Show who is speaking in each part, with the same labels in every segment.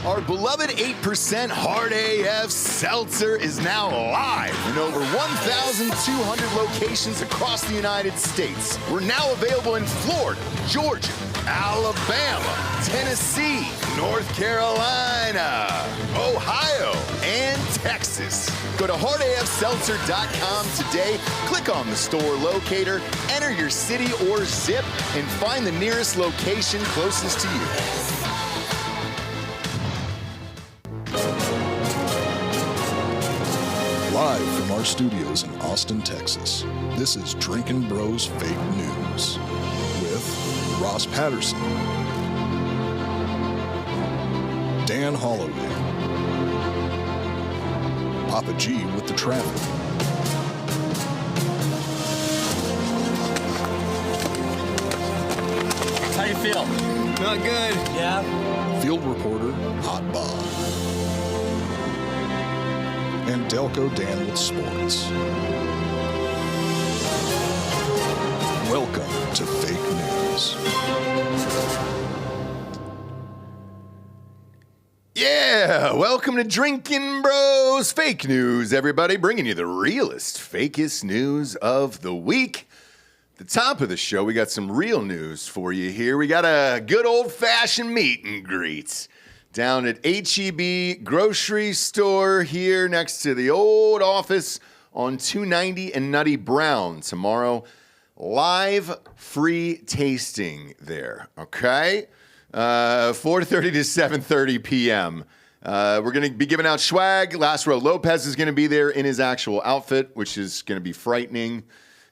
Speaker 1: Our beloved 8% Hard AF Seltzer is now live in over 1,200 locations across the United States. We're now available in Florida, Georgia, Alabama, Tennessee, North Carolina, Ohio, and Texas. Go to hardafseltzer.com today, click on the store locator, enter your city or zip, and find the nearest location closest to you.
Speaker 2: Live from our studios in Austin, Texas, this is Drinkin Bros Fake News with Ross Patterson, Dan Holloway, Papa G with the traffic,
Speaker 3: How you feel?
Speaker 4: Not good.
Speaker 3: Yeah?
Speaker 2: field reporter Hot Bob, and Delco Dan with sports. Welcome to Fake News.
Speaker 1: Yeah, welcome to Drinkin Bros Fake News, everybody, bringing you the realest, fakest news of the week. The top of the show, we got some real news for you here. We got a good old-fashioned meet and greet down at H-E-B grocery store here next to the old office on 290 and Nutty Brown tomorrow. Live free tasting there, okay? 4:30 to 7:30 p.m. We're going to be giving out swag. Last Row Lopez is going to be there in his actual outfit, which is going to be frightening.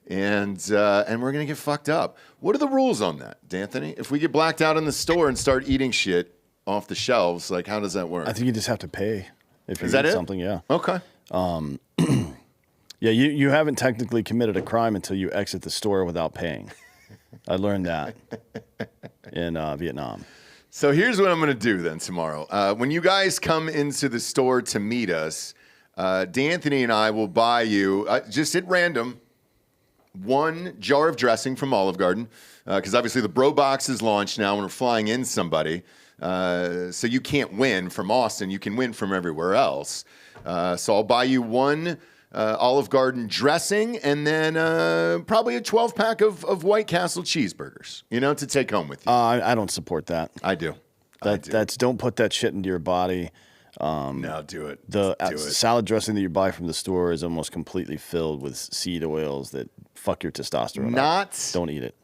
Speaker 1: And we're going to get fucked up. What are the rules on that, D'Anthony? If we get blacked out in the store and start eating shit off the shelves, like, how does that work?
Speaker 5: I think you just have to pay if you
Speaker 1: Is that
Speaker 5: eat
Speaker 1: it?
Speaker 5: something. Yeah.
Speaker 1: Okay.
Speaker 5: Yeah. You haven't technically committed a crime until you exit the store without paying. I learned that in Vietnam.
Speaker 1: So here's what I'm going to do then tomorrow. When you guys come into the store to meet us, D'Anthony and I will buy you, just at random, one jar of dressing from Olive Garden, because obviously the Bro Box is launched now and we're flying in somebody. So you can't win from Austin. You can win from everywhere else. So I'll buy you one Olive Garden dressing and then probably a 12-pack of White Castle cheeseburgers, to take home with you.
Speaker 5: I don't support that.
Speaker 1: I do.
Speaker 5: Don't put that shit into your body.
Speaker 1: No, do it.
Speaker 5: The
Speaker 1: do it.
Speaker 5: salad dressing that you buy from the store is almost completely filled with seed oils that fuck your testosterone up. Don't eat it.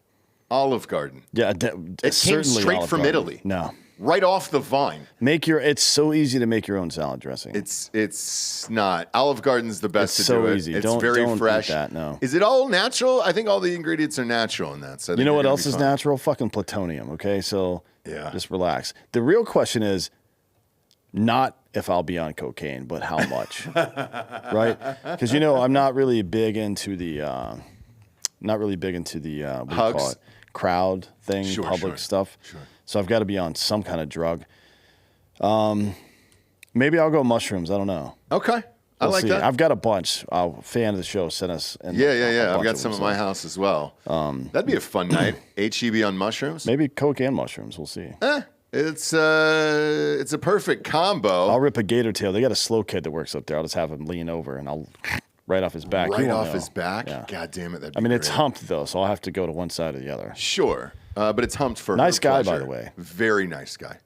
Speaker 1: Olive Garden.
Speaker 5: Yeah,
Speaker 1: It came
Speaker 5: certainly
Speaker 1: straight
Speaker 5: Olive
Speaker 1: from
Speaker 5: Garden.
Speaker 1: Italy.
Speaker 5: No.
Speaker 1: Right off the vine.
Speaker 5: It's so easy to make your own salad dressing.
Speaker 1: It's not. Olive Garden's the best
Speaker 5: It's
Speaker 1: to do
Speaker 5: so
Speaker 1: it.
Speaker 5: easy.
Speaker 1: It's
Speaker 5: Don't
Speaker 1: very
Speaker 5: eat
Speaker 1: fresh.
Speaker 5: that, no.
Speaker 1: Is it all natural? I think all the ingredients are natural in that. So I
Speaker 5: You
Speaker 1: think
Speaker 5: know
Speaker 1: you're
Speaker 5: what
Speaker 1: gonna
Speaker 5: else
Speaker 1: be
Speaker 5: is
Speaker 1: fine.
Speaker 5: natural? Fucking plutonium, okay? So
Speaker 1: Yeah.
Speaker 5: just relax. The real question is not if I'll be on cocaine, but how much, right? Because, I'm not really big into the, what do you call
Speaker 1: Hugs?
Speaker 5: it? Crowd thing,
Speaker 1: Sure,
Speaker 5: public
Speaker 1: sure,
Speaker 5: stuff.
Speaker 1: sure.
Speaker 5: So I've got to be on some kind of drug. Maybe I'll go mushrooms. I don't know.
Speaker 1: Okay. I
Speaker 5: We'll
Speaker 1: like
Speaker 5: see.
Speaker 1: that.
Speaker 5: I've got a bunch. A fan of the show sent us.
Speaker 1: Yeah. I've got some at my house as well. That'd be a fun night. HEB on mushrooms.
Speaker 5: Maybe coke and mushrooms. We'll see.
Speaker 1: It's a perfect combo.
Speaker 5: I'll rip a gator tail. They got a slow kid that works up there. I'll just have him lean over and I'll right off his back. He
Speaker 1: Right
Speaker 5: won't
Speaker 1: off
Speaker 5: know.
Speaker 1: his back.
Speaker 5: Yeah.
Speaker 1: God damn it.
Speaker 5: It's humped though, so I'll have to go to one side or the other.
Speaker 1: Sure. But it's humped for
Speaker 5: Nice
Speaker 1: her
Speaker 5: guy, by
Speaker 1: pleasure.
Speaker 5: the way.
Speaker 1: Very nice guy.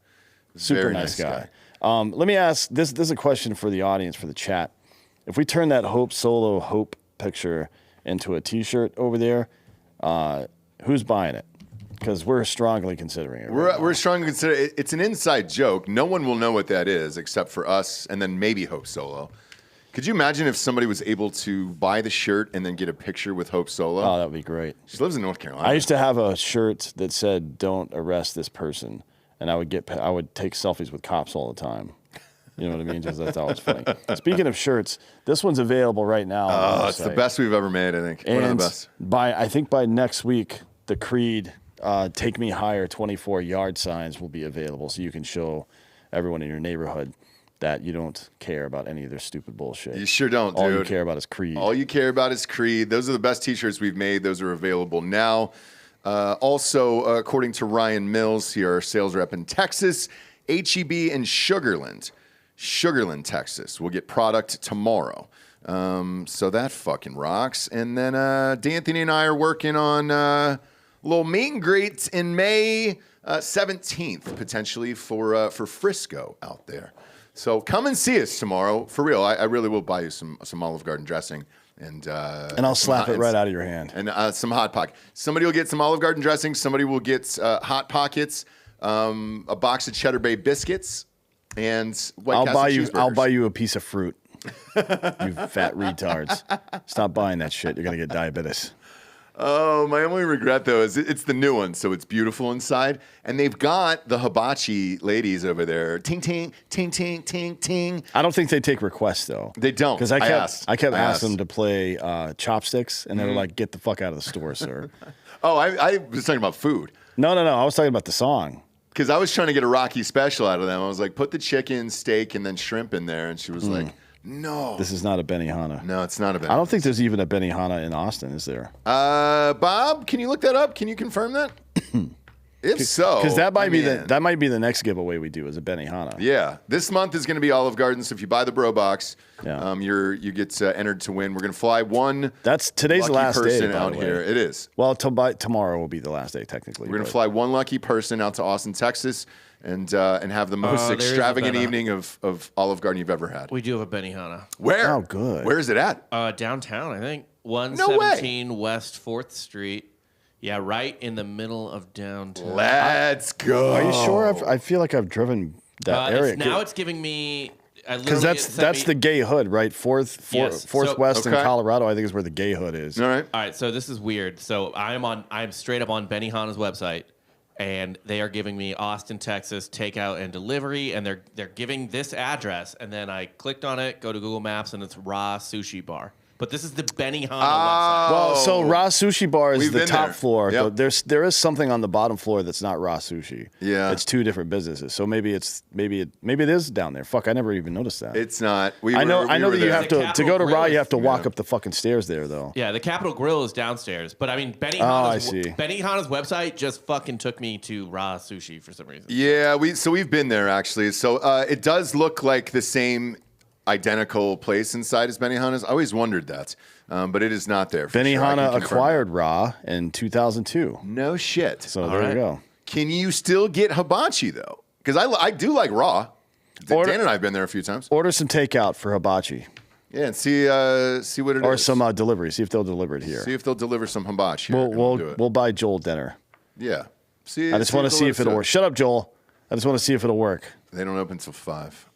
Speaker 5: Super
Speaker 1: Very
Speaker 5: nice guy. Let me ask this. This is a question for the audience, for the chat. If we turn that Hope picture into a T-shirt over there, who's buying it? Because we're strongly considering it.
Speaker 1: We're strongly considering it's an inside joke. No one will know what that is except for us and then maybe Hope Solo. Could you imagine if somebody was able to buy the shirt and then get a picture with Hope Solo?
Speaker 5: Oh, that would be great.
Speaker 1: She lives in North Carolina.
Speaker 5: I used to have a shirt that said "Don't arrest this person," and I would take selfies with cops all the time. You know what I mean? Just that's always funny. Speaking of shirts, this one's available right now.
Speaker 1: Oh, it's the best we've ever made, I think.
Speaker 5: And
Speaker 1: one of the best.
Speaker 5: I think by next week, the Creed Take Me Higher 24-yard signs will be available, so you can show everyone in your neighborhood that you don't care about any of their stupid bullshit.
Speaker 1: You sure don't,
Speaker 5: All
Speaker 1: dude.
Speaker 5: you care about is Creed.
Speaker 1: All you care about is Creed. Those are the best T-shirts we've made. Those are available now. Also, according to Ryan Mills, here, our sales rep in Texas, H-E-B in Sugarland, Texas. We'll get product tomorrow. So that fucking rocks. And then D'Anthony and I are working on a little meet and greet in May 17th, potentially for Frisco out there. So come and see us tomorrow. For real, I really will buy you some Olive Garden dressing. And
Speaker 5: I'll slap it right out of your hand.
Speaker 1: And some Hot Pocket. Somebody will get some Olive Garden dressing. Somebody will get Hot Pockets, a box of Cheddar Bay biscuits, and White Castle cheeseburgers.
Speaker 5: I'll buy you a piece of fruit. You fat retards. Stop buying that shit. You're gonna get diabetes.
Speaker 1: Oh, my only regret, though, is it's the new one, so it's beautiful inside. And they've got the hibachi ladies over there. Ting, ting, ting, ting, ting, ting.
Speaker 5: I don't think they take requests, though.
Speaker 1: They don't.
Speaker 5: Because I kept asking them to play chopsticks, and they were like, get the fuck out of the store, sir.
Speaker 1: Oh, I was talking about food.
Speaker 5: No. I was talking about the song.
Speaker 1: Because I was trying to get a Rocky special out of them. I was like, put the chicken, steak, and then shrimp in there. And she was like, no.
Speaker 5: This is not a Benihana.
Speaker 1: No, it's not a Benihana.
Speaker 5: I don't think there's even a Benihana in Austin, is there?
Speaker 1: Bob, can you look that up? Can you confirm that? If so,
Speaker 5: because that might be the next giveaway we do is a Benihana.
Speaker 1: Yeah, this month is going to be Olive Garden. So if you buy the Bro Box,
Speaker 5: Yeah.
Speaker 1: you get entered to win. We're going to fly one.
Speaker 5: That's today's
Speaker 1: lucky
Speaker 5: last
Speaker 1: person
Speaker 5: day, by
Speaker 1: out
Speaker 5: the way.
Speaker 1: here. It is.
Speaker 5: Well, tomorrow will be the last day technically.
Speaker 1: We're going to fly one lucky person out to Austin, Texas, and have the most
Speaker 3: there is a
Speaker 1: extravagant
Speaker 3: Benihana.
Speaker 1: evening of Olive Garden you've ever had.
Speaker 3: We do have a Benihana.
Speaker 1: Where?
Speaker 5: Oh, good.
Speaker 1: Where is it at?
Speaker 3: Downtown, I think.
Speaker 1: No way.
Speaker 3: 117 West 4th Street. Yeah, right in the middle of downtown.
Speaker 1: Let's go.
Speaker 5: Are you sure? I feel like I've driven that area.
Speaker 3: Now it's giving me...
Speaker 5: Because that's the gay hood, right? Fourth
Speaker 3: Yes. So-
Speaker 5: West in
Speaker 1: Okay.
Speaker 5: Colorado, I think is where the gay hood is.
Speaker 1: All right.
Speaker 3: All right, so this is weird. So I'm straight up on Benihana's website, and they are giving me Austin, Texas takeout and delivery, and they're giving this address, and then I clicked on it, go to Google Maps, and it's Raw Sushi Bar. But this is the Benihana website.
Speaker 5: Well, so Raw Sushi Bar is
Speaker 1: We've
Speaker 5: the
Speaker 1: been
Speaker 5: top
Speaker 1: there.
Speaker 5: floor.
Speaker 1: Yep.
Speaker 5: There is something on the bottom floor that's not Raw Sushi.
Speaker 1: Yeah.
Speaker 5: It's two different businesses. So maybe it is down there. Fuck, I never even noticed that.
Speaker 1: It's not.
Speaker 5: I know that you
Speaker 1: there.
Speaker 5: have
Speaker 3: The
Speaker 5: to go to
Speaker 3: Capitol
Speaker 5: Raw.
Speaker 3: Grill
Speaker 5: You have to
Speaker 3: is-
Speaker 5: walk up the fucking stairs there, though.
Speaker 3: Yeah, the Capitol Grill is downstairs. But I mean,
Speaker 5: I see.
Speaker 3: Benihana's website just fucking took me to Raw Sushi for some reason.
Speaker 1: Yeah, we've been there actually. So it does look like the same identical place inside as Benihana's. I always wondered that, but it is not there. For sure. I can
Speaker 5: Benihana
Speaker 1: confirm
Speaker 5: acquired Raw in 2002.
Speaker 1: that. No shit.
Speaker 5: So there you go.
Speaker 1: Can you still get hibachi though? Because I do like raw.
Speaker 5: Order-
Speaker 1: Dan and I've been there a few times.
Speaker 5: Order some takeout for hibachi
Speaker 1: Yeah, and see what it is.
Speaker 5: or some delivery. See if they'll deliver it here.
Speaker 1: See if they'll deliver some hibachi. Here, and we'll do it.
Speaker 5: We'll buy Joel dinner.
Speaker 1: Yeah. See.
Speaker 5: I just want to see if it'll work. Shut up, Joel. I just want to see if it'll work.
Speaker 1: They don't open till 5.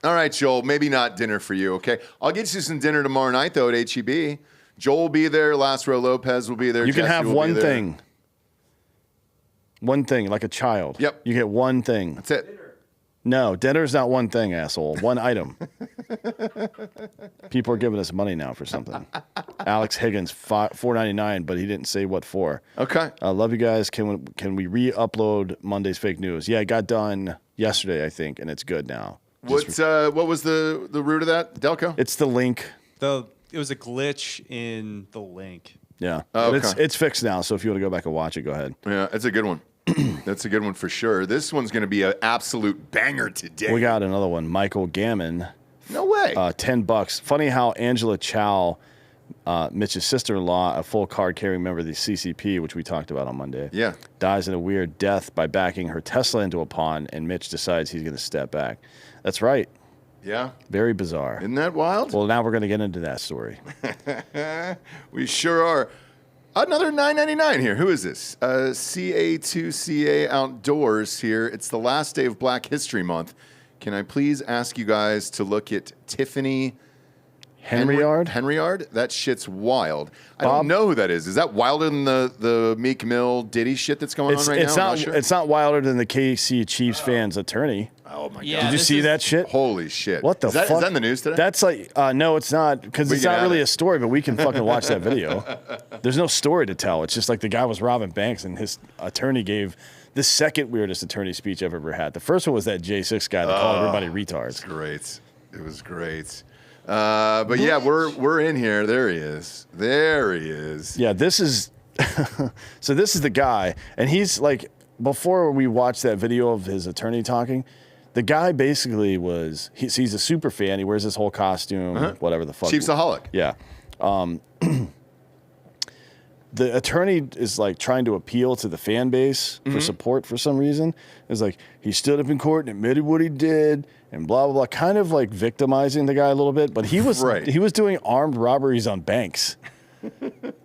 Speaker 1: All right, Joel. Maybe not dinner for you. Okay, I'll get you some dinner tomorrow night though at HEB. Joel will be there. Lázaro Lopez will be there.
Speaker 5: You can
Speaker 1: Jesse
Speaker 5: have
Speaker 1: will be
Speaker 5: one
Speaker 1: there.
Speaker 5: thing. One thing, like a child.
Speaker 1: Yep.
Speaker 5: You get one thing.
Speaker 1: That's it.
Speaker 5: No, dinner's not one thing, asshole. One item. People are giving us money now for something. Alex Higgins, $4.99, but he didn't say what for.
Speaker 1: Okay.
Speaker 5: I love you guys. Can we re-upload Monday's fake news? Yeah, it got done yesterday, I think, and it's good now.
Speaker 1: What was the root of that, Delco?
Speaker 5: It's the link.
Speaker 4: It was a glitch in the link.
Speaker 5: Yeah,
Speaker 1: Oh,
Speaker 5: but
Speaker 1: okay.
Speaker 5: it's fixed now. So if you want to go back and watch it, go ahead.
Speaker 1: Yeah, that's a good one. That's a good one for sure. This one's going to be an absolute banger today.
Speaker 5: We got another one. Michael Gammon.
Speaker 1: No way.
Speaker 5: $10. Funny how Angela Chow, Mitch's sister-in-law, a full card-carrying member of the CCP, which we talked about on Monday,
Speaker 1: Yeah.
Speaker 5: dies in a weird death by backing her Tesla into a pond, and Mitch decides he's going to step back. That's right.
Speaker 1: Yeah.
Speaker 5: Very bizarre.
Speaker 1: Isn't that wild?
Speaker 5: Well, now we're going to get into that story.
Speaker 1: We sure are. Another $9.99 here. Who is this? CA2CA Outdoors here. It's the last day of Black History Month. Can I please ask you guys to look at Tiffany
Speaker 5: Henryard?
Speaker 1: Henryard? That shit's wild. I
Speaker 5: Bob?
Speaker 1: don't know who that is. Is that wilder than the Meek Mill Diddy shit that's going on right now? I'm not sure.
Speaker 5: It's not wilder than the KC Chiefs fans' attorney.
Speaker 1: Oh my
Speaker 3: Yeah,
Speaker 1: god!
Speaker 5: Did you
Speaker 3: this
Speaker 5: see
Speaker 3: is-
Speaker 5: that shit?
Speaker 1: Holy shit!
Speaker 5: What the
Speaker 1: is that,
Speaker 5: fuck?
Speaker 1: Is that in the news today?
Speaker 5: That's like, no, it's not, because
Speaker 1: We
Speaker 5: it's
Speaker 1: can
Speaker 5: not
Speaker 1: add
Speaker 5: really
Speaker 1: it.
Speaker 5: a story, but we can fucking watch that video. There's no story to tell. It's just like the guy was robbing banks, and his attorney gave the second weirdest attorney speech I've ever had. The first one was that J6 guy that called everybody retards.
Speaker 1: Great. It was great. But yeah, we're in here. There he is. There he is.
Speaker 5: Yeah, this is so this is the guy, and he's like before we watched that video of his attorney talking, the guy basically he's a super fan. He wears this whole costume, whatever the fuck.
Speaker 1: Chiefsaholic.
Speaker 5: Yeah. The attorney is like trying to appeal to the fan base for support for some reason. It's like he stood up in court and admitted what he did and blah blah blah, kind of like victimizing the guy a little bit. But he was doing armed robberies on banks.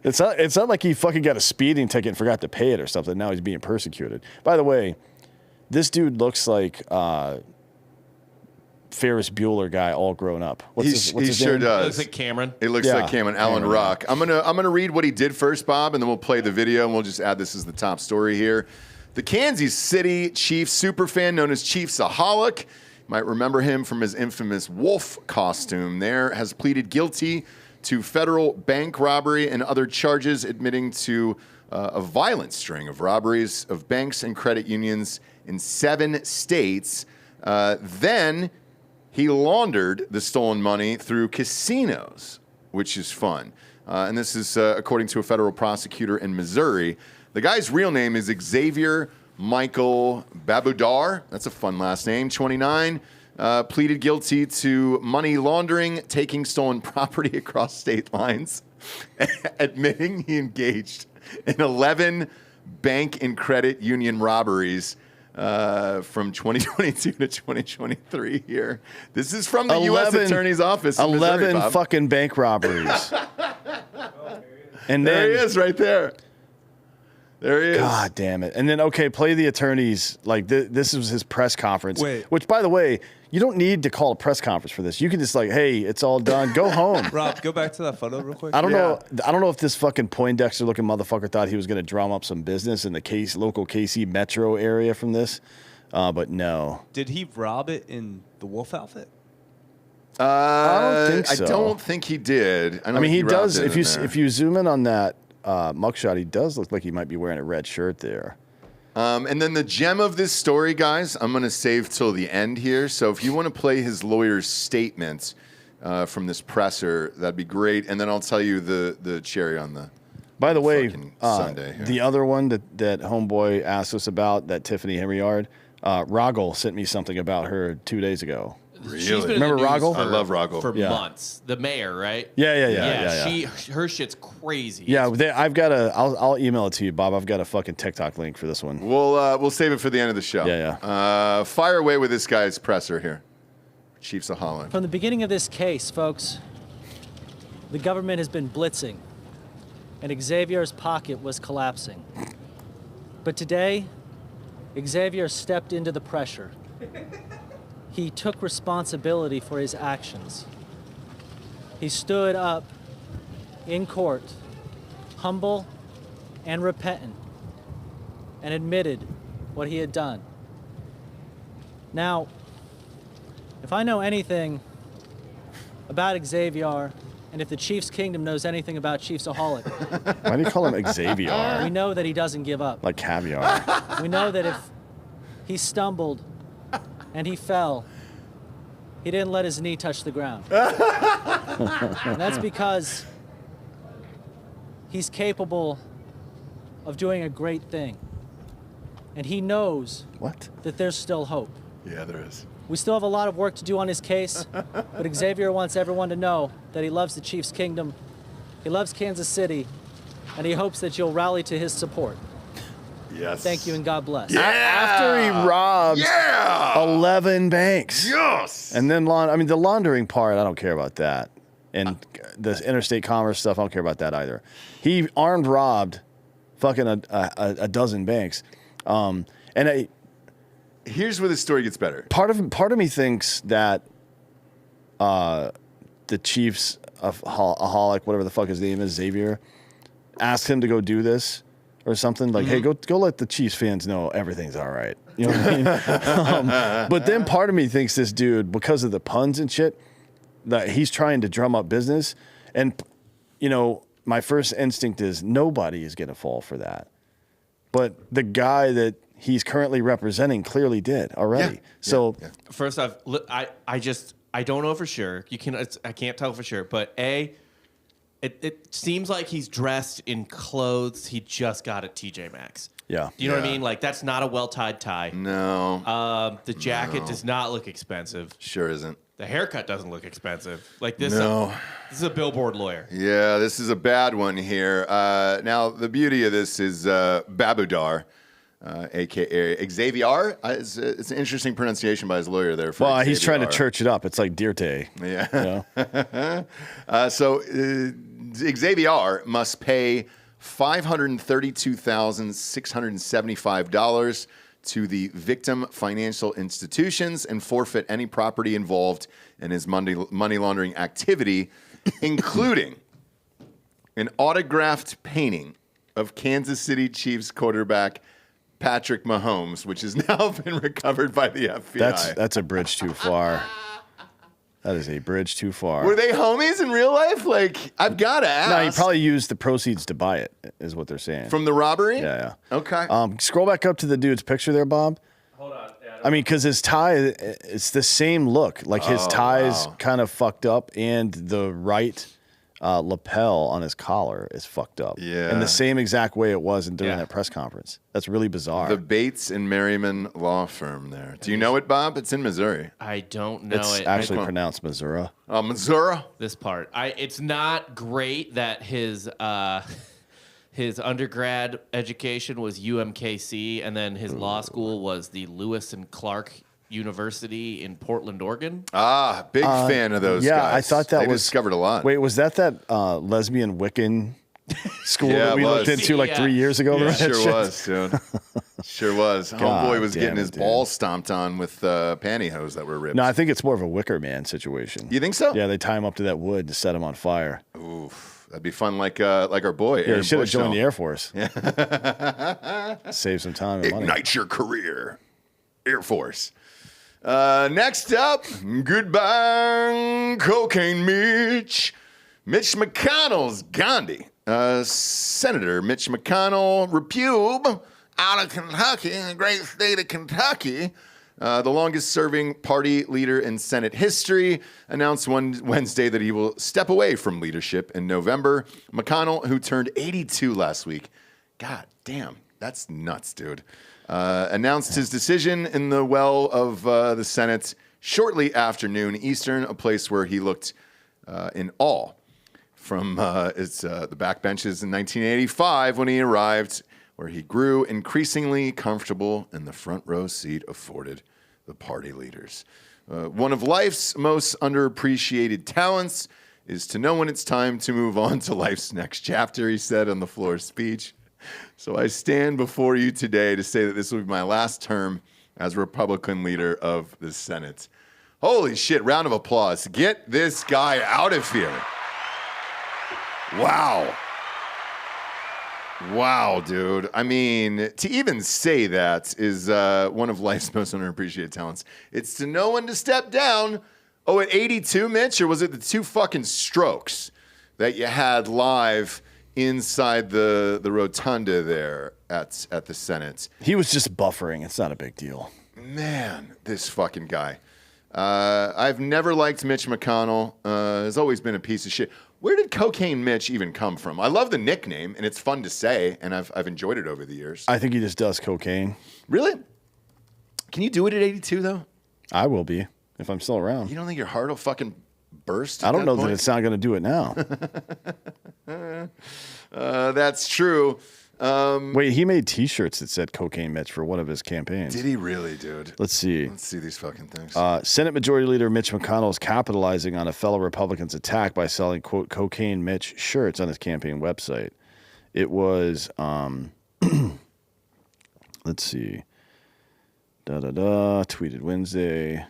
Speaker 5: It's not like he fucking got a speeding ticket and forgot to pay it or something. Now he's being persecuted. By the way, this dude looks like Ferris Bueller guy all grown up. What's his
Speaker 1: sure
Speaker 5: name?
Speaker 1: does.
Speaker 3: It looks like Cameron.
Speaker 1: It looks like Cameron. Alan Rock. I'm gonna read what he did first, Bob, and then we'll play the video, and we'll just add this as the top story here. The Kansas City Chiefs superfan known as Chiefsaholic, you might remember him from his infamous wolf costume there, has pleaded guilty to federal bank robbery and other charges, admitting to a violent string of robberies of banks and credit unions in 7 states. Then he laundered the stolen money through casinos, which is fun. And this is according to a federal prosecutor in Missouri. The guy's real name is Xavier Michael Boebert. That's a fun last name. 29. Pleaded guilty to money laundering, taking stolen property across state lines, admitting he engaged in 11 bank and credit union robberies from 2022 to 2023 here. This is from the U.S. Attorney's Office in Missouri,
Speaker 5: 11
Speaker 1: Bob.
Speaker 5: fucking bank robberies. And
Speaker 1: There
Speaker 5: then,
Speaker 1: he is right there. There he is.
Speaker 5: God damn it. And then, okay, play the attorney's, like, this was his press conference.
Speaker 4: Wait.
Speaker 5: Which, by the way, you don't need to call a press conference for this. You can just like, hey, it's all done. Go home.
Speaker 4: Rob, go back to that photo real quick.
Speaker 5: I don't know if this fucking Poindexter looking motherfucker thought he was going to drum up some business in the local KC metro area from this. But no.
Speaker 4: Did he rob it in the wolf outfit?
Speaker 5: I don't think so.
Speaker 1: I don't think he did.
Speaker 5: I mean, he does. If you zoom in on that mugshot, he does look like he might be wearing a red shirt there.
Speaker 1: And then the gem of this story, guys, I'm going to save till the end here. So if you want to play his lawyer's statement from this presser, that'd be great. And then I'll tell you the cherry on the
Speaker 5: By the way,
Speaker 1: Sunday here.
Speaker 5: the other one that Homeboy asked us about, that Tiffany Hemriard, Rogel sent me something about her 2 days ago.
Speaker 3: She's been in the
Speaker 5: Remember
Speaker 3: news
Speaker 5: Rogel?
Speaker 1: I love Rogel.
Speaker 3: for
Speaker 5: Yeah.
Speaker 3: months. The mayor, right?
Speaker 5: Yeah.
Speaker 3: Her shit's crazy.
Speaker 5: Yeah, I've got I'll email it to you, Bob. I've got a fucking TikTok link for this one.
Speaker 1: We'll save it for the end of the show.
Speaker 5: Yeah.
Speaker 1: Fire away with this guy's presser here. Chiefsaholic.
Speaker 6: From the beginning of this case, folks, the government has been blitzing, and Xavier's pocket was collapsing. But today, Xavier stepped into the pressure. He took responsibility for his actions. He stood up in court, humble and repentant, and admitted what he had done. Now, if I know anything about Xavier, and if the Chiefs Kingdom knows anything about Chiefsaholic,
Speaker 5: Why do you call him Xavier?
Speaker 6: we know that he doesn't give up.
Speaker 5: Like caviar.
Speaker 6: We know that if he stumbled and he fell, he didn't let his knee touch the ground. And that's because he's capable of doing a great thing. And he knows
Speaker 5: What?
Speaker 6: that there's still hope.
Speaker 1: Yeah, there is.
Speaker 6: We still have a lot of work to do on his case, but Xavier wants everyone to know that he loves the Chiefs Kingdom, he loves Kansas City, and he hopes that you'll rally to his support.
Speaker 1: Yes.
Speaker 6: Thank you and God bless.
Speaker 5: After he robbed 11 banks.
Speaker 1: Yes.
Speaker 5: And then, the laundering part, I don't care about that. And the interstate commerce stuff, I don't care about that either. He armed robbed fucking a dozen banks.
Speaker 1: Here's where the story gets better.
Speaker 5: Part of me thinks that the Chiefs aholic, whatever the fuck his name is, Xavier, asked him to go do this or something. Like, hey, go let the Chiefs fans know everything's all right. You know what I mean? But then part of me thinks this dude, because of the puns and shit, that he's trying to drum up business. And, my first instinct is nobody is going to fall for that. But the guy that he's currently representing clearly did already.
Speaker 1: Yeah.
Speaker 5: So
Speaker 3: First off, I don't know for sure. I can't tell for sure. But It seems like he's dressed in clothes he just got at TJ Maxx.
Speaker 5: Yeah.
Speaker 3: Do you know what I
Speaker 1: Yeah.
Speaker 3: mean? Like, that's not a well-tied tie.
Speaker 1: No,
Speaker 3: The jacket does not look expensive.
Speaker 1: sure isn't.
Speaker 3: The haircut doesn't look expensive. Like this.
Speaker 1: No.
Speaker 3: This is a billboard lawyer.
Speaker 1: Yeah, this is a bad one here. Now, the beauty of this is Babudar, a.k.a. Xavier. It's an interesting pronunciation by his lawyer there.
Speaker 5: Well, he's trying to church it up. It's like Deer Day.
Speaker 1: Yeah.
Speaker 5: You know?
Speaker 1: So Xavier must pay $532,675 to the victim financial institutions and forfeit any property involved in his money laundering activity, including an autographed painting of Kansas City Chiefs quarterback Patrick Mahomes, which has now been recovered by the FBI.
Speaker 5: That's a bridge too far. That is a bridge too far.
Speaker 1: Were they homies in real life? Like, I've got to ask.
Speaker 5: No, he probably used the proceeds to buy it, is what they're saying.
Speaker 1: From the robbery?
Speaker 5: Yeah.
Speaker 1: Okay.
Speaker 5: Scroll back up to the dude's picture there, Bob.
Speaker 3: Hold on.
Speaker 5: I mean, because his tie, it's the same look. Like his tie's kind of fucked up, and the right lapel on his collar is fucked up.
Speaker 1: Yeah.
Speaker 5: In the same exact way it was during
Speaker 3: Yeah.
Speaker 5: that press conference. That's really bizarre.
Speaker 1: The Bates and Merriman law firm there. Do you know it, Bob? It's in Missouri.
Speaker 3: I don't know
Speaker 5: it's
Speaker 3: it.
Speaker 5: actually pronounced Missouri.
Speaker 1: Missouri?
Speaker 3: This part. It's not great that his undergrad education was UMKC, and then his law school was the Lewis and Clark University in Portland, Oregon.
Speaker 1: Big fan of those guys.
Speaker 5: Yeah, I thought that
Speaker 1: they
Speaker 5: was
Speaker 1: discovered a lot.
Speaker 5: Wait, was that lesbian Wiccan school
Speaker 1: Yeah,
Speaker 5: that we
Speaker 1: it
Speaker 5: looked
Speaker 1: was.
Speaker 5: into like 3 years ago? Remember that
Speaker 1: Sure
Speaker 5: shit?
Speaker 1: was, dude. Sure was. Homeboy was
Speaker 5: damn
Speaker 1: getting
Speaker 5: it,
Speaker 1: his
Speaker 5: dude.
Speaker 1: balls stomped on with pantyhose that were ripped.
Speaker 5: No, I think it's more of a Wicker Man situation.
Speaker 1: You think so?
Speaker 5: Yeah, they tie him up to that wood to set him on fire.
Speaker 1: Oof. That'd be fun, like our boy.
Speaker 5: Yeah,
Speaker 1: Aaron
Speaker 5: he should have
Speaker 1: Bush,
Speaker 5: joined
Speaker 1: though.
Speaker 5: the Air Force. Save some time and money.
Speaker 1: Ignite your career. Air Force. Next up, goodbye, Cocaine Mitch. Mitch McConnell's Gandhi. Senator Mitch McConnell, Repube, out of Kentucky, in the great state of Kentucky, the longest-serving party leader in Senate history, announced Wednesday that he will step away from leadership in November. McConnell, who turned 82 last week, God damn, that's nuts, dude, announced his decision in the well of the Senate shortly after noon Eastern, a place where he looked in awe from the backbenches in 1985 when he arrived, where he grew increasingly comfortable in the front row seat afforded the party leaders. One of life's most underappreciated talents is to know when it's time to move on to life's next chapter, he said on the floor speech. So I stand before you today to say that this will be my last term as Republican leader of the Senate. Holy shit, round of applause. Get this guy out of here. Wow. Wow, dude. I mean, to even say that is one of life's most underappreciated talents. It's to know when to step down. Oh, at 82, Mitch? Or was it the two fucking strokes that you had live inside the rotunda there at the Senate?
Speaker 5: He was just buffering. It's not a big deal.
Speaker 1: Man, this fucking guy. I've never liked Mitch McConnell. Has always been a piece of shit. Where did Cocaine Mitch even come from? I love the nickname, and it's fun to say, and I've enjoyed it over the years.
Speaker 5: I think he just does cocaine.
Speaker 1: Really? Can you do it at 82, though?
Speaker 5: I will be if I'm still around.
Speaker 1: You don't think your heart will fucking burst?
Speaker 5: I don't know that
Speaker 1: point?
Speaker 5: it's not going to do it now.
Speaker 1: That's true.
Speaker 5: Wait, he made T-shirts that said Cocaine Mitch for one of his campaigns.
Speaker 1: Did he really, dude?
Speaker 5: Let's see.
Speaker 1: Let's see these fucking things.
Speaker 5: Senate Majority Leader Mitch McConnell is capitalizing on a fellow Republican's attack by selling, quote, Cocaine Mitch shirts on his campaign website. It was, let's see. Tweeted Wednesday.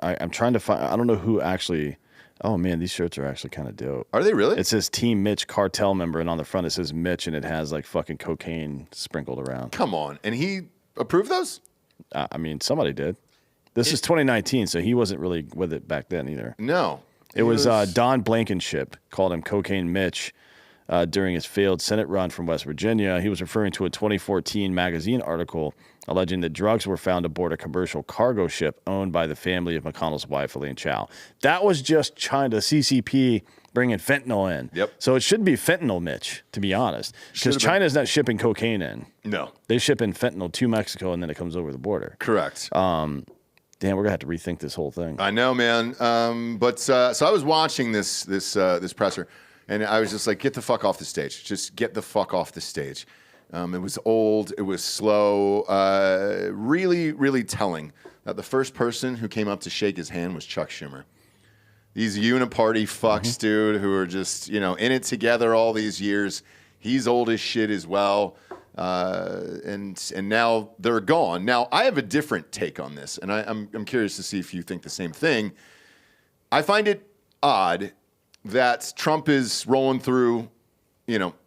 Speaker 5: I'm trying to find, I don't know who actually, oh man, these shirts are actually kind of dope.
Speaker 1: Are they really?
Speaker 5: It says Team Mitch Cartel Member, and on the front it says Mitch, and it has like fucking cocaine sprinkled around.
Speaker 1: Come on. And he approved those?
Speaker 5: I mean, somebody did. This is 2019, so he wasn't really with it back then either.
Speaker 1: No.
Speaker 5: It was Don Blankenship called him Cocaine Mitch during his failed Senate run from West Virginia. He was referring to a 2014 magazine article alleging that drugs were found aboard a commercial cargo ship owned by the family of McConnell's wife, Elaine Chao. That was just China, CCP bringing fentanyl in.
Speaker 1: Yep.
Speaker 5: So it shouldn't be fentanyl, Mitch, to be honest, because China's not shipping cocaine in.
Speaker 1: No.
Speaker 5: They ship in fentanyl to Mexico, and then it comes over the border.
Speaker 1: Correct.
Speaker 5: Damn, we're going to have to rethink this whole thing.
Speaker 1: I know, man. So I was watching this presser, and I was just like, get the fuck off the stage. Just get the fuck off the stage. It was old. It was slow. Really, really telling that the first person who came up to shake his hand was Chuck Schumer. These uniparty fucks, dude, who are just, in it together all these years. He's old as shit as well. And now they're gone. Now, I have a different take on this, and I'm curious to see if you think the same thing. I find it odd that Trump is rolling through,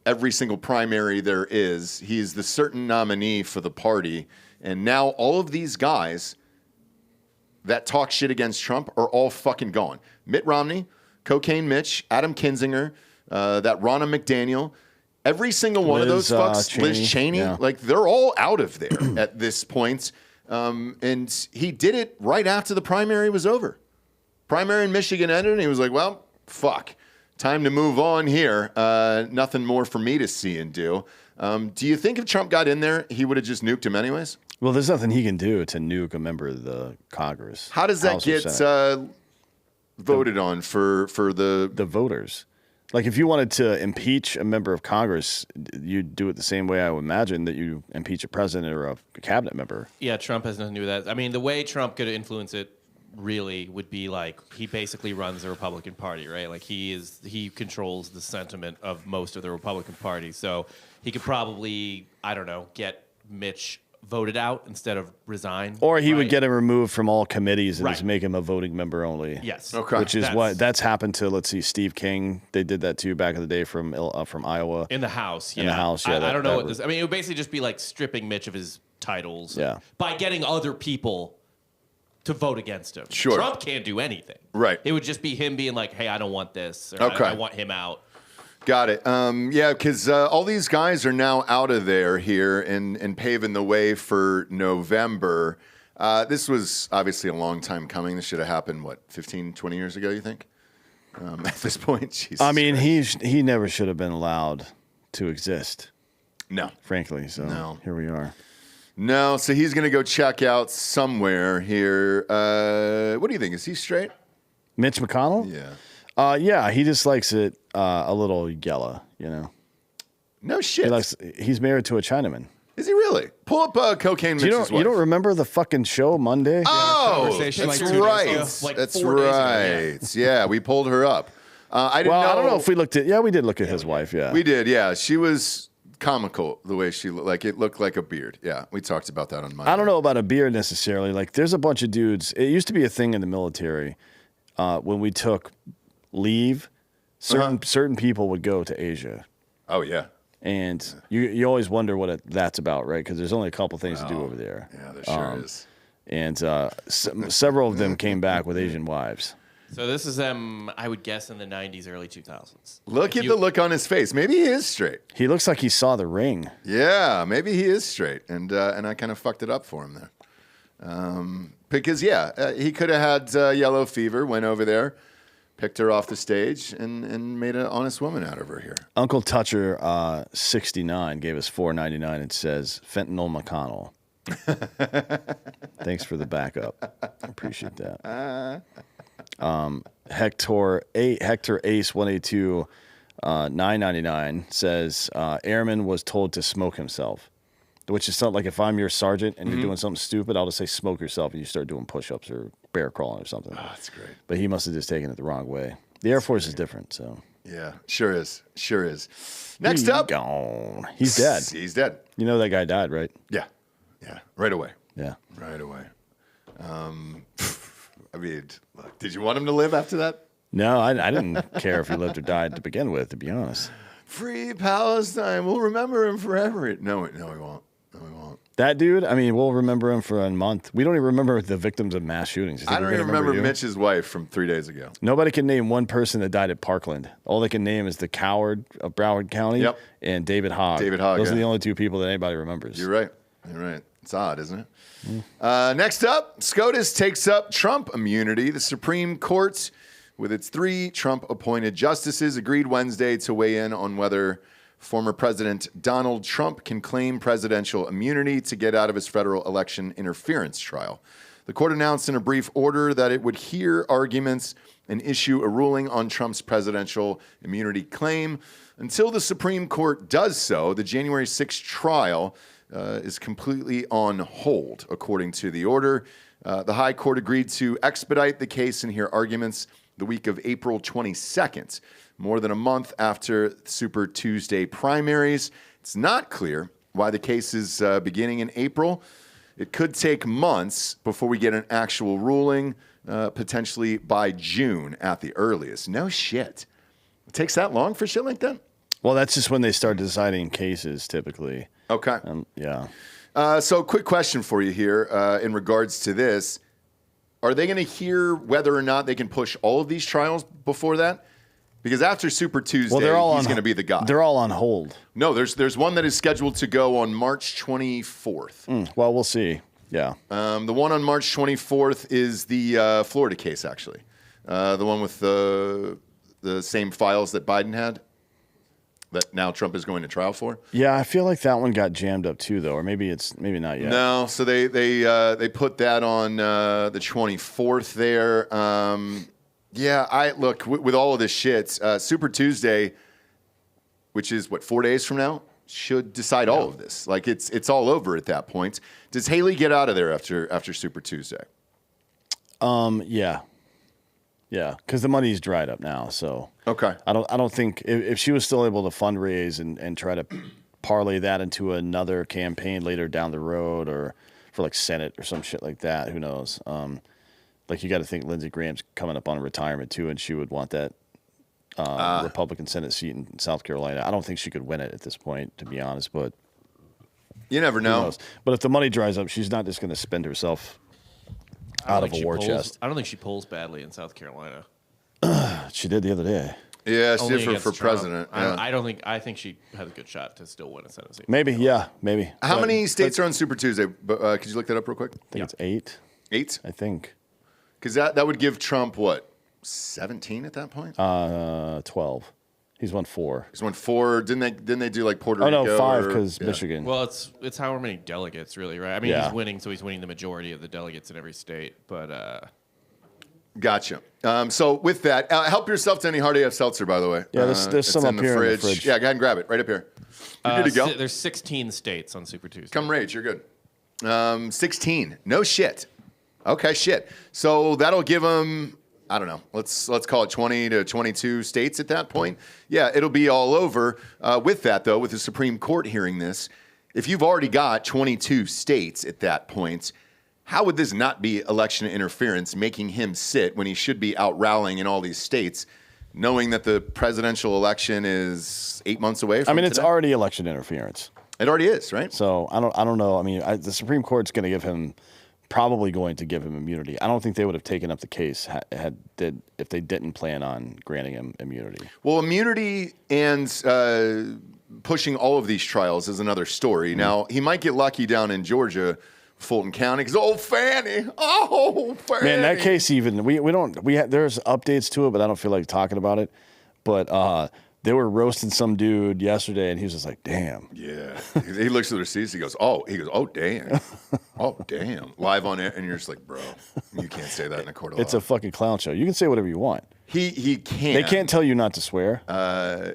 Speaker 1: every single primary there is. He's the certain nominee for the party, and now all of these guys that talk shit against Trump are all fucking gone. Mitt Romney, Cocaine Mitch, Adam Kinzinger, that Ronna McDaniel, every single one of those fucks, Liz Cheney, like they're all out of there at this point. And he did it right after the primary was over. Primary in Michigan ended, and he was like, well, fuck. Time to move on here. Nothing more for me to see and do. Do you think if Trump got in there, he would have just nuked him anyways?
Speaker 5: Well, there's nothing he can do to nuke a member of the Congress.
Speaker 1: How does that get voted on for the
Speaker 5: voters? Like, if you wanted to impeach a member of Congress, you'd do it the same way I would imagine that you impeach a president or a cabinet member.
Speaker 3: Yeah, Trump has nothing to do with that. I mean, the way Trump could influence it really would be like he basically runs the Republican Party, right? Like he controls the sentiment of most of the Republican Party. So he could probably, I don't know, get Mitch voted out instead of resign.
Speaker 5: Or he would get him removed from all committees and just
Speaker 3: Right.
Speaker 5: make him a voting member only.
Speaker 3: Yes.
Speaker 1: Okay.
Speaker 5: Which is that's happened to, let's see, Steve King. They did that too back in the day from Iowa.
Speaker 3: In the House, yeah.
Speaker 5: In the House, yeah.
Speaker 3: I don't know what this... I mean, it would basically just be like stripping Mitch of his titles by getting other people to vote against him.
Speaker 1: Sure.
Speaker 3: Trump can't do anything.
Speaker 1: Right.
Speaker 3: It would just be him being like, hey, I don't want this. Or
Speaker 1: Okay.
Speaker 3: I want him out.
Speaker 1: Got it. Yeah, because all these guys are now out of there here and paving the way for November. This was obviously a long time coming. This should have happened, 15, 20 years ago, you think? At this point, Jesus
Speaker 5: I mean,
Speaker 1: Christ.
Speaker 5: he never should have been allowed to exist,
Speaker 1: No.
Speaker 5: frankly. So here we are.
Speaker 1: No, so he's going to go check out somewhere here. What do you think? Is he straight?
Speaker 5: Mitch McConnell?
Speaker 1: Yeah.
Speaker 5: Yeah, he just likes it a little yellow,
Speaker 1: No shit.
Speaker 5: He's married to a Chinaman.
Speaker 1: Is he really? Pull up Cocaine Mitch's wife.
Speaker 5: You don't remember the fucking show Monday?
Speaker 1: Oh,
Speaker 4: conversation
Speaker 1: that's
Speaker 4: like 2 days
Speaker 1: right.
Speaker 4: ago.
Speaker 3: Like
Speaker 1: That's
Speaker 3: 4 days ago,
Speaker 1: right. Yeah, we pulled her up. I didn't know.
Speaker 5: I don't know if we looked at. Yeah, we did look at his wife. Yeah,
Speaker 1: We did, yeah. She was comical the way she looked. Like it looked like a beard. Yeah, we talked about that on Monday.
Speaker 5: I don't know about a beard necessarily. Like, there's a bunch of dudes. It used to be a thing in the military when we took leave. Certain people would go to Asia,
Speaker 1: Oh yeah.
Speaker 5: and you always wonder what that's about, right? Because there's only a couple things to do over there.
Speaker 1: Yeah, there sure is.
Speaker 5: And several of them came back with Asian wives.
Speaker 3: So this is them, I would guess, in the 90s, early 2000s.
Speaker 1: Look at the look on his face. Maybe he is straight.
Speaker 5: He looks like he saw The Ring.
Speaker 1: Yeah, maybe he is straight, and I kind of fucked it up for him there. Because he could have had yellow fever, went over there, picked her off the stage, and made an honest woman out of her here.
Speaker 5: Uncle Toucher 69 gave us $4.99 and says fentanyl McConnell. Thanks for the backup. I appreciate that. Hector Ace 182 $9.99 says Airman was told to smoke himself, which is something like if I'm your sergeant and you're doing something stupid, I'll just say smoke yourself and you start doing push-ups or bear crawling or something.
Speaker 1: Oh, that's great.
Speaker 5: But he must have just taken it the wrong way. The Air Force is different, so.
Speaker 1: Yeah, sure is. Sure is. Next up.
Speaker 5: Gone. He's dead.
Speaker 1: He's dead.
Speaker 5: You know that guy died, right?
Speaker 1: Yeah. Yeah. Right away.
Speaker 5: Yeah.
Speaker 1: Right away. I mean, look, did you want him to live after that?
Speaker 5: No, I didn't care if he lived or died to begin with, to be honest.
Speaker 1: Free Palestine. We'll remember him forever. No, we won't. No, we won't.
Speaker 5: That dude, I mean, we'll remember him for a month. We don't even remember the victims of mass shootings.
Speaker 1: I don't even remember Mitch's wife from 3 days ago.
Speaker 5: Nobody can name one person that died at Parkland. All they can name is the coward of Broward County and David Hogg.
Speaker 1: David Hogg.
Speaker 5: Those are the only two people that anybody remembers.
Speaker 1: You're right. You're right. It's odd, isn't it? Next up, SCOTUS takes up Trump immunity. The Supreme Court, with its 3 Trump-appointed justices, agreed Wednesday to weigh in on whether former President Donald Trump can claim presidential immunity to get out of his federal election interference trial. The court announced in a brief order that it would hear arguments and issue a ruling on Trump's presidential immunity claim. Until the Supreme Court does so, the January 6th trial is completely on hold, according to the order. The High Court agreed to expedite the case and hear arguments the week of April 22nd, more than a month after Super Tuesday primaries. It's not clear why the case is beginning in April. It could take months before we get an actual ruling, potentially by June at the earliest. No shit. It takes that long for shit like that?
Speaker 5: Well, that's just when they start deciding cases, typically.
Speaker 1: Okay.
Speaker 5: Yeah.
Speaker 1: So quick question for you here in regards to this. Are they going to hear whether or not they can push all of these trials before that? Because after Super Tuesday, he's going to be the guy.
Speaker 5: They're all on hold.
Speaker 1: No, there's one that is scheduled to go on March 24th.
Speaker 5: Well, we'll see. Yeah.
Speaker 1: The one on March 24th is the Florida case, actually. The one with the same files that Biden had that now Trump is going to trial for.
Speaker 5: Yeah, I feel like that one got jammed up too, though, or maybe not yet.
Speaker 1: No, so they put that on the 24th there. Yeah, I look with all of this shit. Super Tuesday, which is 4 days from now, should decide all of this. Like it's all over at that point. Does Haley get out of there after Super Tuesday?
Speaker 5: Yeah, because the money's dried up now. So
Speaker 1: okay,
Speaker 5: I don't think if she was still able to fundraise and try to parlay that into another campaign later down the road, or for like Senate or some shit like that, who knows? Like you got to think Lindsey Graham's coming up on retirement too, and she would want that Republican Senate seat in South Carolina. I don't think she could win it at this point, to be honest. But
Speaker 1: you never know.
Speaker 5: But if the money dries up, she's not just going to spend herself out of a war chest.
Speaker 3: I don't think she polls badly in South Carolina.
Speaker 5: She did the other day.
Speaker 1: Yeah, she
Speaker 3: Only
Speaker 1: did for
Speaker 3: against Trump.
Speaker 1: president. Yeah.
Speaker 3: I think she has a good shot to still win a Senate seat.
Speaker 5: Maybe.
Speaker 1: How many states are on Super Tuesday? Could you look that up real quick?
Speaker 5: I think it's 8.
Speaker 1: 8?
Speaker 5: I think.
Speaker 1: Because that would give Trump, 17 at that point?
Speaker 5: 12. He's won 4.
Speaker 1: He's won 4. Didn't they do like Puerto Rico?
Speaker 5: Oh, no, 5 because Michigan.
Speaker 3: Well, it's however many delegates, really, right? I mean, he's winning, so he's winning the majority of the delegates in every state. But
Speaker 1: gotcha. So with that, help yourself to any Hard AF seltzer, by the way.
Speaker 5: Yeah, there's some up here in the fridge.
Speaker 1: Yeah, go ahead and grab it right up here. You're good to go.
Speaker 3: There's 16 states on Super Tuesday.
Speaker 1: Come rage, you're good. 16. No shit. Okay, shit. So that'll give them, I don't know, let's call it 20 to 22 states at that point. Yeah, it'll be all over. With that, though, with the Supreme Court hearing this, if you've already got 22 states at that point, how would this not be election interference, making him sit when he should be out rallying in all these states, knowing that the presidential election is 8 months away from
Speaker 5: it's already election interference.
Speaker 1: It already is, right?
Speaker 5: So I don't know. I mean, the Supreme Court's going to give him immunity. I don't think they would have taken up the case if they didn't plan on granting him immunity.
Speaker 1: Well, immunity and pushing all of these trials is another story. Now, he might get lucky down in Georgia, Fulton County, because Fanny.
Speaker 5: Man, that case even there's updates to it, but I don't feel like talking about it. But they were roasting some dude yesterday, and he was just like, "Damn."
Speaker 1: Yeah, he looks at the receipts. He goes, "Oh, damn, oh damn." Live on it, and you're just like, "Bro, you can't say that in a court of law."
Speaker 5: It's a fucking clown show. You can say whatever you want.
Speaker 1: He can't.
Speaker 5: They can't tell you not to swear.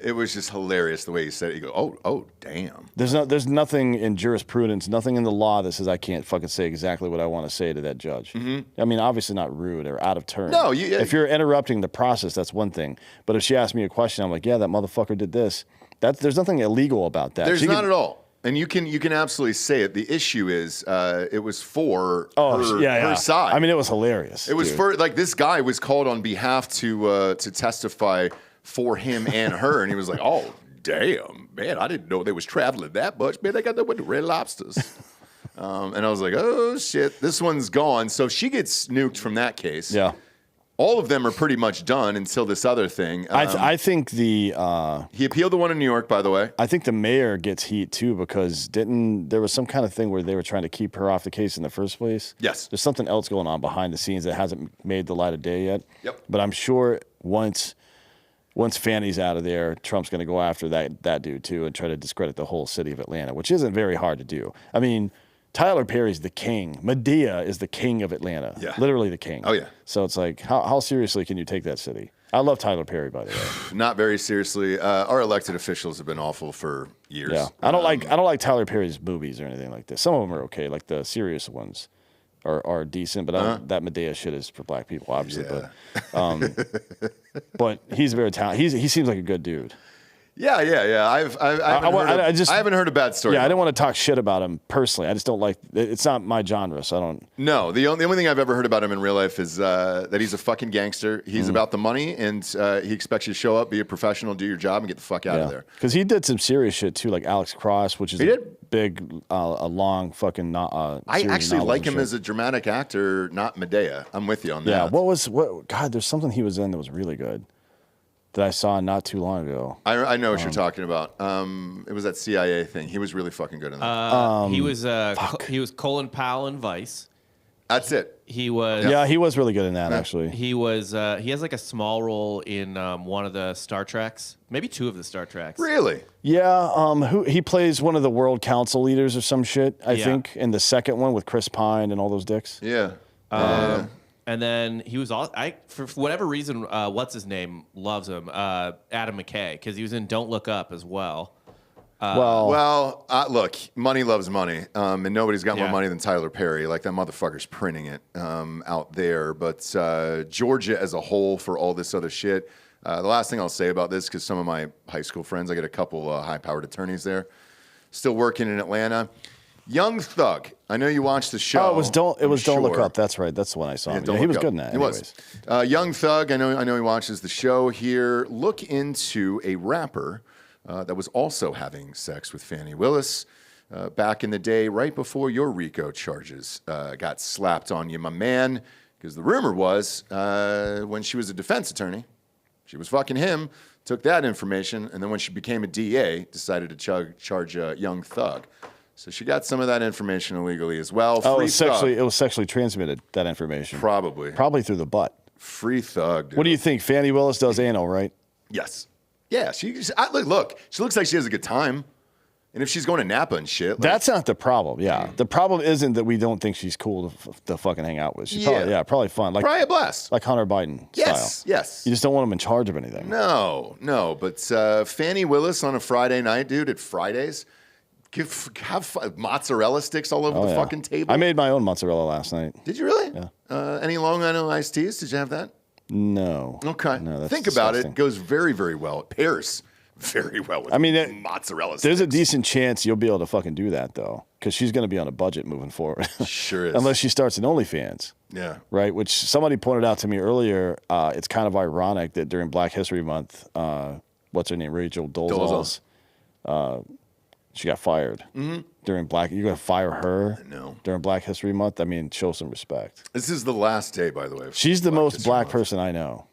Speaker 1: It was just hilarious the way he said it. He goes, "Oh, damn."
Speaker 5: There's nothing in jurisprudence, nothing in the law that says I can't fucking say exactly what I want to say to that judge. Mm-hmm. I mean, obviously not rude or out of turn.
Speaker 1: No,
Speaker 5: if you're interrupting the process, that's one thing. But if she asked me a question, I'm like, yeah, that motherfucker did this. There's nothing illegal about that.
Speaker 1: There's not at all. And you can absolutely say it. The issue is it was for her side.
Speaker 5: I mean, it was hilarious.
Speaker 1: It was for this guy was called on behalf to testify for him and her, and he was like, "Oh, damn, man, I didn't know they was traveling that much. Man, they got that with the Red Lobsters." And I was like, oh, shit, this one's gone. So she gets nuked from that case.
Speaker 5: Yeah.
Speaker 1: All of them are pretty much done until this other thing.
Speaker 5: I think
Speaker 1: he appealed the one in New York, by the way.
Speaker 5: I think the mayor gets heat too because there was some kind of thing where they were trying to keep her off the case in the first place.
Speaker 1: Yes.
Speaker 5: There's something else going on behind the scenes that hasn't made the light of day yet.
Speaker 1: Yep.
Speaker 5: But I'm sure once Fanny's out of there, Trump's going to go after that dude too and try to discredit the whole city of Atlanta, which isn't very hard to do. I mean, Tyler Perry's the king. Medea is the king of Atlanta.
Speaker 1: Yeah.
Speaker 5: Literally the king.
Speaker 1: Oh, yeah.
Speaker 5: So it's like, how seriously can you take that city? I love Tyler Perry, by the way.
Speaker 1: Not very seriously. Our elected officials have been awful for years.
Speaker 5: Yeah. I don't like Tyler Perry's movies or anything like this. Some of them are okay, like the serious ones are decent, but that Medea shit is for black people, obviously.
Speaker 1: Yeah.
Speaker 5: But he's very talented. He seems like a good dude.
Speaker 1: Yeah. I haven't heard a bad story.
Speaker 5: Yeah, I didn't want to talk shit about him personally. I just don't like. It's not my genre, so I don't.
Speaker 1: No, the only thing I've ever heard about him in real life is that he's a fucking gangster. He's about the money, and he expects you to show up, be a professional, do your job, and get the fuck out of there.
Speaker 5: Because he did some serious shit too, like Alex Cross, which is big, a long fucking.
Speaker 1: I actually like him as a dramatic actor, not Medea. I'm with you on that.
Speaker 5: Yeah. God, there's something he was in that was really good. That I saw not too long ago.
Speaker 1: I know what you're talking about. It was that CIA thing. He was really fucking good in that.
Speaker 3: He was Colin Powell in Vice.
Speaker 1: That's it.
Speaker 3: He was.
Speaker 5: Yeah, he was really good in that actually.
Speaker 3: He was. He has like a small role in one of the Star Treks, maybe two of the Star Treks.
Speaker 1: Really?
Speaker 5: Yeah. He plays one of the World Council leaders or some shit. I think in the second one with Chris Pine and all those dicks.
Speaker 1: Yeah.
Speaker 3: And then he was all for whatever reason, what's his name loves him, Adam McKay, because he was in Don't Look Up as well.
Speaker 1: Look, money loves money, and nobody's got more money than Tyler Perry. Like that motherfucker's printing it out there. But Georgia as a whole for all this other shit. The last thing I'll say about this, because some of my high school friends, I get a couple high-powered attorneys there, still working in Atlanta. Young Thug. I know you watched the show.
Speaker 5: Oh, it was Don't Look Up. That's right. That's the one I saw. Yeah, he was good in that.
Speaker 1: He was. Young Thug. I know he watches the show here. Look into a rapper that was also having sex with Fannie Willis back in the day, right before your RICO charges got slapped on you, my man. Because the rumor was when she was a defense attorney, she was fucking him. Took that information, and then when she became a DA, decided to charge Young Thug. So she got some of that information illegally as well.
Speaker 5: It was sexually transmitted, that information. Probably through the butt.
Speaker 1: Free Thug, dude.
Speaker 5: What do you think? Fannie Willis does anal, right?
Speaker 1: Yes. Yeah, look, she looks like she has a good time. And if she's going to Napa and shit.
Speaker 5: That's not the problem, yeah. The problem isn't that we don't think she's cool to fucking hang out with. She's probably fun.
Speaker 1: Probably a blast.
Speaker 5: Like Hunter Biden style.
Speaker 1: Yes.
Speaker 5: You just don't want him in charge of anything.
Speaker 1: No. But Fannie Willis on a Friday night, dude, at Fridays. Have mozzarella sticks all over the fucking table.
Speaker 5: I made my own mozzarella last night.
Speaker 1: Did you really?
Speaker 5: Yeah.
Speaker 1: Any Long Island iced teas? Did you have that?
Speaker 5: No.
Speaker 1: Okay.
Speaker 5: No, that's
Speaker 1: Think
Speaker 5: disgusting.
Speaker 1: about it. It goes very, very well. It pairs very well with mozzarella sticks.
Speaker 5: There's a decent chance you'll be able to fucking do that, though, because she's going to be on a budget moving forward.
Speaker 1: Sure is.
Speaker 5: Unless she starts an OnlyFans.
Speaker 1: Yeah.
Speaker 5: Right? Which somebody pointed out to me earlier. It's kind of ironic that during Black History Month, what's her name? Rachel Dolezal's. She got fired during Black. You're gonna fire her during Black History Month? I mean, show some respect.
Speaker 1: This is the last day, by the way.
Speaker 5: She's the most black person I know.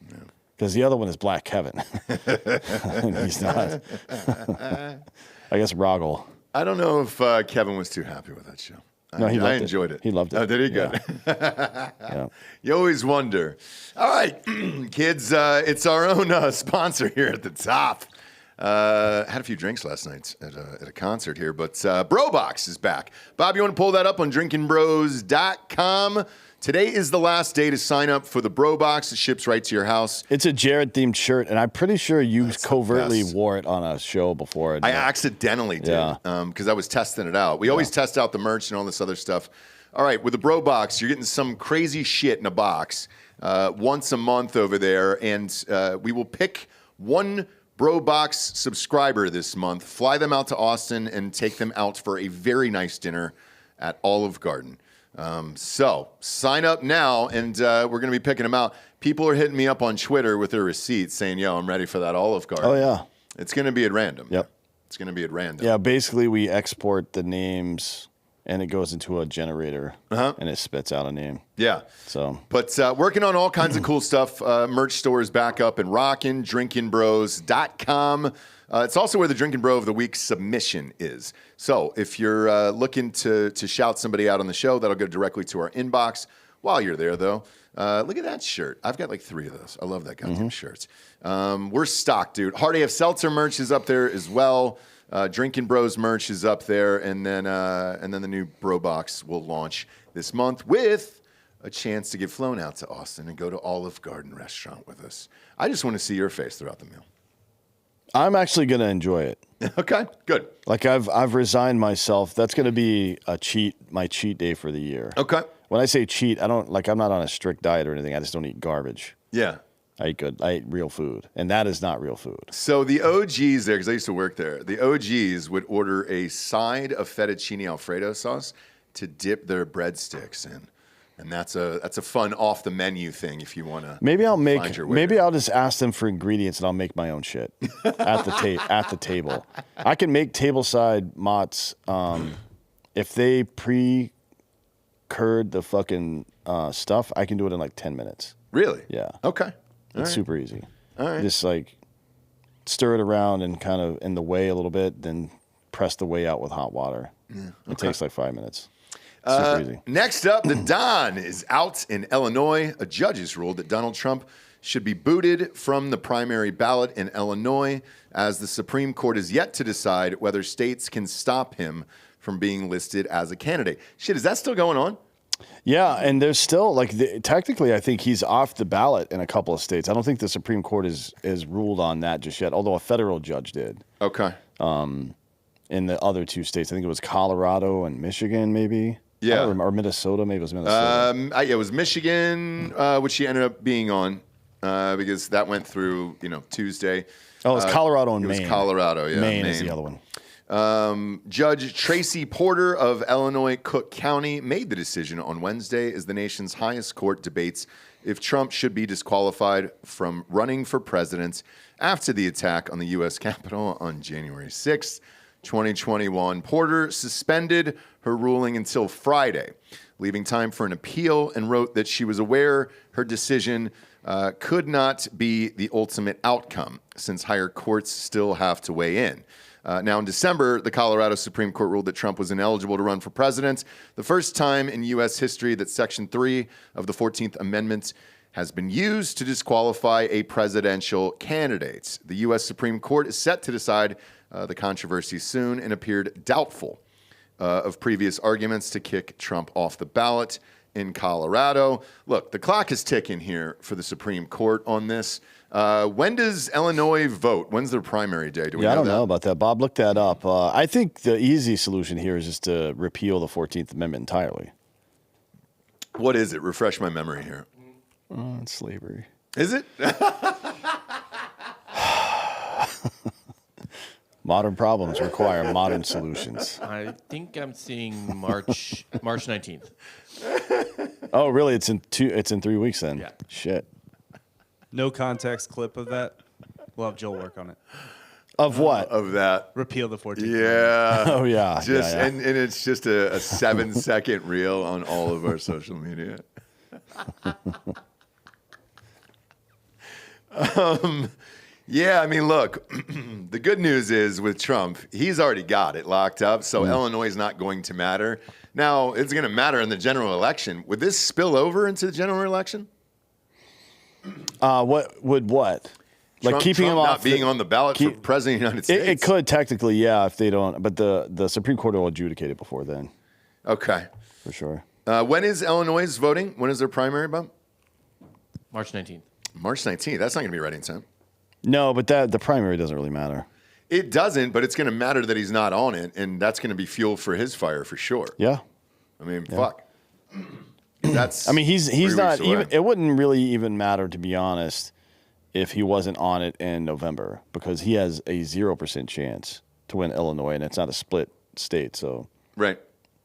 Speaker 5: Because the other one is Black Kevin. He's not. I guess Rogel.
Speaker 1: I don't know if Kevin was too happy with that show.
Speaker 5: No, I
Speaker 1: enjoyed it.
Speaker 5: He loved it.
Speaker 1: Oh, did he? Good.
Speaker 5: Yeah.
Speaker 1: You always wonder. All right, kids, it's our own sponsor here at the top. Had a few drinks last night at a concert here, but BroBox is back. Bob, you want to pull that up on drinkinbros.com? Today is the last day to sign up for the BroBox. It ships right to your house.
Speaker 5: It's a Jared-themed shirt, and I'm pretty sure you covertly wore it on a show before.
Speaker 1: I accidentally did because I was testing it out. We always test out the merch and all this other stuff. All right, with the BroBox, you're getting some crazy shit in a box once a month over there, and we will pick one BroBox subscriber this month, fly them out to Austin, and take them out for a very nice dinner at Olive Garden. So sign up now, and we're going to be picking them out. People are hitting me up on Twitter with their receipts saying, yo, I'm ready for that Olive Garden.
Speaker 5: Oh, yeah.
Speaker 1: It's going to be at random.
Speaker 5: Yep.
Speaker 1: It's going to be at random.
Speaker 5: Yeah, basically we export the names and it goes into a generator, and it spits out a name.
Speaker 1: Yeah.
Speaker 5: So,
Speaker 1: but working on all kinds of cool stuff. Merch store is back up and rocking. DrinkinBros.com. It's also where the Drinkin Bro of the Week submission is. So if you're looking to shout somebody out on the show, that'll go directly to our inbox. While you're there, though, look at that shirt. I've got like 3 of those. I love that goddamn shirt. We're stocked, dude. Hard AF Seltzer merch is up there as well. Drinkin Bros merch is up there, and then the new Bro Box will launch this month with a chance to get flown out to Austin and go to Olive Garden restaurant with us. I just want to see your face throughout the meal.
Speaker 5: I'm actually going to enjoy it.
Speaker 1: Okay, good.
Speaker 5: Like I've resigned myself. That's going to be my cheat day for the year.
Speaker 1: Okay.
Speaker 5: When I say cheat, I'm not on a strict diet or anything. I just don't eat garbage.
Speaker 1: Yeah.
Speaker 5: I eat real food, and that is not real food.
Speaker 1: So the OGs there, because I used to work there, the OGs would order a side of fettuccine Alfredo sauce to dip their breadsticks in. And that's a fun off the menu thing if you want to.
Speaker 5: Maybe I'll just ask them for ingredients and I'll make my own shit at the table. I can make tableside mozz if they pre-curd the fucking stuff. I can do it in like 10 minutes.
Speaker 1: Really?
Speaker 5: Yeah.
Speaker 1: Okay.
Speaker 5: It's super easy.
Speaker 1: All right.
Speaker 5: Just like stir it around and kind of in the whey a little bit, then press the whey out with hot water. Yeah, okay. It takes like 5 minutes. Super easy.
Speaker 1: Next up, the Don is out in Illinois. A judge has ruled that Donald Trump should be booted from the primary ballot in Illinois, as the Supreme Court is yet to decide whether states can stop him from being listed as a candidate. Shit, is that still going on?
Speaker 5: Yeah, and there's still, technically, I think he's off the ballot in a couple of states. I don't think the Supreme Court is ruled on that just yet, although a federal judge did.
Speaker 1: Okay.
Speaker 5: In the other 2 states, I think it was Colorado and Michigan, maybe.
Speaker 1: Yeah.
Speaker 5: Or Minnesota, maybe it was Minnesota.
Speaker 1: It was Michigan, which he ended up being on because that went through, Tuesday.
Speaker 5: Oh, it was Colorado and Maine.
Speaker 1: It was Colorado, yeah.
Speaker 5: Maine is the other one.
Speaker 1: Judge Tracy Porter of Illinois Cook County made the decision on Wednesday as the nation's highest court debates if Trump should be disqualified from running for president after the attack on the U.S. Capitol on January 6th. 2021. Porter suspended her ruling until Friday, leaving time for an appeal, and wrote that she was aware her decision could not be the ultimate outcome, since higher courts still have to weigh in. Now, in December, the Colorado Supreme Court ruled that Trump was ineligible to run for president, the first time in U.S. history that Section 3 of the 14th Amendment has been used to disqualify a presidential candidate. The U.S. Supreme Court is set to decide the controversy soon and appeared doubtful of previous arguments to kick Trump off the ballot in Colorado. Look, the clock is ticking here for the Supreme Court on this. When does Illinois vote? When's their primary day?
Speaker 5: I don't know about that. Bob, look that up. I think the easy solution here is just to repeal the 14th Amendment entirely.
Speaker 1: What is it? Refresh my memory here.
Speaker 5: It's slavery.
Speaker 1: Is it?
Speaker 5: Modern problems require modern solutions.
Speaker 3: I think I'm seeing March 19th.
Speaker 5: Oh, really? It's in 3 weeks then.
Speaker 3: Yeah.
Speaker 5: Shit.
Speaker 4: No context clip of that. We'll have Joel work on it.
Speaker 5: Of what?
Speaker 1: Of that.
Speaker 4: Repeal the 14th.
Speaker 1: Yeah.
Speaker 5: Oh yeah.
Speaker 1: Just
Speaker 5: yeah.
Speaker 1: And it's just a 7-second reel on all of our social media. Yeah, I mean, look, the good news is with Trump, he's already got it locked up, so Illinois is not going to matter. Now, it's going to matter in the general election. Would this spill over into the general election?
Speaker 5: What would what? Like
Speaker 1: Trump,
Speaker 5: keeping him off
Speaker 1: not being on the ballot for president of the United States?
Speaker 5: It could technically, yeah, if they don't. But the Supreme Court will adjudicate it before then.
Speaker 1: Okay.
Speaker 5: For sure.
Speaker 1: When is Illinois voting? When is their primary, Bob?
Speaker 3: March 19th.
Speaker 1: March 19th. That's not going to be right in time.
Speaker 5: No, but the primary doesn't really matter.
Speaker 1: It doesn't, but it's going to matter that he's not on it, and that's going to be fuel for his fire for sure.
Speaker 5: Yeah.
Speaker 1: I mean, fuck. That's.
Speaker 5: I mean, he's not
Speaker 1: away.
Speaker 5: even. It wouldn't really even matter, to be honest, if he wasn't on it in November, because he has a 0% chance to win Illinois, and it's not a split state, so
Speaker 1: Right.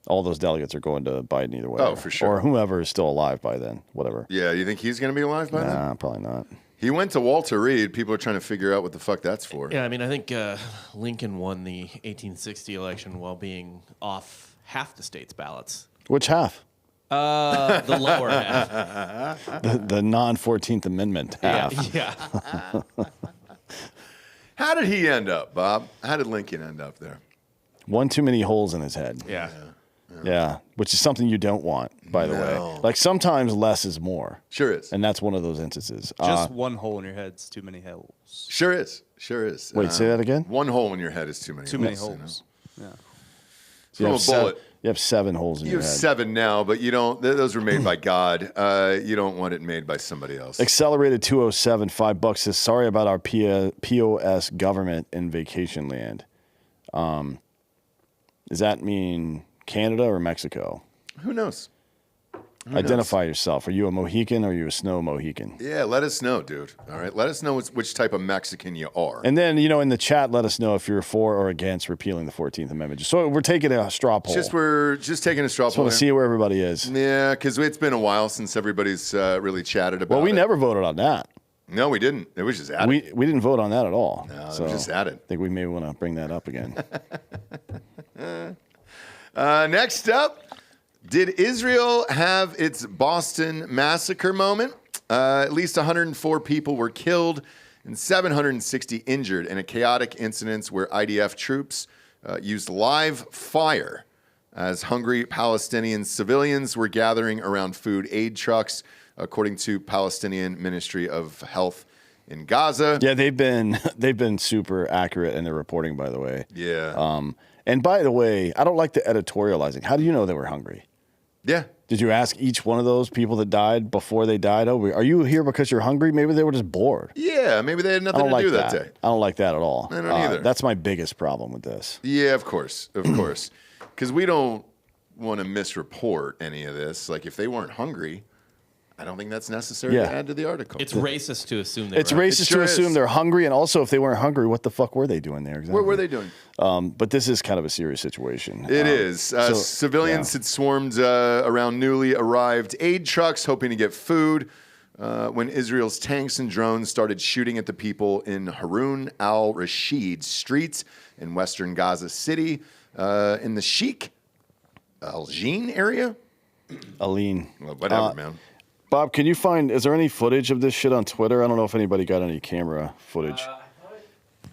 Speaker 5: all those delegates are going to Biden either way.
Speaker 1: Oh, for sure.
Speaker 5: Or whoever is still alive by then, whatever.
Speaker 1: Yeah, you think he's going to be alive by then?
Speaker 5: Nah, probably not.
Speaker 1: He went to Walter Reed. People are trying to figure out what the fuck that's for.
Speaker 3: Yeah, I mean, I think Lincoln won the 1860 election while being off half the state's ballots.
Speaker 5: Which half?
Speaker 3: The lower half.
Speaker 5: The non-14th Amendment half.
Speaker 3: Yeah.
Speaker 1: How did he end up, Bob? How did Lincoln end up there?
Speaker 5: One too many holes in his head.
Speaker 3: Yeah.
Speaker 5: Yeah, which is something you don't want, by the way. Like sometimes less is more.
Speaker 1: Sure is.
Speaker 5: And that's one of those instances.
Speaker 4: Just one hole in your head's too many holes.
Speaker 1: Sure is. Sure is.
Speaker 5: Wait, say that again?
Speaker 1: One hole in your head is too many.
Speaker 4: Too many
Speaker 1: holes,
Speaker 4: holes. Yeah.
Speaker 1: From a bullet.
Speaker 5: You have 7 holes in
Speaker 1: You
Speaker 5: your
Speaker 1: have
Speaker 5: head.
Speaker 1: 7 now, but you don't. Those were made by God. You don't want it made by somebody else.
Speaker 5: Accelerated 207, $5 says, sorry about our POS government in vacation land. Does that mean Canada or Mexico?
Speaker 1: Who knows?
Speaker 5: Identify yourself. Are you a Mohican or are you a snow Mohican?
Speaker 1: Yeah, let us know, dude. All right, let us know which type of Mexican you are.
Speaker 5: And then, in the chat, let us know if you're for or against repealing the 14th Amendment. So we're taking a straw poll.
Speaker 1: We're just taking a straw
Speaker 5: Just
Speaker 1: poll.
Speaker 5: want to see where everybody is.
Speaker 1: Yeah, because it's been a while since everybody's really chatted about it.
Speaker 5: Well, we never voted on that.
Speaker 1: No, we didn't. It was just added.
Speaker 5: We didn't vote on that at all.
Speaker 1: No, it was just added.
Speaker 5: I think we may want to bring that up again.
Speaker 1: Next up, did Israel have its Boston Massacre moment? At least 104 people were killed and 760 injured in a chaotic incident where IDF troops used live fire as hungry Palestinian civilians were gathering around food aid trucks, according to Palestinian Ministry of Health in Gaza.
Speaker 5: Yeah, they've been super accurate in their reporting, by the way.
Speaker 1: Yeah.
Speaker 5: And by the way, I don't like the editorializing. How do you know they were hungry?
Speaker 1: Yeah.
Speaker 5: Did you ask each one of those people that died before they died? Oh, are you here because you're hungry? Maybe they were just bored.
Speaker 1: Yeah, maybe they had
Speaker 5: I
Speaker 1: nothing
Speaker 5: don't
Speaker 1: to
Speaker 5: like
Speaker 1: do
Speaker 5: that.
Speaker 1: that day.
Speaker 5: I don't like that at all.
Speaker 1: I don't either.
Speaker 5: That's my biggest problem with this.
Speaker 1: Yeah, of course. Of course. Because we don't want to misreport any of this. Like, if they weren't hungry, I don't think that's necessary to add to the article.
Speaker 3: It's racist to assume they
Speaker 5: It's
Speaker 3: were.
Speaker 5: racist to assume they're hungry, and also if they weren't hungry, what the fuck were they doing there? Exactly.
Speaker 1: What were they doing?
Speaker 5: But this is kind of a serious situation.
Speaker 1: It is. Civilians had swarmed around newly arrived aid trucks hoping to get food when Israel's tanks and drones started shooting at the people in Harun al-Rashid streets in western Gaza City in the Sheikh Al-Jin area.
Speaker 5: Aline.
Speaker 1: Well, whatever, man.
Speaker 5: Bob, can you is there any footage of this shit on Twitter? I don't know if anybody got any camera footage.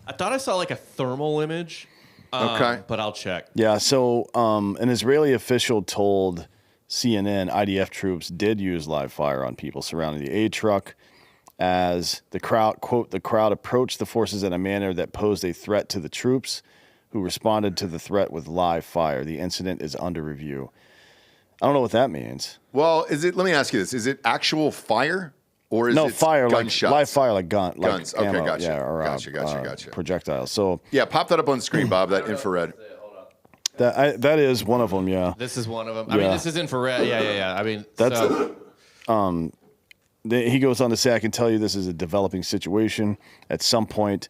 Speaker 3: I thought I saw like a thermal image.
Speaker 1: Okay.
Speaker 3: But I'll check.
Speaker 5: Yeah, so an Israeli official told CNN IDF troops did use live fire on people surrounding the aid truck as the crowd, quote, the crowd approached the forces in a manner that posed a threat to the troops who responded to the threat with live fire. The incident is under review. I don't know what that means.
Speaker 1: Well, let me ask you this. Is it actual fire or is it
Speaker 5: fire,
Speaker 1: gunshots?
Speaker 5: like live fire, like guns.
Speaker 1: Okay,
Speaker 5: ammo,
Speaker 1: gotcha.
Speaker 5: Yeah, or
Speaker 1: Gotcha.
Speaker 5: projectiles. So
Speaker 1: yeah, pop that up on screen, Bob, that infrared.
Speaker 5: that is one of them, yeah.
Speaker 3: This is one of them. I mean, this is infrared. Yeah. I mean,
Speaker 5: That's
Speaker 3: so.
Speaker 5: He goes on to say, I can tell you this is a developing situation. At some point,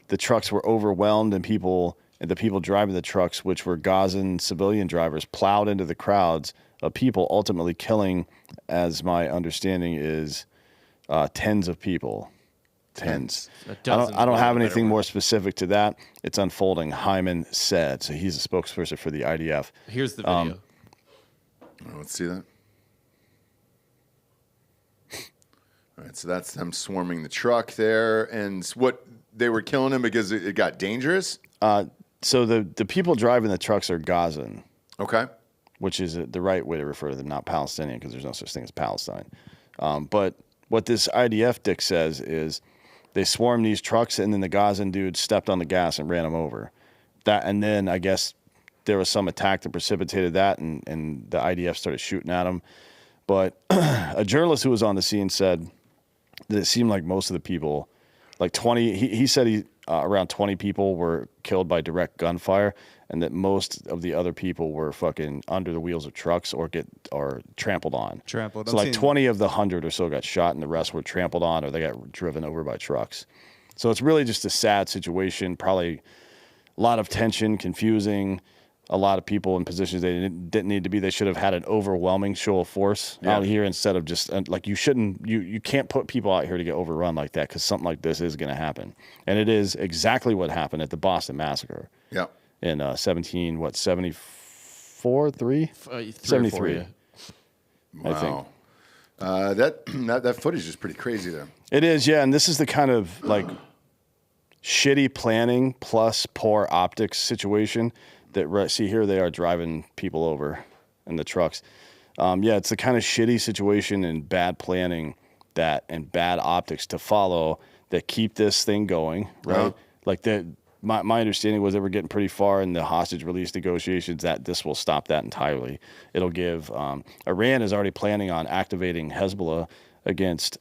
Speaker 5: the trucks were overwhelmed and the people driving the trucks, which were Gazan civilian drivers, plowed into the crowds of people, ultimately killing, as my understanding is, tens of people. Tens. I don't have anything more specific to that. It's unfolding, Hyman said. So he's a spokesperson for the IDF.
Speaker 3: Here's the video.
Speaker 1: Let's see that. All right, so that's them swarming the truck there. And what, they were killing him because it got dangerous?
Speaker 5: So the people driving the trucks are Gazan.
Speaker 1: Okay.
Speaker 5: Which is the right way to refer to them, not Palestinian, because there's no such thing as Palestine. But what this IDF dick says is they swarmed these trucks, and then the Gazan dude stepped on the gas and ran them over. And then I guess there was some attack that precipitated that, and the IDF started shooting at them. But a journalist who was on the scene said that it seemed like most of the people, like 20, he said around 20 people were killed by direct gunfire, and that most of the other people were fucking under the wheels of trucks or trampled on.
Speaker 4: Trampled.
Speaker 5: So like 20 of the 100 or so got shot, and the rest were trampled on or they got driven over by trucks. So it's really just a sad situation. Probably a lot of tension, confusing. A lot of people in positions they didn't need to be. They should have had an overwhelming show of force out here instead of just like you can't put people out here to get overrun like that, because something like this is going to happen, and it is exactly what happened at the Boston Massacre.
Speaker 1: Yeah.
Speaker 5: In 74 74, 3? 73.
Speaker 3: Yeah.
Speaker 5: I think.
Speaker 1: That footage is pretty crazy there.
Speaker 5: It is, yeah. And this is the kind of like shitty planning plus poor optics situation that, see, here they are driving people over in the trucks. Yeah, it's the kind of shitty situation and bad planning and bad optics to follow that keep this thing going, right?
Speaker 1: Uh-huh.
Speaker 5: Like my understanding was they were getting pretty far in the hostage release negotiations that this will stop that entirely. It'll give Iran is already planning on activating Hezbollah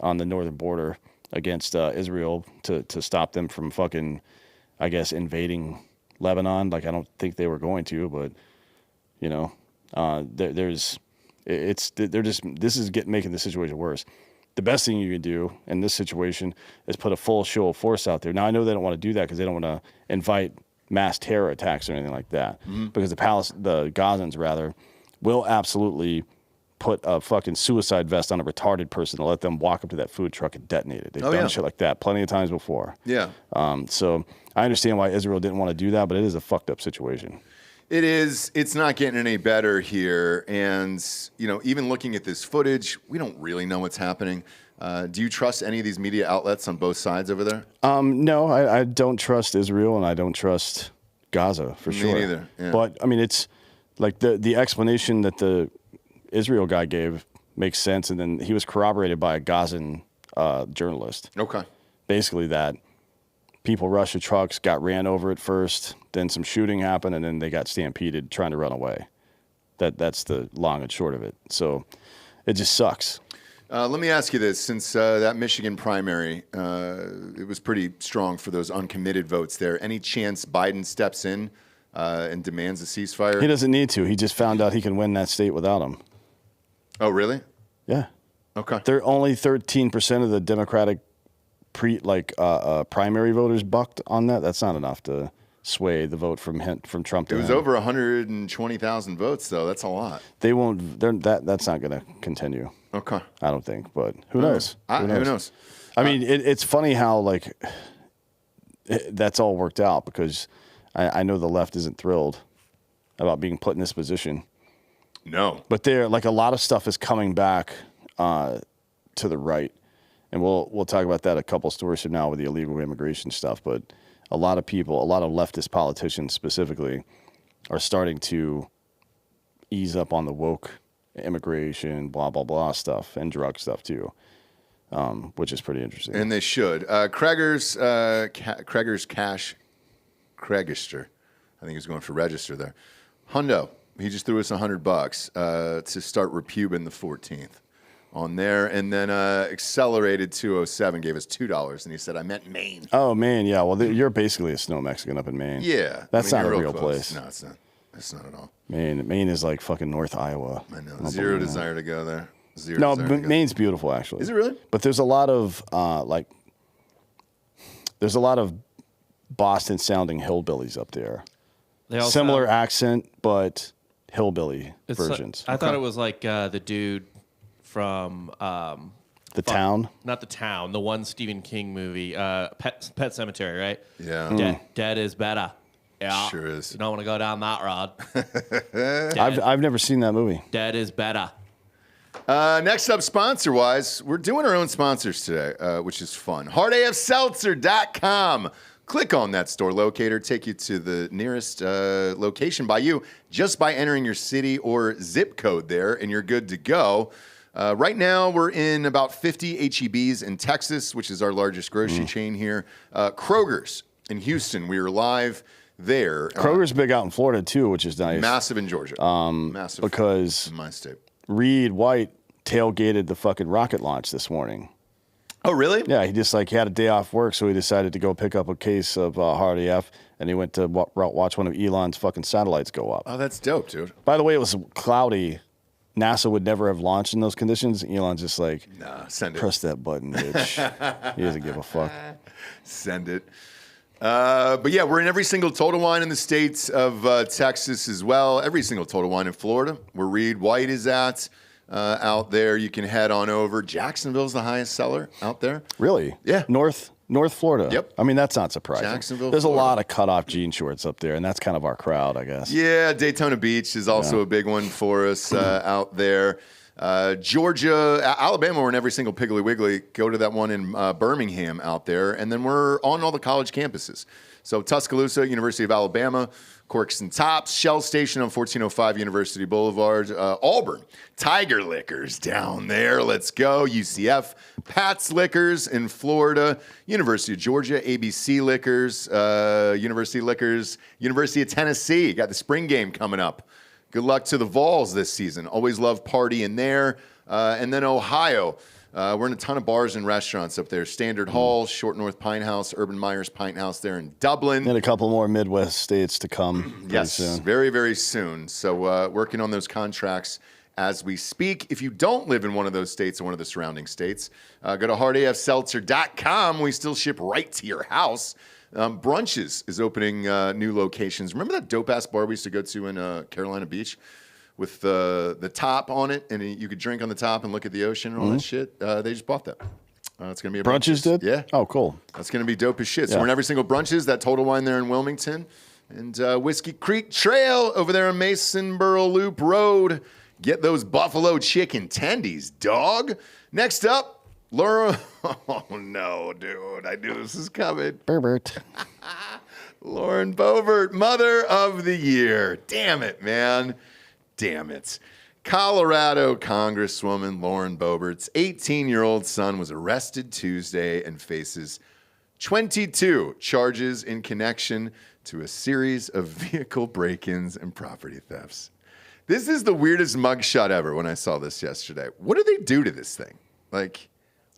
Speaker 5: on the northern border against Israel to stop them from fucking, I guess, invading Lebanon. Like, I don't think they were going to, but you know, they're just making the situation worse. The best thing you can do in this situation is put a full show of force out there. Now, I know they don't want to do that because they don't want to invite mass terror attacks or anything like that. Mm-hmm. Because the Gazans, rather, will absolutely put a fucking suicide vest on a retarded person to let them walk up to that food truck and detonate it. They've done shit like that plenty of times before.
Speaker 1: Yeah.
Speaker 5: So I understand why Israel didn't want to do that, but it is a fucked up situation.
Speaker 1: It is. It's not getting any better here. And, you know, even looking at this footage, we don't really know what's happening. Do you trust any of these media outlets on both sides over there?
Speaker 5: No, I don't trust Israel and I don't trust Gaza for sure.
Speaker 1: Me neither. Yeah.
Speaker 5: But, I mean, it's like the explanation that the Israel guy gave makes sense. And then he was corroborated by a Gazan journalist.
Speaker 1: Okay.
Speaker 5: Basically that people rushed the trucks, got ran over at first, then some shooting happened, and then they got stampeded trying to run away. That's the long and short of it. So it just sucks.
Speaker 1: Let me ask you this. Since that Michigan primary, it was pretty strong for those uncommitted votes there. Any chance Biden steps in and demands a ceasefire?
Speaker 5: He doesn't need to. He just found out he can win that state without him.
Speaker 1: Oh, really?
Speaker 5: Yeah.
Speaker 1: Okay.
Speaker 5: They're only 13% of the Democratic primary voters bucked on that. That's not enough to sway the vote from Trump to
Speaker 1: It was
Speaker 5: him.
Speaker 1: over 120,000 votes, though. That's a lot.
Speaker 5: They won't. That's not going to continue.
Speaker 1: Okay.
Speaker 5: I don't think. But who knows?
Speaker 1: Who knows?
Speaker 5: I mean, it's funny how that's all worked out because I know the left isn't thrilled about being put in this position.
Speaker 1: No.
Speaker 5: But a lot of stuff is coming back to the right. And we'll talk about that a couple stories from now with the illegal immigration stuff. But a lot of people, a lot of leftist politicians specifically, are starting to ease up on the woke immigration, blah, blah, blah stuff, and drug stuff too, which is pretty interesting.
Speaker 1: And they should. Kreger's Cash Kregister. I think he's going for register there. Hundo, he just threw us $100 to start repubing the 14th. On there, and then Accelerated 207 gave us $2, and he said, "I meant Maine."
Speaker 5: Oh, Maine, yeah. Well, you're basically a snow Mexican up in Maine.
Speaker 1: Yeah,
Speaker 5: that's not a
Speaker 1: you're
Speaker 5: real
Speaker 1: close.
Speaker 5: place.
Speaker 1: No, it's not. It's not at all.
Speaker 5: Maine is like fucking North Iowa.
Speaker 1: I know. Zero desire to go there. Zero.
Speaker 5: No,
Speaker 1: desire to go
Speaker 5: Maine's beautiful actually.
Speaker 1: Is it really?
Speaker 5: But there's a lot of Boston sounding hillbillies up there.
Speaker 3: They also
Speaker 5: Similar
Speaker 3: have-
Speaker 5: accent, but hillbilly
Speaker 3: It's
Speaker 5: versions.
Speaker 3: I thought it was like the dude from
Speaker 5: The Town.
Speaker 3: not the town, the one Stephen King movie, Pet Cemetery, right?
Speaker 1: Yeah.
Speaker 3: Dead is better. Yeah,
Speaker 1: Sure is.
Speaker 3: You don't want to go down that road.
Speaker 5: I've never seen that movie.
Speaker 3: Dead is better.
Speaker 1: Next up, sponsor-wise, we're doing our own sponsors today, which is fun. HardAFSeltzer.com. Click on that store locator, take you to the nearest location by you just by entering your city or zip code there, and you're good to go. Right now, we're in about 50 HEBs in Texas, which is our largest grocery chain here. Kroger's in Houston. We are live there.
Speaker 5: Kroger's big out in Florida too, which is nice.
Speaker 1: Massive in Georgia. Massive
Speaker 5: because
Speaker 1: in my state.
Speaker 5: Reed White tailgated the fucking rocket launch this morning.
Speaker 1: Oh, really?
Speaker 5: Yeah, he had a day off work, so he decided to go pick up a case of Hard AF, and he went to watch one of Elon's fucking satellites go up.
Speaker 1: Oh, that's dope, dude.
Speaker 5: By the way, it was cloudy. NASA would never have launched in those conditions. Elon's just like,
Speaker 1: Nah, send it.
Speaker 5: press that button, bitch. He doesn't give a fuck.
Speaker 1: Send it. But yeah, we're in every single Total Wine in the states of Texas as well. Every single Total Wine in Florida, where Reed White is at. Out there, you can head on over. Jacksonville's the highest seller out there.
Speaker 5: Really?
Speaker 1: Yeah.
Speaker 5: North North Florida.
Speaker 1: Yep.
Speaker 5: I mean, that's not surprising.
Speaker 1: Jacksonville,
Speaker 5: There's
Speaker 1: Florida.
Speaker 5: a lot of cutoff jean shorts up there, and that's kind of our crowd, I guess.
Speaker 1: Yeah, Daytona Beach is also a big one for us out there. Georgia, Alabama, we're in every single Piggly Wiggly. Go to that one in Birmingham out there. And then we're on all the college campuses. So Tuscaloosa, University of Alabama, Corks and Tops, Shell Station on 1405 University Boulevard, Auburn, Tiger Liquors down there. Let's go. UCF, Pat's Liquors in Florida, University of Georgia, ABC Liquors, University of Tennessee. Got the spring game coming up. Good luck to the Vols this season. Always love partying there. And then Ohio. We're in a ton of bars and restaurants up there. Standard Hall, Short North Pine House, Urban Myers Pint House there in Dublin.
Speaker 5: And a couple more Midwest states to come pretty soon.
Speaker 1: Very, very soon. So working on those contracts as we speak. If you don't live in one of those states or one of the surrounding states, go to hardafseltzer.com. We still ship right to your house. Brunches is opening new locations. Remember that dope-ass bar we used to go to in Carolina Beach? With the top on it, and you could drink on the top and look at the ocean and all that shit. They just bought that. It's going to be a
Speaker 5: Brunches did?
Speaker 1: Yeah.
Speaker 5: Oh, cool.
Speaker 1: That's going to be dope as shit. So
Speaker 5: Yeah.
Speaker 1: we're in every single Brunches, that Total Wine there in Wilmington, and Whiskey Creek Trail over there on Masonboro Loop Road. Get those buffalo chicken tendies, dog. Next up, Laura. Oh, no, dude. I knew this was coming.
Speaker 5: Boebert.
Speaker 1: Lauren Boebert, Mother of the Year. Damn it, man. Damn it. Colorado Congresswoman Lauren Boebert's 18-year-old son was arrested Tuesday and faces 22 charges in connection to a series of vehicle break-ins and property thefts. This is the weirdest mugshot ever when I saw this yesterday. What do they do to this thing? Like,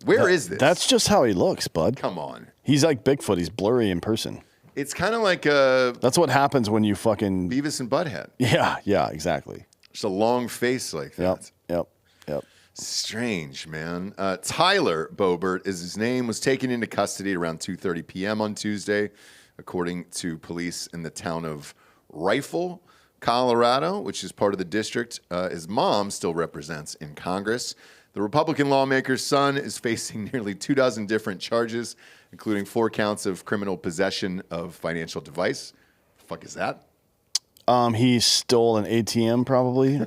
Speaker 1: where is this?
Speaker 5: That's just how he looks, bud.
Speaker 1: Come on.
Speaker 5: He's like Bigfoot. He's blurry in person.
Speaker 1: It's kind of like a
Speaker 5: That's what happens when you fucking...
Speaker 1: Beavis and Butthead.
Speaker 5: Yeah, exactly.
Speaker 1: Just a long face like that.
Speaker 5: Yep.
Speaker 1: Strange, man. Tyler Boebert is his name, was taken into custody around 2:30 p.m. on Tuesday, according to police in the town of Rifle, Colorado, which is part of the district his mom still represents in Congress. The Republican lawmaker's son is facing nearly 24 different charges, including 4 counts of criminal possession of financial device. The fuck is that?
Speaker 5: He stole an ATM probably,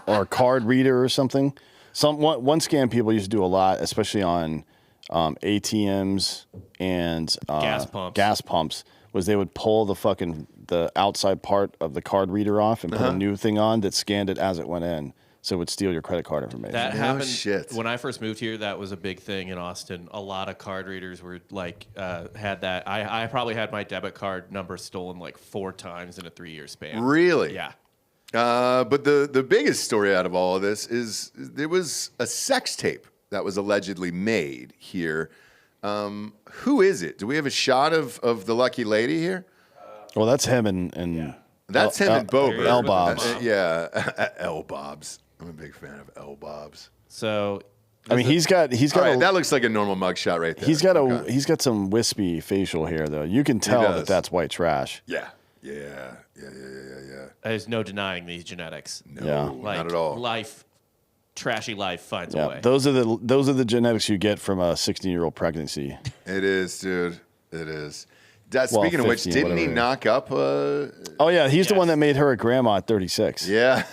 Speaker 5: or a card reader or something. One scam people used to do a lot, especially on ATMs and gas pumps, was they would pull the outside part of the card reader off and put a new thing on that scanned it as it went in. So it would steal your credit card information.
Speaker 3: That
Speaker 1: No
Speaker 3: happened
Speaker 1: shit.
Speaker 3: when I first moved here. That was a big thing in Austin. A lot of card readers were like had that. I probably had my debit card number stolen like 4 times in a 3-year span.
Speaker 1: Really?
Speaker 3: Yeah.
Speaker 1: But the biggest story out of all of this is there was a sex tape that was allegedly made here. Who is it? Do we have a shot of the lucky lady here?
Speaker 5: Well, that's him and
Speaker 1: That's him and Boebert.
Speaker 5: L Bobs.
Speaker 1: Yeah, L Bobs. I'm a big fan of L Bobs.
Speaker 3: So
Speaker 5: I mean, he's got
Speaker 1: All right, that looks like a normal mugshot right there.
Speaker 5: he's got some wispy facial hair though. You can tell
Speaker 1: does.
Speaker 5: that that's white trash.
Speaker 1: Yeah.
Speaker 3: there's no denying these genetics.
Speaker 1: No,
Speaker 5: Yeah.
Speaker 3: Like,
Speaker 1: not at all.
Speaker 3: Trashy life finds a
Speaker 5: Yeah,
Speaker 3: way.
Speaker 5: those are the genetics you get from a 16-year-old pregnancy.
Speaker 1: It is, dude. It is. Dad,
Speaker 5: Well,
Speaker 1: speaking of which,
Speaker 5: 15,
Speaker 1: didn't he
Speaker 5: whatever.
Speaker 1: knock up?
Speaker 5: Oh yeah, he's the
Speaker 3: Yes.
Speaker 5: one that made her a grandma at 36.
Speaker 1: Yeah.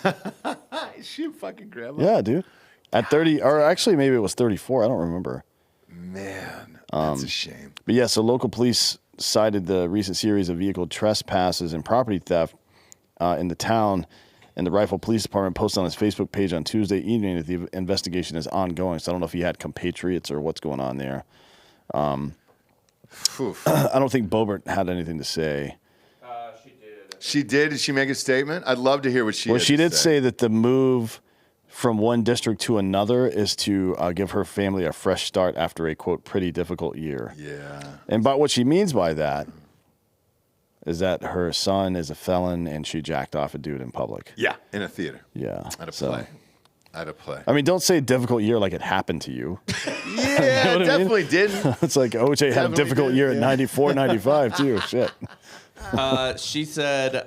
Speaker 1: Is she a fucking grandma?
Speaker 5: Yeah, dude. At 30, or actually maybe it was 34. I don't remember.
Speaker 1: Man, that's a shame.
Speaker 5: But yeah, so local police cited the recent series of vehicle trespasses and property theft in the town. And the Rifle Police Department posted on its Facebook page on Tuesday evening that the investigation is ongoing. So I don't know if he had compatriots or what's going on there.
Speaker 1: Oof.
Speaker 5: I don't think Boebert had anything to say.
Speaker 3: She did.
Speaker 1: She did? Did she make a statement? I'd love to hear what she
Speaker 5: Well,
Speaker 1: had
Speaker 5: she
Speaker 1: to
Speaker 5: did say that the move from one district to another is to give her family a fresh start after a, quote, pretty difficult year.
Speaker 1: Yeah.
Speaker 5: And by what she means by that is that her son is a felon and she jacked off a dude in public.
Speaker 1: Yeah, in a theater.
Speaker 5: Yeah.
Speaker 1: At a
Speaker 5: So,
Speaker 1: play. At a play.
Speaker 5: I mean, don't say difficult year like it happened to you.
Speaker 1: Yeah,
Speaker 5: what I mean?
Speaker 1: definitely didn't.
Speaker 5: It's like OJ had a
Speaker 1: Definitely
Speaker 5: difficult
Speaker 1: did,
Speaker 5: year
Speaker 1: yeah.
Speaker 5: at 94, 95 too. Shit.
Speaker 3: She said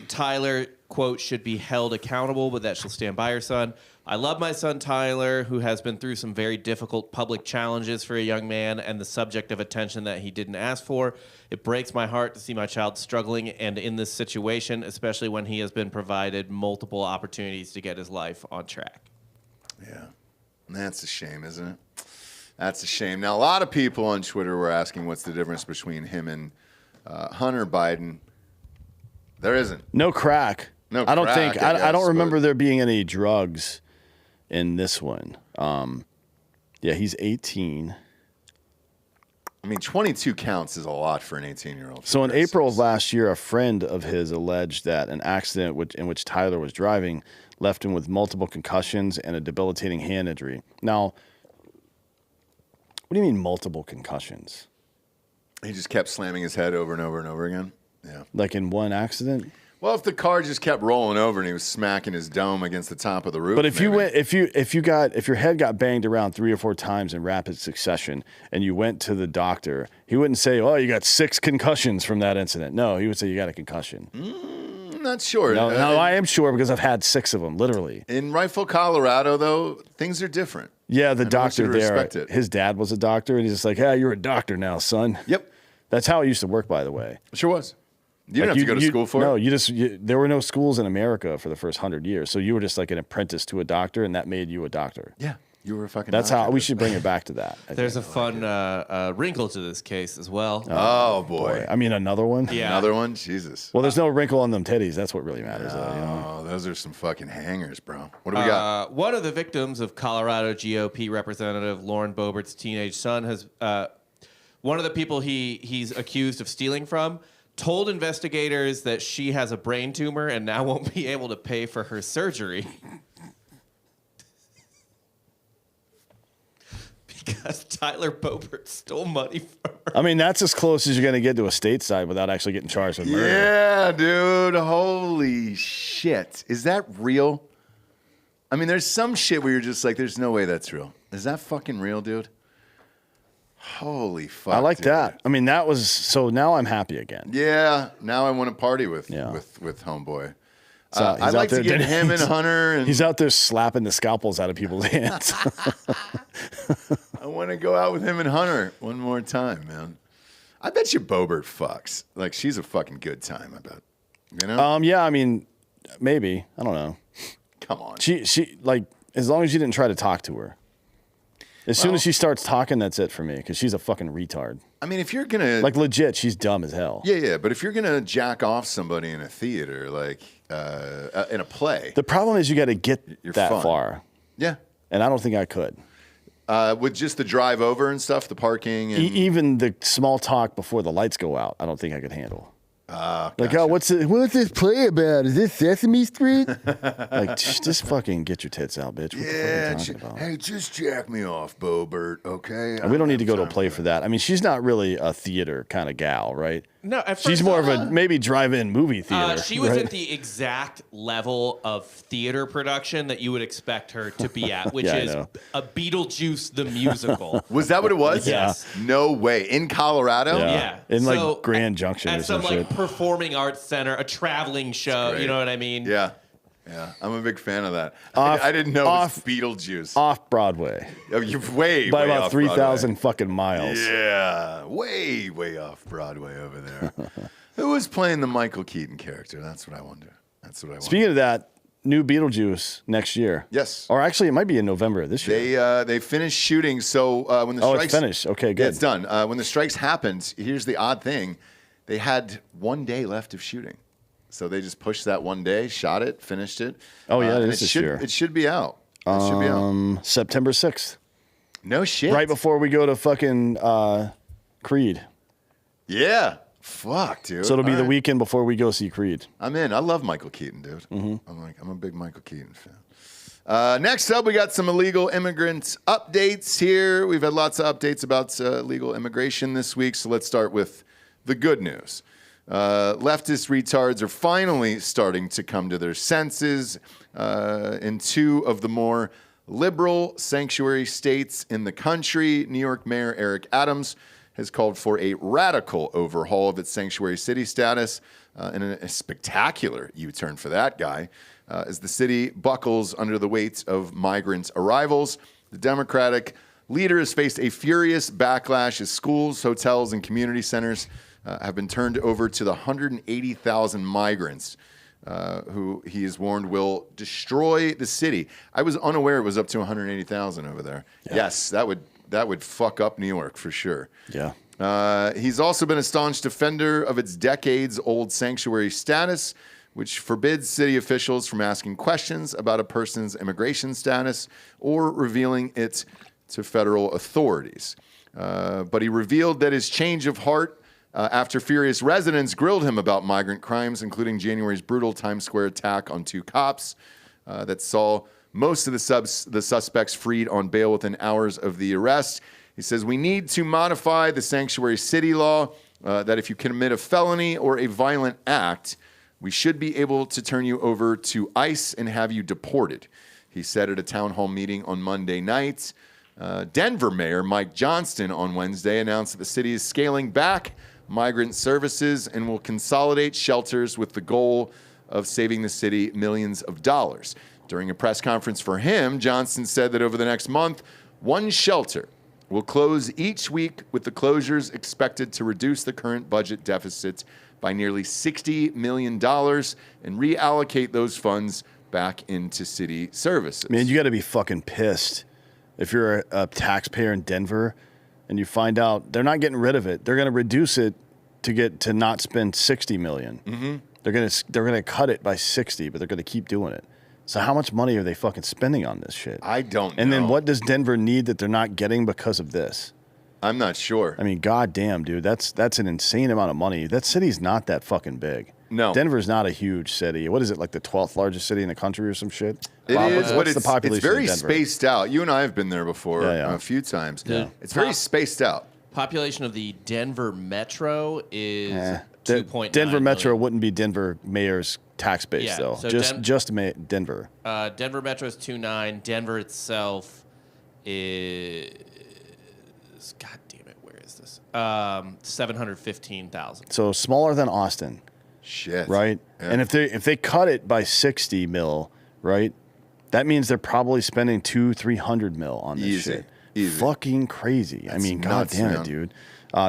Speaker 3: Tyler, quote, should be held accountable, but that she'll stand by her son. I love my son Tyler, who has been through some very difficult public challenges for a young man and the subject of attention that he didn't ask for. It breaks my heart to see my child struggling and in this situation, especially when he has been provided multiple opportunities to get his life on track.
Speaker 1: Yeah. That's a shame, isn't it? That's a shame. Now, a lot of people on Twitter were asking what's the difference between him and Hunter Biden. There isn't.
Speaker 5: No crack.
Speaker 1: No
Speaker 5: I don't
Speaker 1: crack,
Speaker 5: think.
Speaker 1: I
Speaker 5: I don't
Speaker 1: guess,
Speaker 5: remember
Speaker 1: but-
Speaker 5: there being any drugs in this one. Yeah, he's 18.
Speaker 1: I mean, 22 counts is a lot for an 18-year-old.
Speaker 5: So in April of last year, a friend of his alleged that an accident in which Tyler was driving left him with multiple concussions and a debilitating hand injury. Now, what do you mean multiple concussions?
Speaker 1: He just kept slamming his head over and over and over again. Yeah.
Speaker 5: Like in one accident?
Speaker 1: Well, if the car just kept rolling over and he was smacking his dome against the top of the roof.
Speaker 5: But if you
Speaker 1: maybe.
Speaker 5: went, if your head got banged around 3 or 4 times in rapid succession, and you went to the doctor, he wouldn't say, "Oh, you got 6 concussions from that incident." No, he would say you got a concussion.
Speaker 1: I'm not sure.
Speaker 5: No, I am sure because I've had 6 of them, literally.
Speaker 1: In Rifle, Colorado, though, things are different.
Speaker 5: Yeah, the
Speaker 1: And I want you
Speaker 5: doctor
Speaker 1: to
Speaker 5: there,
Speaker 1: respect it.
Speaker 5: his dad was a doctor, and he's just like, "Yeah, you're a doctor now, son."
Speaker 1: Yep.
Speaker 5: That's how it used to work, by the way.
Speaker 1: Sure was. You didn't
Speaker 5: Like,
Speaker 1: have to go to school for
Speaker 5: no,
Speaker 1: it.
Speaker 5: there were no schools in America for the first 100 years, so you were just like an apprentice to a doctor, and that made you a doctor.
Speaker 1: Yeah. You were a fucking
Speaker 5: That's
Speaker 1: doctor,
Speaker 5: how we
Speaker 1: dude.
Speaker 5: should bring it back to that. I
Speaker 3: There's
Speaker 5: think.
Speaker 3: a fun wrinkle to this case as well.
Speaker 1: Oh, boy.
Speaker 5: I mean, another one.
Speaker 3: Yeah.
Speaker 1: Another one? Jesus.
Speaker 5: Well, there's no wrinkle on them titties. That's what really matters, though. You know?
Speaker 1: Oh, those are some fucking hangers, bro. What do we got?
Speaker 3: One of the victims of Colorado GOP Representative Lauren Boebert's teenage son has one of the people he's accused of stealing from told investigators that she has a brain tumor and now won't be able to pay for her surgery because Tyler Boebert stole money from her.
Speaker 5: I mean, that's as close as you're going to get to a stateside without actually getting charged with murder.
Speaker 1: Yeah, dude. Holy shit. Is that real? I mean, there's some shit where you're just like, there's no way that's real. Is that fucking real, dude? Holy fuck.
Speaker 5: I like
Speaker 1: dude.
Speaker 5: that. I mean, that was so. Now I'm happy again.
Speaker 1: Yeah. Now I want to party with
Speaker 5: Yeah.
Speaker 1: with homeboy.
Speaker 5: So he's
Speaker 1: I'd
Speaker 5: out
Speaker 1: like to
Speaker 5: there
Speaker 1: get
Speaker 5: doing-
Speaker 1: him and Hunter. And
Speaker 5: He's out there slapping the scalpels out of people's hands.
Speaker 1: I want to go out with him and Hunter one more time, man. I bet you Boebert fucks. Like, she's a fucking good time, I bet. You know?
Speaker 5: Yeah, I mean, maybe. I don't know.
Speaker 1: Come on.
Speaker 5: She like, as long as you didn't try to talk to her. As soon as she starts talking, that's it for me, because she's a fucking retard.
Speaker 1: I mean, if you're going to...
Speaker 5: Like, legit, she's dumb as hell.
Speaker 1: Yeah, but if you're going to jack off somebody in a theater, like, in a play...
Speaker 5: The problem is you got to get
Speaker 1: You're
Speaker 5: that
Speaker 1: fun.
Speaker 5: far.
Speaker 1: Yeah.
Speaker 5: And I don't think I could.
Speaker 1: With just the drive over and stuff, the parking and...
Speaker 5: Even the small talk before the lights go out, I don't think I could handle. Like,
Speaker 1: gotcha.
Speaker 5: oh, what's this play about? Is this Sesame Street? Like, just fucking get your tits out, bitch. What the fuck are you talking about?
Speaker 1: hey, just jack me off, Boebert, okay?
Speaker 5: We don't need to go to a play for that. I mean, she's not really a theater kind of gal, right?
Speaker 3: No, at
Speaker 5: She's
Speaker 3: first,
Speaker 5: more of a maybe drive-in movie theater.
Speaker 3: she was
Speaker 5: right?
Speaker 3: at the exact level of theater production that you would expect her to be at, which
Speaker 5: Yeah, I
Speaker 3: is
Speaker 5: know.
Speaker 3: a Beetlejuice the musical.
Speaker 1: Was that what it was?
Speaker 3: Yes.
Speaker 1: No way. In Colorado?
Speaker 3: Yeah.
Speaker 5: In like
Speaker 3: So,
Speaker 5: Grand Junction
Speaker 3: at
Speaker 5: or some
Speaker 3: some
Speaker 5: shit.
Speaker 3: like performing arts center, a traveling show.
Speaker 1: great.
Speaker 3: You know what I mean?
Speaker 1: Yeah. I'm a big fan of that.
Speaker 5: Off-
Speaker 1: I didn't know
Speaker 5: off-
Speaker 1: it was Beetlejuice.
Speaker 5: Off Broadway
Speaker 1: Oh, you're way,
Speaker 5: by
Speaker 1: way
Speaker 5: about
Speaker 1: off
Speaker 5: 3,000 fucking miles.
Speaker 1: Broadway. Yeah, way off Broadway over there. Who was playing the Michael Keaton character? That's what I wonder.
Speaker 5: Speaking of that, new Beetlejuice next year.
Speaker 1: Yes.
Speaker 5: Or actually, it might be in November of this year.
Speaker 1: They finished shooting. So when the
Speaker 5: Oh,
Speaker 1: strikes
Speaker 5: it's finished. Okay,
Speaker 1: Yeah,
Speaker 5: good.
Speaker 1: it's done. When the strikes happened, here's the odd thing: they had 1 day left of shooting, so they just pushed that 1 day, shot it, finished it.
Speaker 5: Oh, yeah, it
Speaker 1: and
Speaker 5: is this
Speaker 1: should,
Speaker 5: year.
Speaker 1: It should be out. It should be out.
Speaker 5: September 6th.
Speaker 1: No shit.
Speaker 5: Right before we go to fucking Creed.
Speaker 1: Yeah. Fuck, dude.
Speaker 5: So it'll be
Speaker 1: All
Speaker 5: the
Speaker 1: right.
Speaker 5: weekend before we go see Creed.
Speaker 1: I'm in. I love Michael Keaton, dude. I'm a big Michael Keaton fan. Next up, we got some illegal immigrant updates here. We've had lots of updates about illegal immigration this week, so let's start with the good news. Leftist retards are finally starting to come to their senses in 2 of the more liberal sanctuary states in the country. New York Mayor Eric Adams has called for a radical overhaul of its sanctuary city status and a spectacular U-turn for that guy. As the city buckles under the weight of migrant arrivals, the Democratic leader has faced a furious backlash as schools, hotels, and community centers have been turned over to the 180,000 migrants who he has warned will destroy the city. I was unaware it was up to 180,000 over there. Yeah. Yes, that would fuck up New York for sure.
Speaker 5: Yeah.
Speaker 1: He's also been a staunch defender of its decades-old sanctuary status, which forbids city officials from asking questions about a person's immigration status or revealing it to federal authorities. But he revealed that his change of heart after furious residents grilled him about migrant crimes, including January's brutal Times Square attack on 2 cops that saw most of the suspects freed on bail within hours of the arrest. He says, we need to modify the sanctuary city law that if you commit a felony or a violent act, we should be able to turn you over to ICE and have you deported. He said at a town hall meeting on Monday night. Denver Mayor Mike Johnston on Wednesday announced that the city is scaling back migrant services and will consolidate shelters with the goal of saving the city millions of dollars. During a press conference for him, Johnston said that over the next month, 1 shelter will close each week, with the closures expected to reduce the current budget deficit by nearly $60 million and reallocate those funds back into city services.
Speaker 5: Man, you got to be fucking pissed if you're a taxpayer in Denver and you find out they're not getting rid of it. They're going to reduce it to not spend $60 million. Mm-hmm. They're gonna cut it by 60, but they're gonna keep doing it. So how much money are they fucking spending on this shit?
Speaker 1: I don't know.
Speaker 5: And then what does Denver need that they're not getting because of this?
Speaker 1: I'm not sure.
Speaker 5: I mean, goddamn, dude, that's an insane amount of money. That city's not that fucking big.
Speaker 1: No.
Speaker 5: Denver's not a huge city. What is it, like the 12th largest city in the country or some shit?
Speaker 1: It
Speaker 5: Bob,
Speaker 1: is,
Speaker 5: what's
Speaker 1: but
Speaker 5: the population
Speaker 1: it's very
Speaker 5: of Denver?
Speaker 1: spaced out. You and I have been there before
Speaker 5: Yeah.
Speaker 1: a few times.
Speaker 3: Yeah.
Speaker 1: It's very spaced out.
Speaker 3: Population of the Denver Metro is 2.9
Speaker 5: Denver Metro
Speaker 3: million.
Speaker 5: wouldn't be Denver mayor's tax base,
Speaker 3: Yeah,
Speaker 5: though.
Speaker 3: so
Speaker 5: just Denver.
Speaker 3: Denver Metro is 2.9. Denver itself is, God damn it, where is this? 715,000.
Speaker 5: So smaller than Austin.
Speaker 1: Shit.
Speaker 5: Right?
Speaker 1: Yeah.
Speaker 5: And if they cut it by 60 mil, right? That means they're probably spending $200-300 mil on this
Speaker 1: Easy.
Speaker 5: shit.
Speaker 1: Easy.
Speaker 5: Fucking crazy. I mean,
Speaker 1: nuts,
Speaker 5: goddamn
Speaker 1: man.
Speaker 5: it, dude.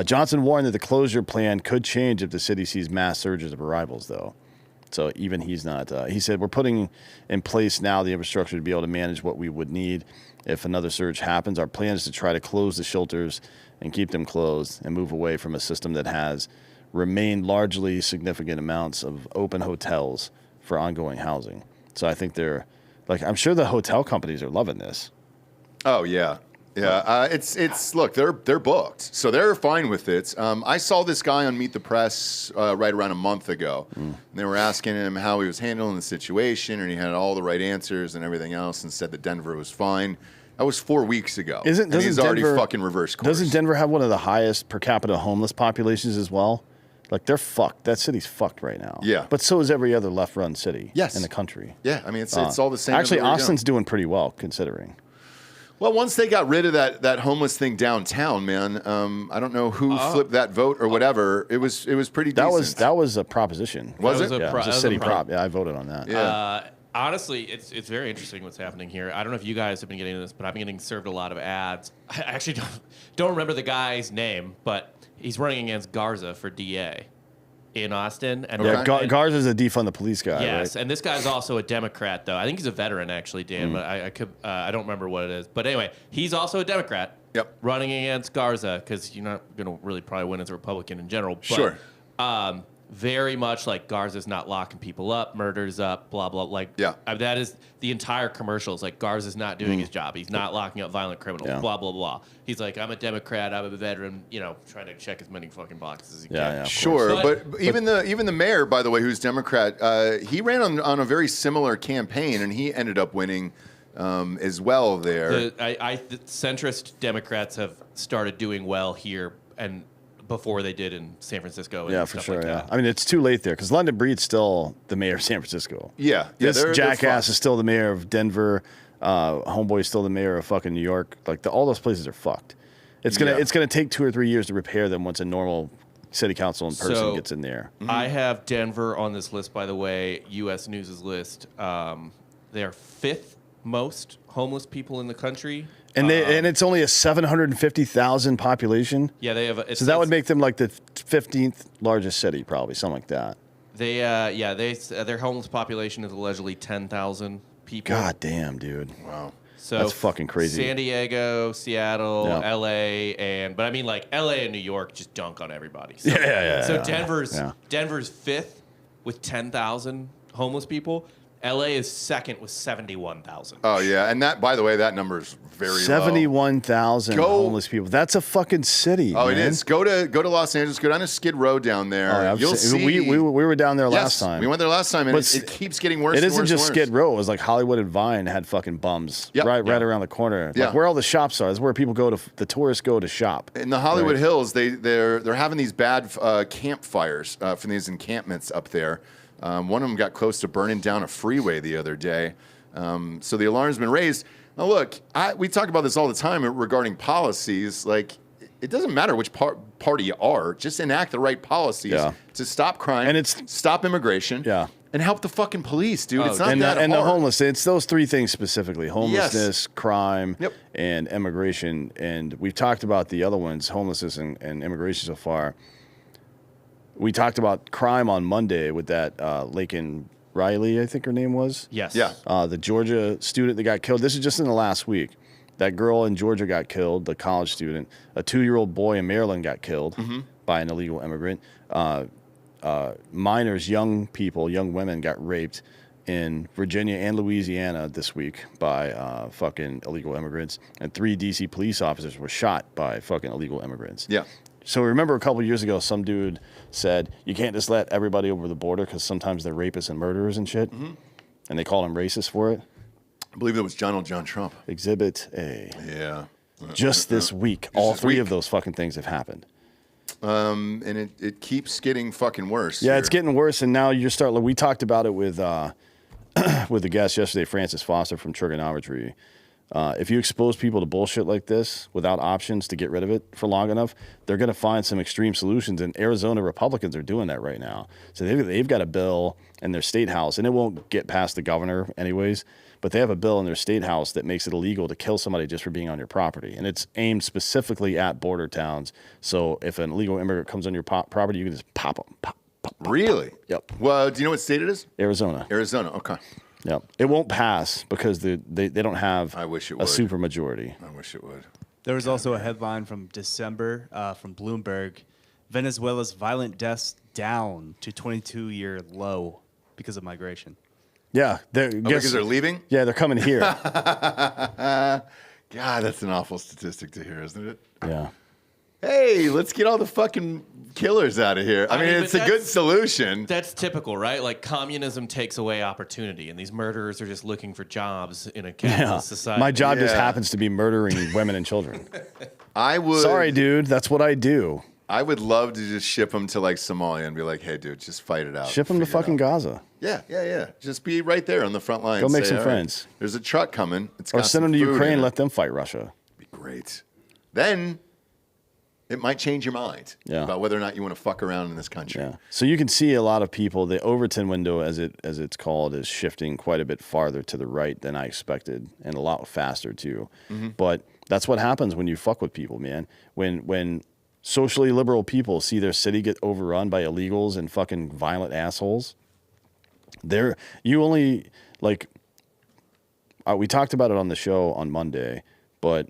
Speaker 5: Johnson warned that the closure plan could change if the city sees mass surges of arrivals, though. So even he's not. He said, we're putting in place now the infrastructure to be able to manage what we would need if another surge happens. Our plan is to try to close the shelters and keep them closed and move away from a system that has remained largely significant amounts of open hotels for ongoing housing. So I think they're, like, I'm sure the hotel companies are loving this.
Speaker 1: Oh, yeah. Yeah, it's look, they're booked, so they're fine with it. I saw this guy on Meet the Press right around a month ago. And they were asking him how he was handling the situation, and he had all the right answers and everything else, and said that Denver was fine. That was 4 weeks ago. And he's already fucking reversed course.
Speaker 5: Doesn't Denver have one of the highest per capita homeless populations as well? Like, they're fucked. That city's fucked right now.
Speaker 1: Yeah.
Speaker 5: But so is every other left-run city in the country.
Speaker 1: Yeah, I mean, it's all the same.
Speaker 5: Actually,
Speaker 1: everywhere you go.
Speaker 5: Austin's doing pretty well, considering.
Speaker 1: Well, once they got rid of that homeless thing downtown, man, I don't know who flipped that vote or whatever. It was pretty decent.
Speaker 5: That was a proposition.
Speaker 1: Was it?
Speaker 5: Yeah, it was a city prop. Yeah, I voted on that.
Speaker 1: Yeah.
Speaker 3: Honestly, it's very interesting what's happening here. I don't know if you guys have been getting this, but I've been getting served a lot of ads. I actually don't remember the guy's name, but he's running against Garza for DA in Austin. And
Speaker 5: Yeah, Garza's a defund the police guy,
Speaker 3: yes,
Speaker 5: right?
Speaker 3: and this guy's also a Democrat, though. I think he's a veteran, actually, Dan. But I don't remember what it is. But anyway, he's also a Democrat.
Speaker 1: Yep.
Speaker 3: Running against Garza because you're not going to really probably win as a Republican in general. But,
Speaker 1: Sure.
Speaker 3: Very much like Garza's not locking people up, murders up, blah blah. Like,
Speaker 1: Yeah.
Speaker 3: That is the entire commercials. Like, Garza's not doing his job. He's not locking up violent criminals.
Speaker 5: Yeah.
Speaker 3: Blah blah blah. He's like, I'm a Democrat. I'm a veteran. Trying to check as many fucking boxes as he
Speaker 5: Yeah,
Speaker 3: can.
Speaker 5: yeah.
Speaker 1: Sure,
Speaker 3: But-
Speaker 1: but even the mayor, by the way, who's Democrat, he ran on a very similar campaign, and he ended up winning as well there.
Speaker 3: The centrist Democrats have started doing well here and before they did in San Francisco. And
Speaker 5: Yeah, for
Speaker 3: stuff
Speaker 5: sure.
Speaker 3: like
Speaker 5: Yeah,
Speaker 3: that.
Speaker 5: I mean, it's too late there because London Breed's still the mayor of San Francisco.
Speaker 1: Yeah,
Speaker 5: This
Speaker 1: they're
Speaker 5: jackass
Speaker 1: fucked.
Speaker 5: is still the mayor of Denver. Homeboy is still the mayor of fucking New York. Like all those places are fucked. It's gonna take 2 or 3 years to repair them once a normal city council in person gets in there.
Speaker 3: I have Denver on this list, by the way, U.S. News' list. They're 5th most homeless people in the country.
Speaker 5: And it's only a 750,000 population.
Speaker 3: Yeah, they have.
Speaker 5: So that would make them like the 15th largest city, probably something like that.
Speaker 3: Their homeless population is allegedly 10,000 people.
Speaker 5: God damn, dude.
Speaker 1: Wow.
Speaker 3: So
Speaker 5: that's fucking crazy.
Speaker 3: San Diego, Seattle,
Speaker 5: Yeah.
Speaker 3: LA, but I mean, like LA and New York just dunk on everybody. So,
Speaker 5: Yeah.
Speaker 3: Denver's 5th with 10,000 homeless people. LA is 2nd with 71,000.
Speaker 1: Oh yeah, and that, by the way, that number is very low.
Speaker 5: 71,000 homeless people. That's a fucking city.
Speaker 1: Oh,
Speaker 5: man.
Speaker 1: it is. Go to Los Angeles. Go down to Skid Row down there.
Speaker 5: Oh,
Speaker 1: You'll see.
Speaker 5: We were down there last time.
Speaker 1: We went there last time, and it keeps getting worse.
Speaker 5: It
Speaker 1: and
Speaker 5: isn't
Speaker 1: worse
Speaker 5: just
Speaker 1: and worse.
Speaker 5: Skid Row. It was like Hollywood and Vine had fucking bums right around the corner.
Speaker 1: Yeah.
Speaker 5: Like where all the shops are. That's where people go to. The tourists go to shop.
Speaker 1: In the Hollywood Hills, they're having these bad campfires from these encampments up there. One of them got close to burning down a freeway the other day. So the alarm's been raised. Now, look, we talk about this all the time regarding policies. Like, it doesn't matter which party you are. Just enact the right policies to stop crime
Speaker 5: And
Speaker 1: stop immigration and help the fucking police, dude. It's not that
Speaker 5: and
Speaker 1: hard.
Speaker 5: the homeless. It's those three things specifically: homelessness, crime, and immigration. And we've talked about the other ones, homelessness and immigration so far. We talked about crime on Monday with that Laken Riley, I think her name was.
Speaker 3: Yes.
Speaker 1: Yeah.
Speaker 5: The Georgia student that got killed. This is just in the last week. That girl in Georgia got killed, the college student. A 2-year-old boy in Maryland got killed by an illegal immigrant. Minors, young people, young women got raped in Virginia and Louisiana this week by fucking illegal immigrants. And 3 D.C. police officers were shot by fucking illegal immigrants.
Speaker 1: Yeah.
Speaker 5: So remember a couple of years ago, some dude said, you can't just let everybody over the border because sometimes they're rapists and murderers and shit. And they called him racist for it.
Speaker 1: I believe that was Donald John Trump.
Speaker 5: Exhibit A.
Speaker 1: Yeah.
Speaker 5: Just this week, all 3 of those fucking things have happened.
Speaker 1: And it keeps getting fucking worse.
Speaker 5: Yeah, it's getting worse. And now you're starting, we talked about it with the guest yesterday, Francis Foster from Trigonometry. If you expose people to bullshit like this without options to get rid of it for long enough, they're going to find some extreme solutions. And Arizona Republicans are doing that right now. So they've got a bill in their state house, and it won't get past the governor anyways, but they have a bill in their state house that makes it illegal to kill somebody just for being on your property. And it's aimed specifically at border towns. So if an illegal immigrant comes on your property, you can just pop them. Pop,
Speaker 1: Really?
Speaker 5: Yep.
Speaker 1: Well, do you know what state it is?
Speaker 5: Arizona.
Speaker 1: Arizona. Okay.
Speaker 5: Yep. It won't pass because they don't have
Speaker 1: I wish it
Speaker 5: a
Speaker 1: would.
Speaker 5: super majority.
Speaker 1: I wish it would.
Speaker 4: There was also a headline from December from Bloomberg. Venezuela's violent deaths down to 22-year low because of migration.
Speaker 5: Yeah.
Speaker 1: Because they're leaving?
Speaker 5: Yeah, they're coming here.
Speaker 1: God, that's an awful statistic to hear, isn't it?
Speaker 5: Yeah.
Speaker 1: Hey, let's get all the fucking killers out of here. I mean, it's a good solution.
Speaker 3: That's typical, right? Like communism takes away opportunity, and these murderers are just looking for jobs in a capitalist society.
Speaker 5: My job just happens to be murdering women and children.
Speaker 1: I would.
Speaker 5: Sorry, dude. That's what I do.
Speaker 1: I would love to just ship them to like Somalia and be like, hey, dude, just fight it out.
Speaker 5: Ship them to fucking Gaza.
Speaker 1: Yeah. Just be right there on the front line.
Speaker 5: Go make
Speaker 1: Say,
Speaker 5: some
Speaker 1: "All
Speaker 5: friends."
Speaker 1: right, there's a truck coming. It's
Speaker 5: Or
Speaker 1: got
Speaker 5: send
Speaker 1: some
Speaker 5: them to
Speaker 1: food in
Speaker 5: Ukraine,
Speaker 1: it."
Speaker 5: let them fight Russia.
Speaker 1: Be great. Then it might change your mind about whether or not you want to fuck around in this country.
Speaker 5: Yeah. So you can see a lot of people, the Overturn window, as it's called, is shifting quite a bit farther to the right than I expected, and a lot faster too. But that's what happens when you fuck with people, man. When socially liberal people see their city get overrun by illegals and fucking violent assholes, we talked about it on the show on Monday, but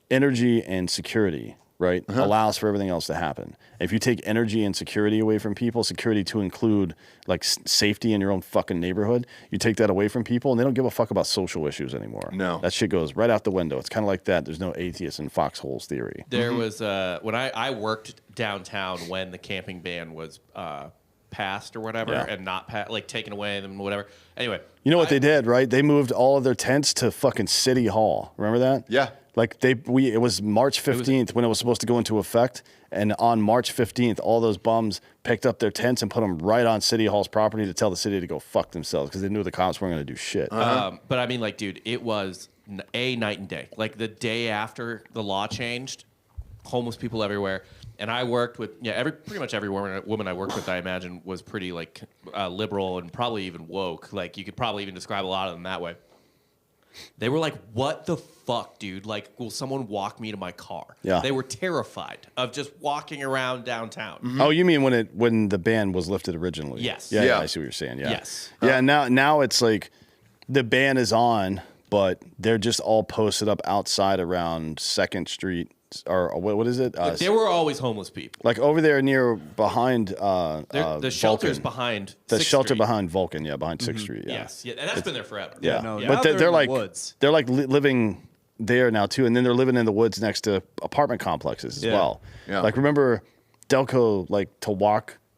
Speaker 5: energy and security, right, allows for everything else to happen. If you take energy and security away from people, security to include like safety in your own fucking neighborhood, you take that away from people and they don't give a fuck about social issues anymore.
Speaker 1: No.
Speaker 5: That shit goes right out the window. It's kind of like that. There's no atheists in foxholes theory.
Speaker 3: There was when I worked downtown when the camping ban was passed or whatever, and not like taken away and whatever. Anyway,
Speaker 5: you know what they did, right? They moved all of their tents to fucking City Hall. Remember that?
Speaker 1: Yeah.
Speaker 5: Like it was March 15th when it was supposed to go into effect, and on March 15th, all those bums picked up their tents and put them right on City Hall's property to tell the city to go fuck themselves because they knew the cops weren't going to do shit.
Speaker 3: But I mean, like, dude, it was a night and day. Like the day after the law changed, homeless people everywhere. And I worked with pretty much every woman I worked with, I imagine, was pretty like liberal and probably even woke. Like you could probably even describe a lot of them that way. They were like, "What the fuck, dude? Like, will someone walk me to my car?"
Speaker 5: Yeah.
Speaker 3: They were terrified of just walking around downtown.
Speaker 5: Oh, you mean when the ban was lifted originally?
Speaker 3: Yes.
Speaker 5: Yeah,
Speaker 1: Yeah.
Speaker 5: I see what you're saying. Yeah.
Speaker 3: Yes.
Speaker 5: Yeah. Now it's like the ban is on, but they're just all posted up outside around 2nd Street or what is it?
Speaker 3: Like, there were always homeless people.
Speaker 5: Like over there behind
Speaker 3: The shelter's
Speaker 5: Vulcan.
Speaker 3: behind
Speaker 5: The
Speaker 3: 6th
Speaker 5: shelter
Speaker 3: Street.
Speaker 5: behind Vulcan, behind 6th Street. Yeah.
Speaker 3: Yes, and that's been there forever.
Speaker 5: Yeah,
Speaker 4: no,
Speaker 5: but
Speaker 4: now
Speaker 5: they're
Speaker 4: they're in
Speaker 5: like
Speaker 4: the woods.
Speaker 5: they're like living there now too, and then they're living in the woods next to apartment complexes as
Speaker 4: Yeah.
Speaker 5: well.
Speaker 1: Yeah.
Speaker 5: Like remember Delco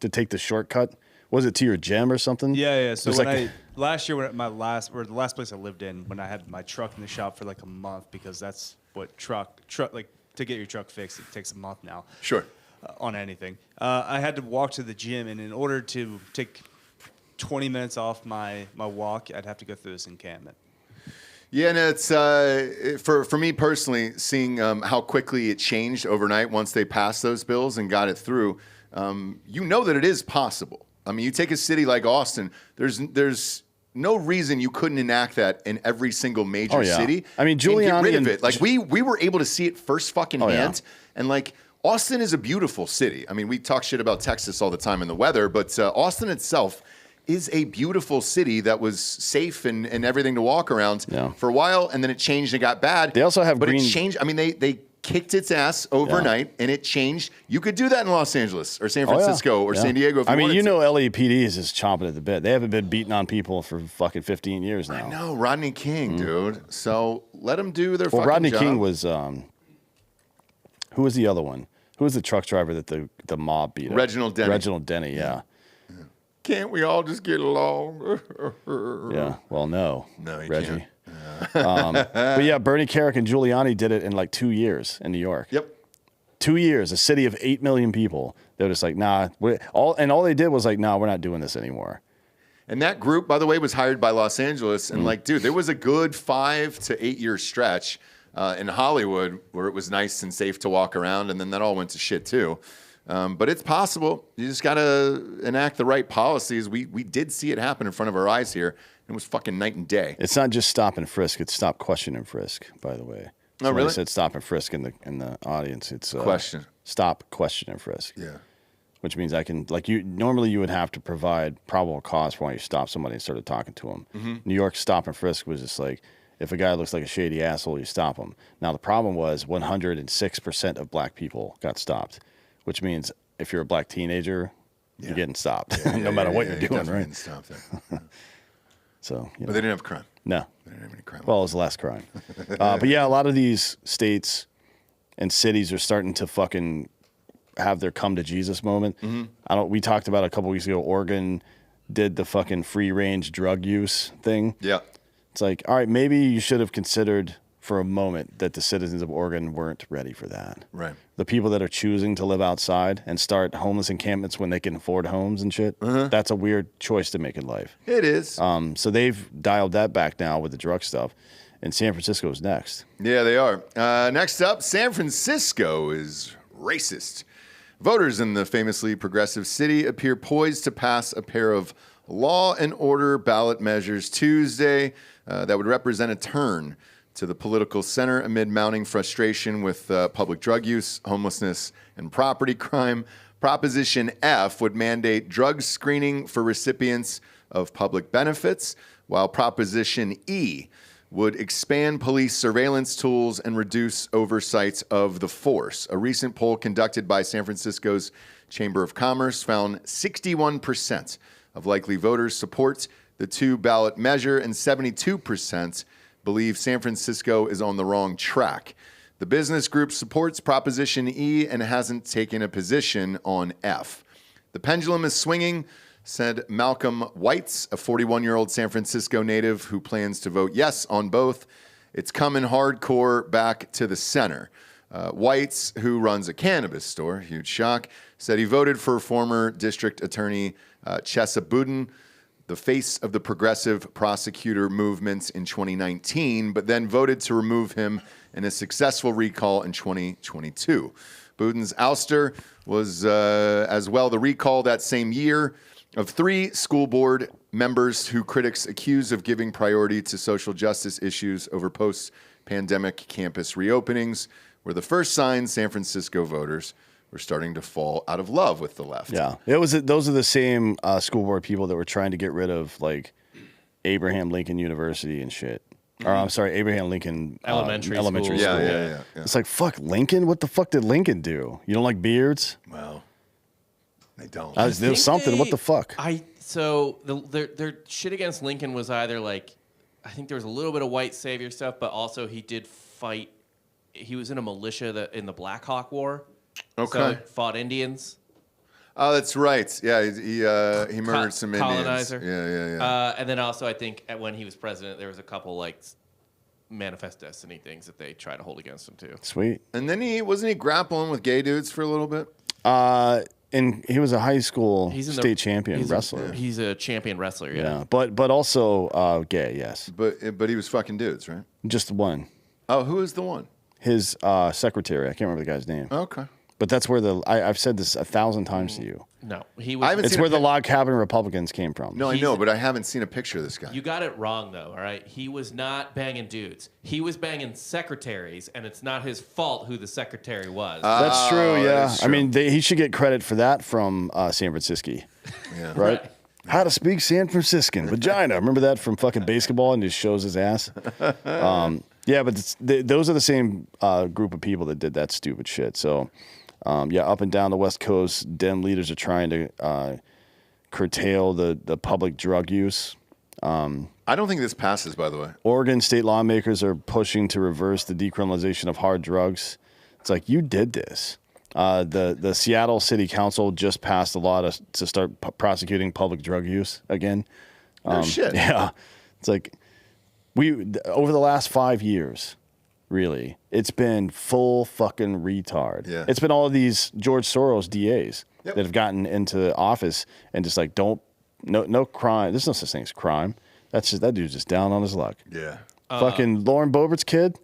Speaker 5: to take the shortcut? Was it to your gym or something?
Speaker 4: Yeah. So
Speaker 5: It was
Speaker 4: when
Speaker 5: like-
Speaker 4: last year, the last place I lived in, when I had my truck in the shop for like a month, because that's what truck like to get your truck fixed, it takes a month now.
Speaker 1: Sure.
Speaker 4: On anything, I had to walk to the gym, and in order to take 20 minutes off my walk, I'd have to go through this encampment.
Speaker 1: Yeah, and it's for me personally, seeing how quickly it changed overnight once they passed those bills and got it through. You know that it is possible. I mean, you take a city like Austin. There's no reason you couldn't enact that in every single major
Speaker 5: Oh, yeah.
Speaker 1: city.
Speaker 5: I mean,
Speaker 1: and get
Speaker 5: Giuliani
Speaker 1: rid of
Speaker 5: and-
Speaker 1: it. Like we were able to see it first fucking
Speaker 5: Oh, yeah.
Speaker 1: hand, and like Austin is a beautiful city. I mean, we talk shit about Texas all the time in the weather, but Austin itself is a beautiful city that was safe and everything to walk around
Speaker 5: Yeah.
Speaker 1: for a while, and then it changed and got bad.
Speaker 5: They also have
Speaker 1: but
Speaker 5: green-
Speaker 1: it changed. I mean, they kicked its ass overnight, and it changed. You could do that in Los Angeles or San
Speaker 5: Oh, yeah.
Speaker 1: Francisco or
Speaker 5: Yeah.
Speaker 1: San Diego. If you
Speaker 5: I mean,
Speaker 1: wanted
Speaker 5: you
Speaker 1: to.
Speaker 5: know, LAPD is just chomping at the bit. They haven't been beating on people for fucking 15 years now.
Speaker 1: No, Rodney King, dude. So let them do their
Speaker 5: Well,
Speaker 1: fucking
Speaker 5: Rodney
Speaker 1: job.
Speaker 5: King was who was the other one? Who was the truck driver that the mob beat up?
Speaker 1: Reginald Denny.
Speaker 5: Reginald Denny, yeah.
Speaker 1: Can't we all just get along?
Speaker 5: Yeah. Well, no.
Speaker 1: No, you
Speaker 5: Reggie. But yeah, Bernie Kerik and Giuliani did it in like 2 years in New York.
Speaker 1: Yep.
Speaker 5: 2 years, a city of 8 million people. They're just like, nah. All they did was like, nah, we're not doing this anymore.
Speaker 1: And that group, by the way, was hired by Los Angeles. And like, dude, there was a good 5 to 8 year stretch in Hollywood where it was nice and safe to walk around. And then that all went to shit too. But it's possible. You just got to enact the right policies. We did see it happen in front of our eyes here. It was fucking night and day.
Speaker 5: It's not just stop and frisk; it's stop, question, and frisk. By the way, Somebody
Speaker 1: really?
Speaker 5: said stop and frisk in the audience. It's
Speaker 1: Question.
Speaker 5: Stop, question, and frisk.
Speaker 1: Yeah.
Speaker 5: Which means I can normally you would have to provide probable cause for why you stop somebody and started talking to them.
Speaker 1: Mm-hmm.
Speaker 5: New York stop and frisk was just like, if a guy looks like a shady asshole, you stop him. Now the problem was 106% of black people got stopped, which means if you're a black teenager, you're getting stopped, no matter what you're doing,
Speaker 1: definitely
Speaker 5: right?
Speaker 1: didn't stop there.
Speaker 5: So,
Speaker 1: But they didn't have crime.
Speaker 5: no.
Speaker 1: They didn't have any crime.
Speaker 5: Well, it was less crime. But yeah, a lot of these states and cities are starting to fucking have their come to Jesus moment. We talked about a couple weeks ago, Oregon did the fucking free range drug use thing.
Speaker 1: Yeah.
Speaker 5: It's like, all right, maybe you should have considered for a moment that the citizens of Oregon weren't ready for that.
Speaker 1: Right.
Speaker 5: The people that are choosing to live outside and start homeless encampments when they can afford homes and shit, that's a weird choice to make in life.
Speaker 1: It is.
Speaker 5: So they've dialed that back now with the drug stuff. And San Francisco is next.
Speaker 1: Yeah, they are. Next up, San Francisco is racist. Voters in the famously progressive city appear poised to pass a pair of law and order ballot measures Tuesday that would represent a turn to the political center amid mounting frustration with public drug use, homelessness, and property crime. Proposition F would mandate drug screening for recipients of public benefits, while Proposition E would expand police surveillance tools and reduce oversight of the force. A recent poll conducted by San Francisco's Chamber of Commerce found 61% of likely voters support the two ballot measure and 72% believe San Francisco is on the wrong track. The business group supports Proposition E and hasn't taken a position on F. The pendulum is swinging, said Malcolm Whites, a 41-year-old San Francisco native who plans to vote yes on both. It's coming hardcore back to the center. Whites, who runs a cannabis store, huge shock, said he voted for former district attorney Chesa Boudin the face of the progressive prosecutor movement in 2019, but then voted to remove him in a successful recall in 2022. Boudin's ouster was as well the recall that same year of 3 school board members who critics accuse of giving priority to social justice issues over post-pandemic campus reopenings, were the first signs San Francisco voters were starting to fall out of love with the left.
Speaker 5: Yeah, those are the same school board people that were trying to get rid of like Abraham Lincoln University and shit. Or I'm sorry, Abraham Lincoln
Speaker 3: Elementary
Speaker 5: school.
Speaker 3: school.
Speaker 1: Yeah.
Speaker 5: It's like, fuck Lincoln. What the fuck did Lincoln do? You don't like beards?
Speaker 1: Well, they don't.
Speaker 5: There's something. What the fuck?
Speaker 3: So their shit against Lincoln was either like, I think there was a little bit of white savior stuff, but also he did fight. He was in a militia in the Black Hawk War.
Speaker 1: Okay.
Speaker 3: So fought Indians.
Speaker 1: Oh, that's right. Yeah, he murdered some
Speaker 3: colonizer.
Speaker 1: Indians. Yeah.
Speaker 3: And then also I think when he was president, there was a couple like manifest destiny things that they try to hold against him too.
Speaker 5: Sweet.
Speaker 1: And then wasn't he grappling with gay dudes for a little bit?
Speaker 5: And he was a high school state champion wrestler.
Speaker 3: He's a champion wrestler. Yeah.
Speaker 5: But also gay. Yes.
Speaker 1: But he was fucking dudes, right?
Speaker 5: Just one.
Speaker 1: Oh, who is the one?
Speaker 5: His secretary. I can't remember the guy's name.
Speaker 1: Okay.
Speaker 5: But that's where I've said this 1,000 times to you.
Speaker 3: No, he was.
Speaker 1: I haven't
Speaker 5: It's
Speaker 1: seen
Speaker 5: where the log cabin Republicans came from.
Speaker 1: No, I know, but I haven't seen a picture of this guy.
Speaker 3: You got it wrong, though, all right? He was not banging dudes. He was banging secretaries, and it's not his fault who the secretary was.
Speaker 5: That's true, yeah.
Speaker 1: that is true.
Speaker 5: I mean, he should get credit for that from San Francisco,
Speaker 1: Yeah.
Speaker 5: right? How to speak San Franciscan. Vagina. Remember that from fucking basketball and just shows his ass? Yeah, but those are the same group of people that did that stupid shit. So, up and down the West Coast, Dem leaders are trying to curtail the public drug use.
Speaker 1: I don't think this passes, by the way.
Speaker 5: Oregon state lawmakers are pushing to reverse the decriminalization of hard drugs. It's like, you did this. The Seattle City Council just passed a law to start prosecuting public drug use again.
Speaker 1: No shit.
Speaker 5: Yeah. It's like, over the last 5 years, really, it's been full fucking retard.
Speaker 1: Yeah.
Speaker 5: It's been all of these George Soros DAs
Speaker 1: Yep.
Speaker 5: that have gotten into office and just like, no crime. There's no such thing as crime. That dude's just down on his luck.
Speaker 1: Yeah.
Speaker 5: Fucking Lauren Boebert's kid,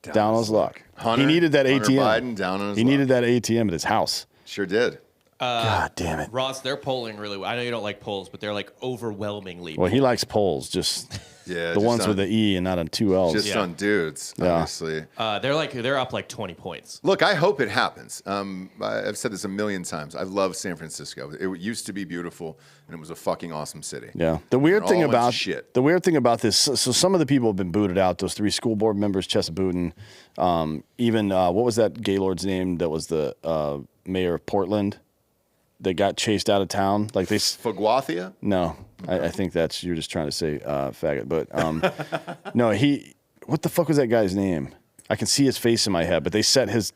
Speaker 5: down on his luck.
Speaker 1: Hunter,
Speaker 5: He needed that
Speaker 1: Hunter
Speaker 5: ATM.
Speaker 1: Biden, down on his
Speaker 5: He
Speaker 1: luck.
Speaker 5: needed that ATM at his house.
Speaker 1: Sure did.
Speaker 5: God damn it.
Speaker 3: Ross, they're polling really well. I know you don't like polls, but they're like overwhelmingly.
Speaker 5: Well, he likes polls, just
Speaker 1: Yeah.
Speaker 5: the
Speaker 1: just
Speaker 5: ones
Speaker 1: on,
Speaker 5: with the E and not on 2 L's.
Speaker 1: Just
Speaker 3: Yeah.
Speaker 1: on dudes,
Speaker 5: Yeah.
Speaker 1: obviously.
Speaker 3: They're up like 20 points.
Speaker 1: Look, I hope it happens. I've said this a million times. I love San Francisco. It used to be beautiful, and it was a fucking awesome city.
Speaker 5: Yeah. The weird
Speaker 1: And
Speaker 5: thing
Speaker 1: all went to
Speaker 5: about
Speaker 1: shit.
Speaker 5: this, so some of the people have been booted out. Those 3 school board members, Chesa Boudin, even what was that Gaylord's name that was the mayor of Portland? They got chased out of town. Like they.
Speaker 1: Fuguathia?
Speaker 5: No, I think you're just trying to say faggot. But no, what the fuck was that guy's name? I can see his face in my head, but they set his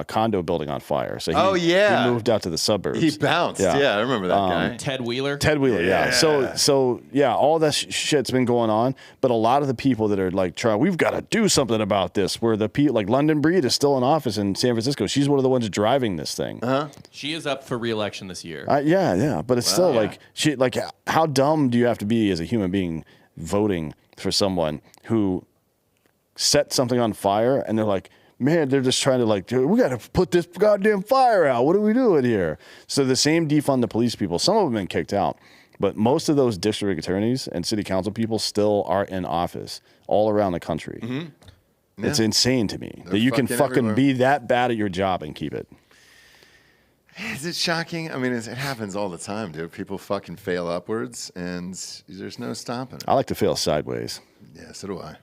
Speaker 5: condo building on fire. So he moved out to the suburbs.
Speaker 1: He bounced. Yeah, I remember that guy.
Speaker 3: Ted Wheeler.
Speaker 5: Ted Wheeler, yeah. So yeah, all that shit's been going on, but a lot of the people that are like, we've got to do something about this. Where the people like London Breed is still in office in San Francisco. She's one of the ones driving this thing.
Speaker 3: She is up for re-election this year.
Speaker 5: Yeah, but it's still like how dumb do you have to be as a human being voting for someone who set something on fire and they're like, man, they're just trying to like, we got to put this goddamn fire out. What are we doing here? So the same defund the police people, some of them have been kicked out, but most of those district attorneys and city council people still are in office all around the country. Mm-hmm. It's insane to me that you can fucking
Speaker 1: everywhere.
Speaker 5: be that bad at your job and keep it.
Speaker 1: Is it shocking? I mean, it happens all the time, dude. People fucking fail upwards, and there's no stopping it.
Speaker 5: I like to fail sideways.
Speaker 1: Yeah, so do I.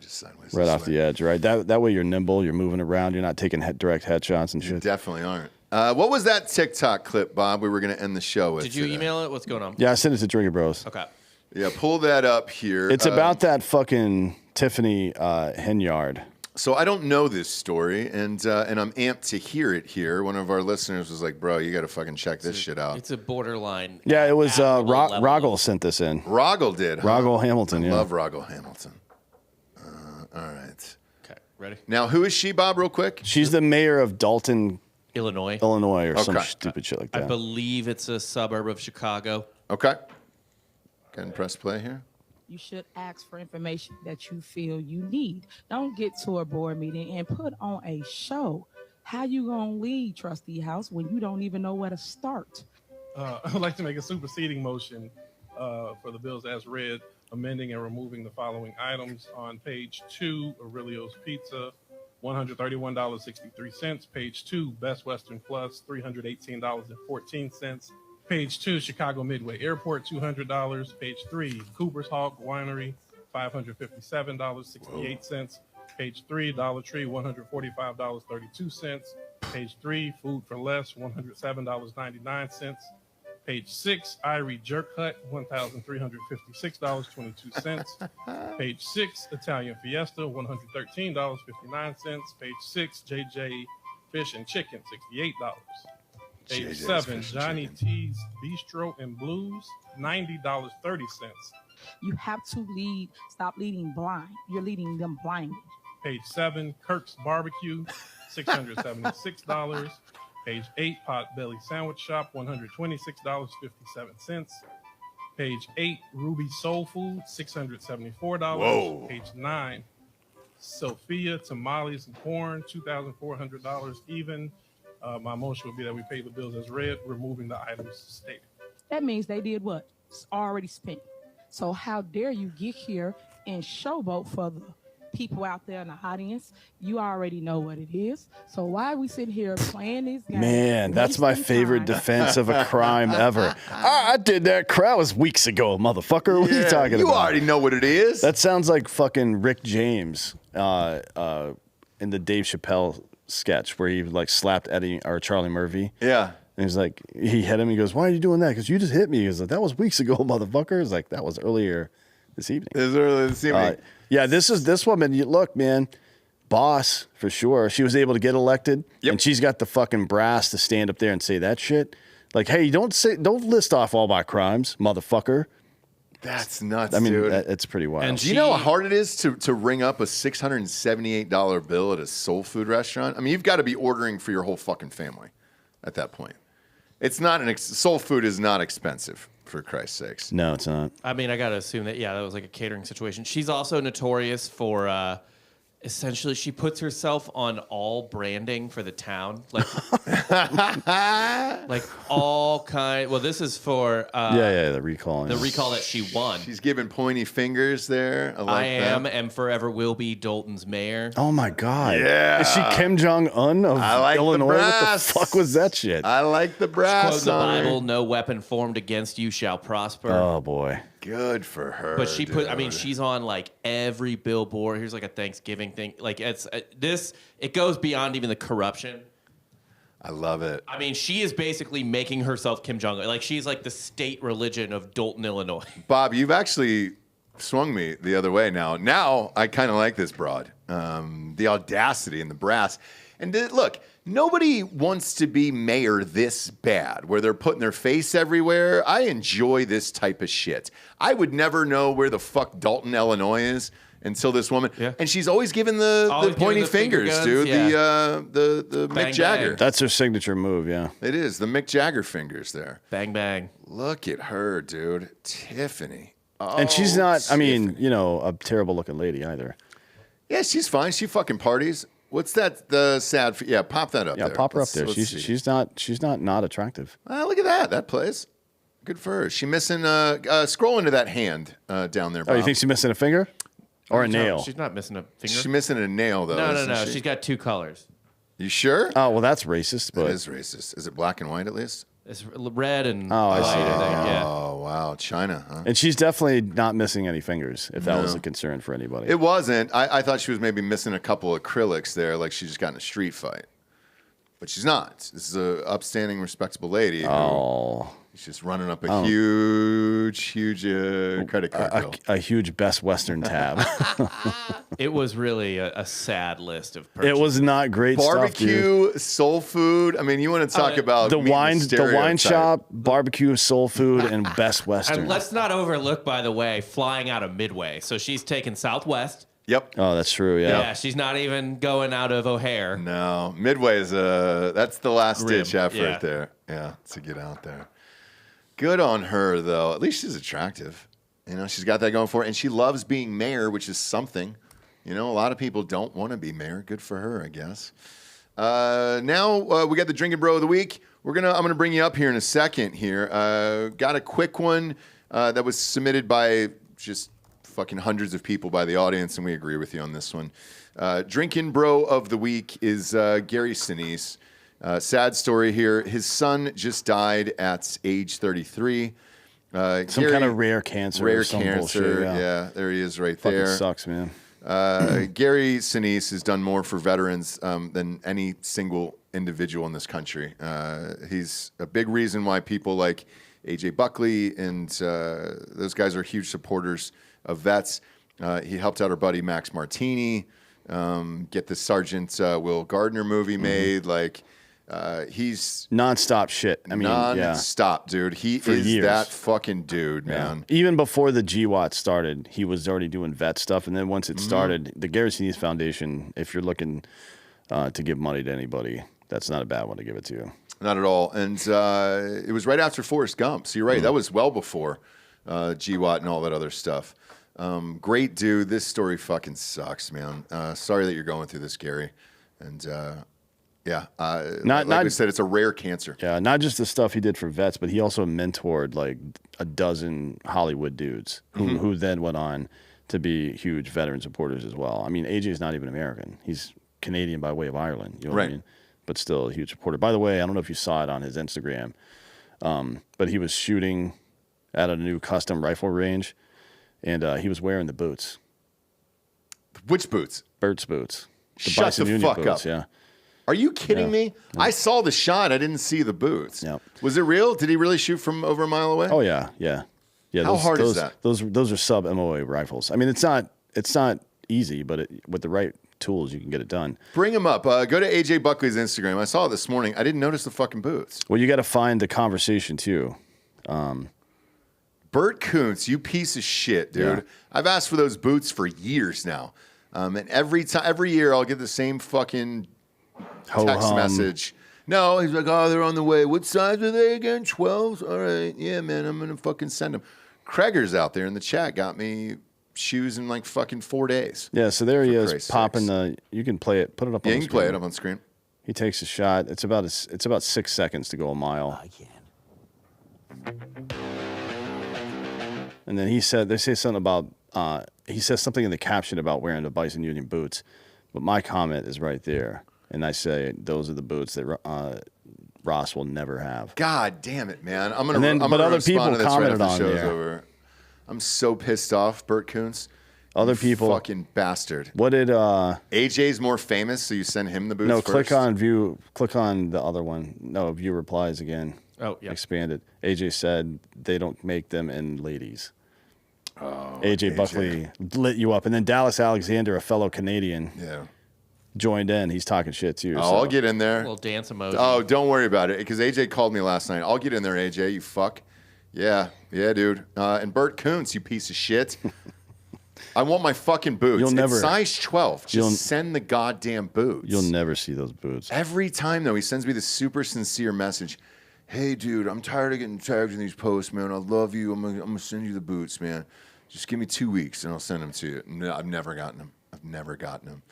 Speaker 1: Just sideways.
Speaker 5: Right
Speaker 1: this
Speaker 5: off
Speaker 1: way.
Speaker 5: the edge, right? That way you're nimble, you're moving around, you're not taking direct headshots and
Speaker 1: You
Speaker 5: shit.
Speaker 1: definitely aren't. What was that TikTok clip, Bob, we were going to end the show with?
Speaker 3: Did you
Speaker 1: today?
Speaker 3: email it? What's going on?
Speaker 5: Yeah, I sent it to Drinkin Bros.
Speaker 3: Okay.
Speaker 1: Yeah, pull that up here.
Speaker 5: It's about that fucking Tiffany Henyard.
Speaker 1: So I don't know this story, and I'm amped to hear it here. One of our listeners was like, bro, you got to fucking check this shit out.
Speaker 3: It's a borderline.
Speaker 5: Yeah, it was
Speaker 3: admirable level.
Speaker 5: Rogel sent this in.
Speaker 1: Rogel did, huh?
Speaker 5: Rogel Hamilton, yeah.
Speaker 1: Love Rogel Hamilton. All right.
Speaker 3: Okay, ready?
Speaker 1: Now, who is she, Bob, real quick?
Speaker 5: She's the mayor of Dalton,
Speaker 3: Illinois.
Speaker 5: Illinois, or some
Speaker 1: Okay.
Speaker 5: stupid shit like
Speaker 3: I
Speaker 5: that.
Speaker 3: believe it's a suburb of Chicago.
Speaker 1: Okay. Go ahead and press play here.
Speaker 7: You should ask for information that you feel you need. Don't get to a board meeting and put on a show. How you gonna lead Trustee House when you don't even know where to start?
Speaker 8: I'd like to make a superseding motion for the bills as read, amending and removing the following items on page 2, Aurelio's Pizza, $131.63. Page 2, Best Western Plus, $318.14. Page 2, Chicago Midway Airport, $200. Page 3, Cooper's Hawk Winery, $557.68. Page 3, Dollar Tree, $145.32. Page 3, Food for Less, $107.99. Page 6, Irie Jerk Hut, $1,356.22. Page 6, Italian Fiesta, $113.59. Page 6, JJ Fish and Chicken, $68. Page
Speaker 1: JJ's
Speaker 8: 7,
Speaker 1: Fish and
Speaker 8: Johnny
Speaker 1: Chicken.
Speaker 8: T's Bistro and Blues, $90.30.
Speaker 7: You have to lead. Stop leading blind. You're leading them blindly.
Speaker 8: Page 7, Kirk's Barbecue, $676. Page 8, Potbelly Sandwich Shop, $126.57. Page 8, Ruby Soul Food, $674.
Speaker 1: Whoa.
Speaker 8: Page 9, Sophia Tamales and Corn, $2,400 even. My motion would be that we pay the bills as read, removing the items stated.
Speaker 7: That means they did what? It's already spent. So how dare you get here and showboat for the people out there in the audience? You already know what it is. So why are we sitting here playing these games?
Speaker 5: Man, that's my
Speaker 7: wasting
Speaker 5: favorite
Speaker 7: time?
Speaker 5: defense of a crime ever. I did that crap was weeks ago, motherfucker. What are you talking
Speaker 1: You
Speaker 5: about?
Speaker 1: already know what it is.
Speaker 5: That sounds like fucking Rick James in the Dave Chappelle sketch where he like slapped Eddie or Charlie Murphy.
Speaker 1: Yeah.
Speaker 5: And he's like, he hit him. He goes, "Why are you doing that?" Because you just hit me. He goes, "That was weeks ago, motherfucker." He's like, "That was earlier this evening."
Speaker 1: This is early this evening.
Speaker 5: Yeah, this woman. Look, man, boss for sure. She was able to get elected,
Speaker 1: Yep.
Speaker 5: and she's got the fucking brass to stand up there and say that shit. Like, hey, don't list off all my crimes, motherfucker.
Speaker 1: That's nuts,
Speaker 5: I mean,
Speaker 1: dude.
Speaker 5: it's pretty wild.
Speaker 3: And
Speaker 1: Do you know how hard it is to ring up a $678 bill at a soul food restaurant? I mean, you've got to be ordering for your whole fucking family at that point. It's not soul food is not expensive, for Christ's sakes.
Speaker 5: No, it's not.
Speaker 3: I mean, I got to assume that, that was like a catering situation. She's also notorious for, essentially, she puts herself on all branding for the town. Like, like all kind. Well, this is for
Speaker 5: The recall.
Speaker 3: the recall that she won.
Speaker 1: She's giving pointy fingers there. I like
Speaker 3: I am
Speaker 1: that.
Speaker 3: and forever will be Dalton's mayor.
Speaker 5: Oh my God.
Speaker 1: Yeah.
Speaker 5: Is she Kim Jong Un of
Speaker 1: I like the
Speaker 5: Illinois? What the
Speaker 1: brass.
Speaker 5: fuck was that shit?
Speaker 1: I like the brass
Speaker 3: Quote the
Speaker 1: on her.
Speaker 3: Bible: "No weapon formed against you shall prosper."
Speaker 5: Oh boy.
Speaker 1: Good for her.
Speaker 3: But she put, I mean,
Speaker 1: dude.
Speaker 3: she's on like every billboard. Here's like a Thanksgiving thing. Like it's it goes beyond even the corruption.
Speaker 1: I love it.
Speaker 3: I mean, she is basically making herself Kim Jong Un. Like she's like the state religion of Dalton, Illinois.
Speaker 1: Bob, you've actually swung me the other way now. Now I kind of like this broad. The audacity and the brass. And look, nobody wants to be mayor this bad, where they're putting their face everywhere. I enjoy this type of shit. I would never know where the fuck Dalton, Illinois is until this woman.
Speaker 3: Yeah.
Speaker 1: And she's always giving the
Speaker 3: Always
Speaker 1: pointy
Speaker 3: giving the finger
Speaker 1: fingers,
Speaker 3: guns,
Speaker 1: dude.
Speaker 3: yeah.
Speaker 1: The
Speaker 3: Bang,
Speaker 1: Mick Jagger.
Speaker 3: bang.
Speaker 5: That's her signature move, yeah.
Speaker 1: It is, the Mick Jagger fingers there.
Speaker 3: Bang bang.
Speaker 1: Look at her, dude. Tiffany.
Speaker 5: And she's not, I mean,
Speaker 1: Tiffany.
Speaker 5: a terrible looking lady either.
Speaker 1: Yeah, she's fine. She fucking parties. What's that? The sad. Yeah, pop that up.
Speaker 5: Yeah,
Speaker 1: there.
Speaker 5: pop her up
Speaker 1: Let's-
Speaker 5: there.
Speaker 1: let's see.
Speaker 5: She's not attractive.
Speaker 1: Look at that. That plays. Good for her. She missing. Scroll into that hand down there.
Speaker 5: Oh, you
Speaker 1: Bob.
Speaker 5: think she's missing a finger? Or a
Speaker 3: No,
Speaker 5: nail?
Speaker 3: She's not missing a finger.
Speaker 1: She's missing a nail though?
Speaker 3: no.
Speaker 1: isn't she?
Speaker 3: She's got two colors.
Speaker 1: You sure?
Speaker 5: Oh, well, that's racist,
Speaker 1: It
Speaker 5: but
Speaker 1: is racist. Is it black and white at least?
Speaker 3: It's red and
Speaker 5: I
Speaker 3: white,
Speaker 5: see.
Speaker 3: I think. Yeah.
Speaker 1: Oh wow, China, huh?
Speaker 5: and she's definitely not missing any fingers, if that was a concern for anybody.
Speaker 1: It wasn't. I thought she was maybe missing a couple acrylics there, like she just got in a street fight. But she's not. This is a upstanding, respectable lady.
Speaker 5: Oh.
Speaker 1: She's just running up a huge credit card bill.
Speaker 5: A huge Best Western tab.
Speaker 3: It was really a sad list of purchases.
Speaker 5: It was not great stuff, dude.
Speaker 1: Barbecue, soul food. I mean, you want to talk about
Speaker 5: The
Speaker 1: meeting
Speaker 5: wine
Speaker 1: stereotype.
Speaker 5: shop, barbecue, soul food, and Best Western.
Speaker 3: And let's not overlook, by the way, flying out of Midway. So she's taking Southwest.
Speaker 1: Yep.
Speaker 5: Oh, that's true. Yeah.
Speaker 3: Yeah, she's not even going out of O'Hare.
Speaker 1: No, Midway is that's the last
Speaker 3: Grim,
Speaker 1: ditch effort
Speaker 3: yeah.
Speaker 1: there. Yeah, to get out there. Good on her, though. At least she's attractive. You know, she's got that going for her. And she loves being mayor, which is something. You know, a lot of people don't want to be mayor. Good for her, I guess. Now we got the Drinkin Bro of the week. I'm gonna bring you up here in a second. Here, got a quick one that was submitted by just fucking hundreds of people by the audience, and we agree with you on this one. Drinkin Bro of the week is Gary Sinise. Sad story here. His son just died at age 33.
Speaker 5: Some kind of rare cancer.
Speaker 1: Rare
Speaker 5: or some
Speaker 1: cancer.
Speaker 5: Bullshit,
Speaker 1: Yeah, there he is right
Speaker 5: Fucking
Speaker 1: there.
Speaker 5: sucks, man.
Speaker 1: Gary Sinise has done more for veterans than any single individual in this country. He's a big reason why people like AJ Buckley and those guys are huge supporters of vets. He helped out our buddy Max Martini get the Sergeant Will Gardner movie made. Like, he's
Speaker 5: Non-stop shit. I mean,
Speaker 1: non-stop, dude. He
Speaker 5: For
Speaker 1: is
Speaker 5: years.
Speaker 1: that fucking dude, man.
Speaker 5: Even before the GWAT started, he was already doing vet stuff. And then once it started, the Gary Sinise Foundation, if you're looking to give money to anybody, that's not a bad one to give it to you.
Speaker 1: Not at all. And it was right after Forrest Gump. So you're right. That was well before GWAT and all that other stuff. Great dude. This story fucking sucks, man. Sorry that you're going through this, Gary. And like we said, it's a rare cancer.
Speaker 5: Yeah, not just the stuff he did for vets, but he also mentored like a dozen Hollywood dudes who then went on to be huge veteran supporters as well. I mean, AJ's not even American. He's Canadian by way of Ireland. You know what I mean? But still a huge supporter. By the way, I don't know if you saw it on his Instagram, but he was shooting at a new custom rifle range, and he was wearing the boots.
Speaker 1: Which boots?
Speaker 5: Bert's boots.
Speaker 1: Shut
Speaker 5: Bison
Speaker 1: the
Speaker 5: Union
Speaker 1: fuck
Speaker 5: boots,
Speaker 1: up.
Speaker 5: Yeah.
Speaker 1: Are you kidding me?
Speaker 5: Yeah.
Speaker 1: I saw the shot. I didn't see the boots.
Speaker 5: Yep.
Speaker 1: Was it real? Did he really shoot from over a mile away?
Speaker 5: Oh yeah, yeah, yeah.
Speaker 1: How hard is that?
Speaker 5: Those are sub MOA rifles. I mean, it's not easy, but with the right tools, you can get it done.
Speaker 1: Bring him up. Go to AJ Buckley's Instagram. I saw it this morning. I didn't notice the fucking boots.
Speaker 5: Well, you got to find the conversation too.
Speaker 1: Bert Koontz, you piece of shit, dude.
Speaker 5: Yeah.
Speaker 1: I've asked for those boots for years now. And every year I'll get the same fucking text message. No, he's like, oh, they're on the way. What size are they again? 12s? All right. Yeah, man, I'm going to fucking send them. Kreger's out there in the chat got me shoes in like fucking 4 days.
Speaker 5: Yeah, so there he is
Speaker 1: Christ's
Speaker 5: popping
Speaker 1: sakes.
Speaker 5: you can play it, put it up on
Speaker 1: Yeah,
Speaker 5: the
Speaker 1: you can
Speaker 5: screen.
Speaker 1: play it up on screen.
Speaker 5: He takes a shot. It's about 6 seconds to go a mile. And then they say something about, he says something in the caption about wearing the Bison Union boots. But my comment is right there. And I say, those are the boots that Ross will never have.
Speaker 1: God damn it, man. I'm
Speaker 5: And then-
Speaker 1: gonna
Speaker 5: but other
Speaker 1: respond
Speaker 5: people
Speaker 1: to this right
Speaker 5: commented
Speaker 1: after the
Speaker 5: on
Speaker 1: show's
Speaker 5: there.
Speaker 1: over. I'm so pissed off, Bert Koontz.
Speaker 5: Other
Speaker 1: You
Speaker 5: people.
Speaker 1: fucking bastard.
Speaker 5: What did
Speaker 1: AJ's more famous, so you send him the boots
Speaker 5: no,
Speaker 1: first?
Speaker 5: click on the other one. No, view replies again.
Speaker 3: Oh, yeah.
Speaker 5: Expanded. AJ said they don't make them in ladies. AJ Buckley lit you up. And then Dallas Alexander, a fellow Canadian,
Speaker 1: Yeah.
Speaker 5: joined in. He's talking shit too.
Speaker 1: Oh,
Speaker 5: so.
Speaker 1: I'll get in there.
Speaker 3: Little dance emoji.
Speaker 1: Oh, don't worry about it, because AJ called me last night. I'll get in there, AJ, you fuck. Yeah, dude. And Bert Koontz, you piece of shit. I want my fucking boots.
Speaker 5: You'll never-
Speaker 1: It's size 12.
Speaker 5: You'll-
Speaker 1: Just send the goddamn boots.
Speaker 5: You'll never see those boots.
Speaker 1: Every time, though, he sends me this super sincere message. Hey, dude, I'm tired of getting tagged in these posts, man. I love you. I'm gonna send you the boots, man. Just give me 2 weeks, and I'll send them to you. No, I've never gotten them.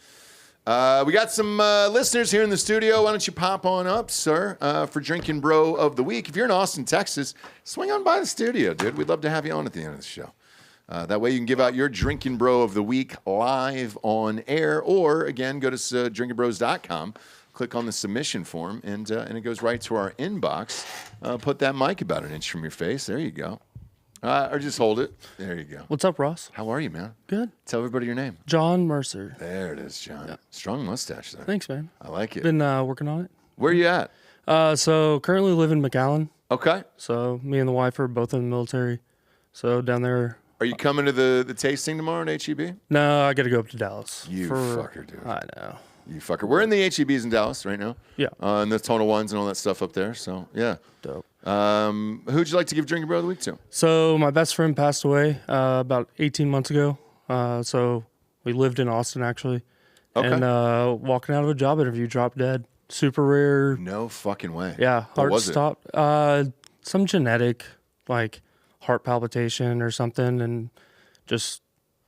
Speaker 1: We got some listeners here in the studio. Why don't you pop on up, sir, for Drinkin Bro of the Week. If you're in Austin, Texas, swing on by the studio, dude. We'd love to have you on at the end of the show. That way you can give out your Drinkin Bro of the Week live on air, or, again, go to drinkinbros.com, click on the submission form, and it goes right to our inbox. Put that mic about an inch from your face. There you go. Or just hold it. There you go.
Speaker 9: What's up, Ross?
Speaker 1: How are you, man?
Speaker 9: Good.
Speaker 1: Tell everybody your name.
Speaker 9: John Mercer.
Speaker 1: There it is, John. Strong mustache there.
Speaker 9: Thanks, man.
Speaker 1: I like it.
Speaker 9: Been working on
Speaker 1: Where are you at?
Speaker 9: it. So currently live in McAllen.
Speaker 1: Okay.
Speaker 9: So me and the wife are both in the military. So down there.
Speaker 1: Are you coming to the tasting tomorrow at HEB?
Speaker 9: No, I got to go up to Dallas.
Speaker 1: You fucker, dude.
Speaker 9: I know.
Speaker 1: You fucker. We're in the HEBs in Dallas right now.
Speaker 9: Yeah.
Speaker 1: And the Tonal Ones and all that stuff up there. So, yeah.
Speaker 9: Dope.
Speaker 1: Who'd you like to give Drinkin Bro of the Week to?
Speaker 9: So my best friend passed away about 18 months ago. So we lived in Austin, actually.
Speaker 1: Okay.
Speaker 9: And walking out of a job interview, dropped dead. Super rare.
Speaker 1: No fucking way.
Speaker 9: Yeah,
Speaker 1: What
Speaker 9: heart
Speaker 1: was it?
Speaker 9: stopped. Some genetic like heart palpitation or something and just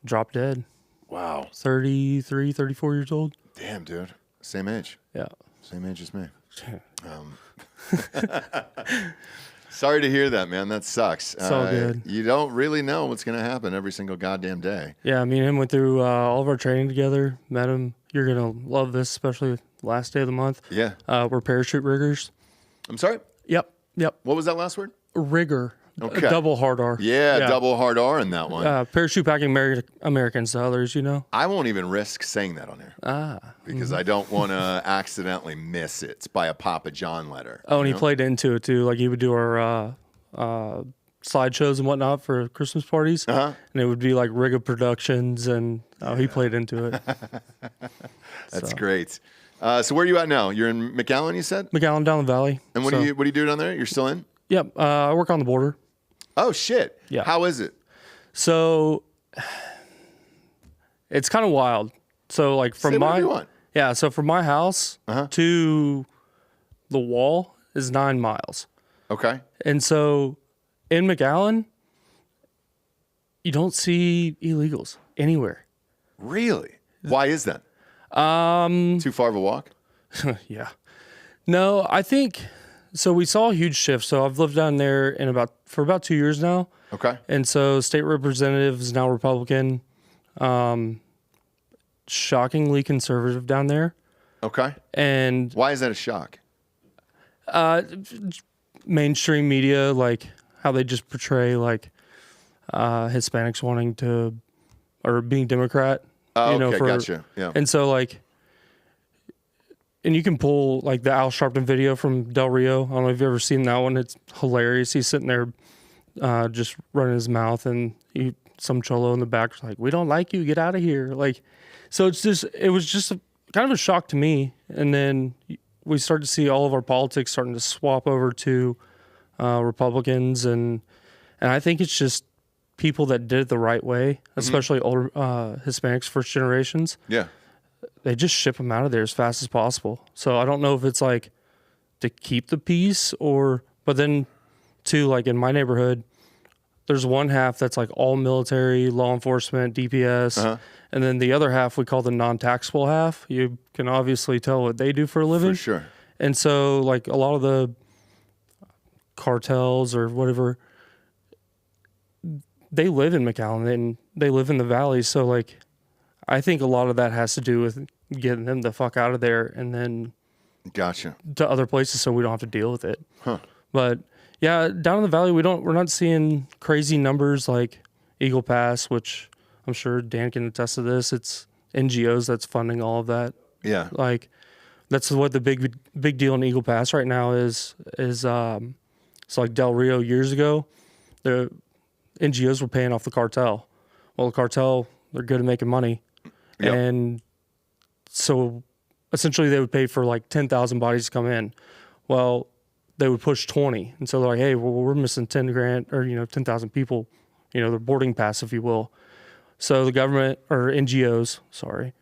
Speaker 9: dropped dead.
Speaker 1: Wow.
Speaker 9: 33, 34 years old.
Speaker 1: Damn, dude. Same age.
Speaker 9: Yeah.
Speaker 1: Same age as me. Sorry to hear that, man. That sucks.
Speaker 9: It's all good.
Speaker 1: You don't really know what's going to happen every single goddamn day.
Speaker 9: Yeah, me and him went through all of our training together, met him. You're going to love this, especially last day of the month.
Speaker 1: Yeah.
Speaker 9: We're parachute riggers.
Speaker 1: I'm sorry?
Speaker 9: Yep.
Speaker 1: What was that last word?
Speaker 9: Rigger.
Speaker 1: Okay.
Speaker 9: Double hard R.
Speaker 1: Yeah, double hard R in that one.
Speaker 9: Parachute packing Americans to others, you know?
Speaker 1: I won't even risk saying that on here. Because I don't want to accidentally miss it by a Papa John letter.
Speaker 9: Oh, and he played into it too. Like he would do our slideshows and whatnot for Christmas parties. And it would be like Rigga Productions, and he played into it.
Speaker 1: That's great. So where are you at now? You're in McAllen, you said?
Speaker 9: McAllen down the valley.
Speaker 1: And what do you do down there? You're still in?
Speaker 9: Yep. I work on the border.
Speaker 1: Oh, shit.
Speaker 9: Yeah.
Speaker 1: How is it?
Speaker 9: So it's kind of wild. So like from
Speaker 1: Say whatever you want.
Speaker 9: Yeah, so from my house to the wall is 9 miles.
Speaker 1: Okay.
Speaker 9: And so in McAllen, you don't see illegals anywhere.
Speaker 1: Really? Why is that? Too far of a walk?
Speaker 9: Yeah. No, I think so. We saw a huge shift. So I've lived down there for about 2 years now.
Speaker 1: Okay.
Speaker 9: And so state representative is now Republican. Shockingly conservative down there.
Speaker 1: Okay.
Speaker 9: And
Speaker 1: why is that a shock?
Speaker 9: Mainstream media, like how they just portray like Hispanics wanting to or being Democrat.
Speaker 1: Oh, okay, gotcha. Yeah.
Speaker 9: And so like, and you can pull like the Al Sharpton video from Del Rio. I don't know if you've ever seen that one. It's hilarious. He's sitting there just running his mouth, and some cholo in the back's like, "We don't like you. Get out of here." Like, so it was just kind of a shock to me. And then we started to see all of our politics starting to swap over to Republicans, and I think it's just people that did it the right way, especially older Hispanics, first generations.
Speaker 1: Yeah.
Speaker 9: They just ship them out of there as fast as possible. So I don't know if it's like to keep the peace but then too, like in my neighborhood, there's one half that's like all military, law enforcement, DPS. And then the other half we call the non-taxable half. You can obviously tell what they do for a living.
Speaker 1: For sure.
Speaker 9: And so like a lot of the cartels or whatever, they live in McAllen and they live in the valley. So like, I think a lot of that has to do with getting them the fuck out of there and then
Speaker 1: gotcha
Speaker 9: to other places so we don't have to deal with it. But yeah, down in the valley, we're not seeing crazy numbers like Eagle Pass, which I'm sure Dan can attest to this. It's NGOs that's funding all of that.
Speaker 1: Yeah.
Speaker 9: Like that's what the big deal in Eagle Pass right now is so like Del Rio years ago, the NGOs were paying off the cartel. Well, the cartel, they're good at making money.
Speaker 1: Yep.
Speaker 9: And so essentially they would pay for like 10,000 bodies to come in. Well, they would push 20. And so they're like, hey, well, we're missing 10 grand or, 10,000 people, their boarding pass, if you will. So the government or NGOs, started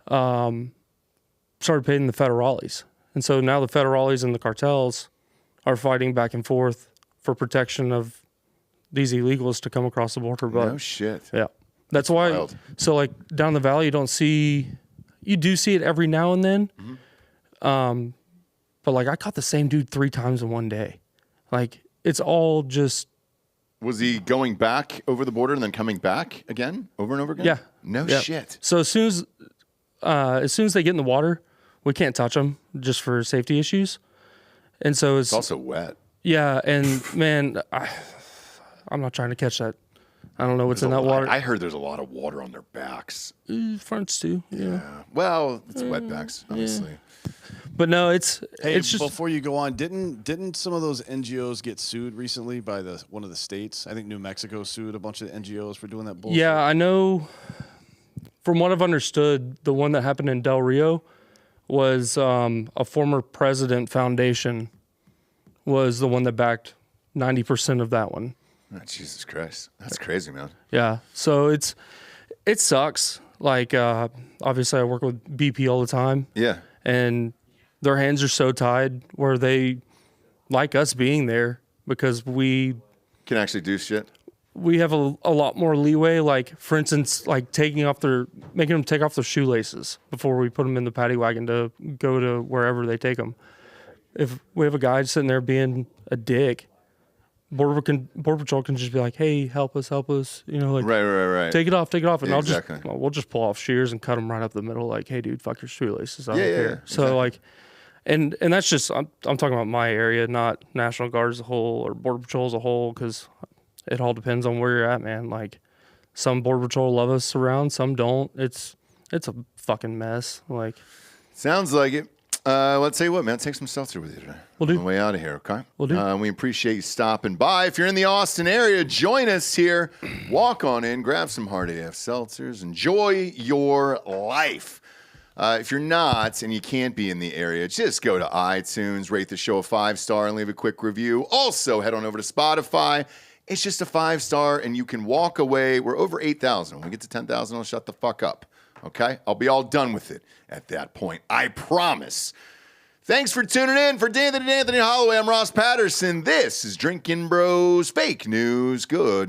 Speaker 9: paying the federales. And so now the federales and the cartels are fighting back and forth for protection of these illegals to come across the border. But
Speaker 1: no shit.
Speaker 9: Yeah. That's why.
Speaker 1: Wild.
Speaker 9: So like down the valley, you do see it every now and then. But like I caught the same dude 3 times in one day. Like it's all just.
Speaker 1: Was he going back over the border and then coming back again over and over again?
Speaker 9: Yeah.
Speaker 1: No
Speaker 9: Yeah.
Speaker 1: shit.
Speaker 9: So as soon as they get in the water, we can't touch them just for safety issues. And so
Speaker 1: It's also wet.
Speaker 9: Yeah. And man, I'm not trying to catch that. I don't know what's in that water.
Speaker 1: I heard there's a lot of water on their backs.
Speaker 9: Fronts too. Yeah.
Speaker 1: Well, it's wetbacks, obviously.
Speaker 9: But no, it's just
Speaker 5: before you go on, didn't some of those NGOs get sued recently by one of the states? I think New Mexico sued a bunch of NGOs for doing that bullshit.
Speaker 9: Yeah, I know. From what I've understood, the one that happened in Del Rio was a former president foundation was the one that backed 90% of that one.
Speaker 1: Oh, Jesus Christ. That's crazy, man.
Speaker 9: Yeah. So it sucks. Like, obviously I work with BP all the time.
Speaker 1: Yeah.
Speaker 9: And their hands are so tied where they like us being there because we
Speaker 1: can actually do shit.
Speaker 9: We have a lot more leeway. Like, for instance, like making them take off their shoelaces before we put them in the paddy wagon to go to wherever they take them. If we have a guy sitting there being a dick, Border Patrol can just be like, "Hey, help us, you know, like,
Speaker 1: right.
Speaker 9: take it off," and
Speaker 1: Yeah, exactly.
Speaker 9: we'll just pull off shears and cut them right up the middle, like, "Hey, dude, fuck your shoelaces, I don't care."
Speaker 1: Yeah,
Speaker 9: so like, and that's just I'm talking about my area, not National Guard as a whole or Border Patrol as a whole, because it all depends on where you're at, man. Like, some Border Patrol love us around, some don't. It's a fucking mess. Like,
Speaker 1: sounds like it. Let's tell you what, man. Take some seltzer with you today.
Speaker 9: We'll do.
Speaker 1: On the way out of here, okay?
Speaker 9: We'll do.
Speaker 1: We appreciate you stopping by. If you're in the Austin area, join us here. Walk on in, grab some hard AF seltzers, enjoy your life. If you're not and you can't be in the area, just go to iTunes, rate the show a 5-star, and leave a quick review. Also, head on over to Spotify. It's just a 5-star, and you can walk away. We're over 8,000. When we get to 10,000, I'll shut the fuck up. Okay? I'll be all done with it at that point. I promise. Thanks for tuning in. For Anthony Holloway, I'm Ross Patterson. This is Drinkin' Bros Fake News. Good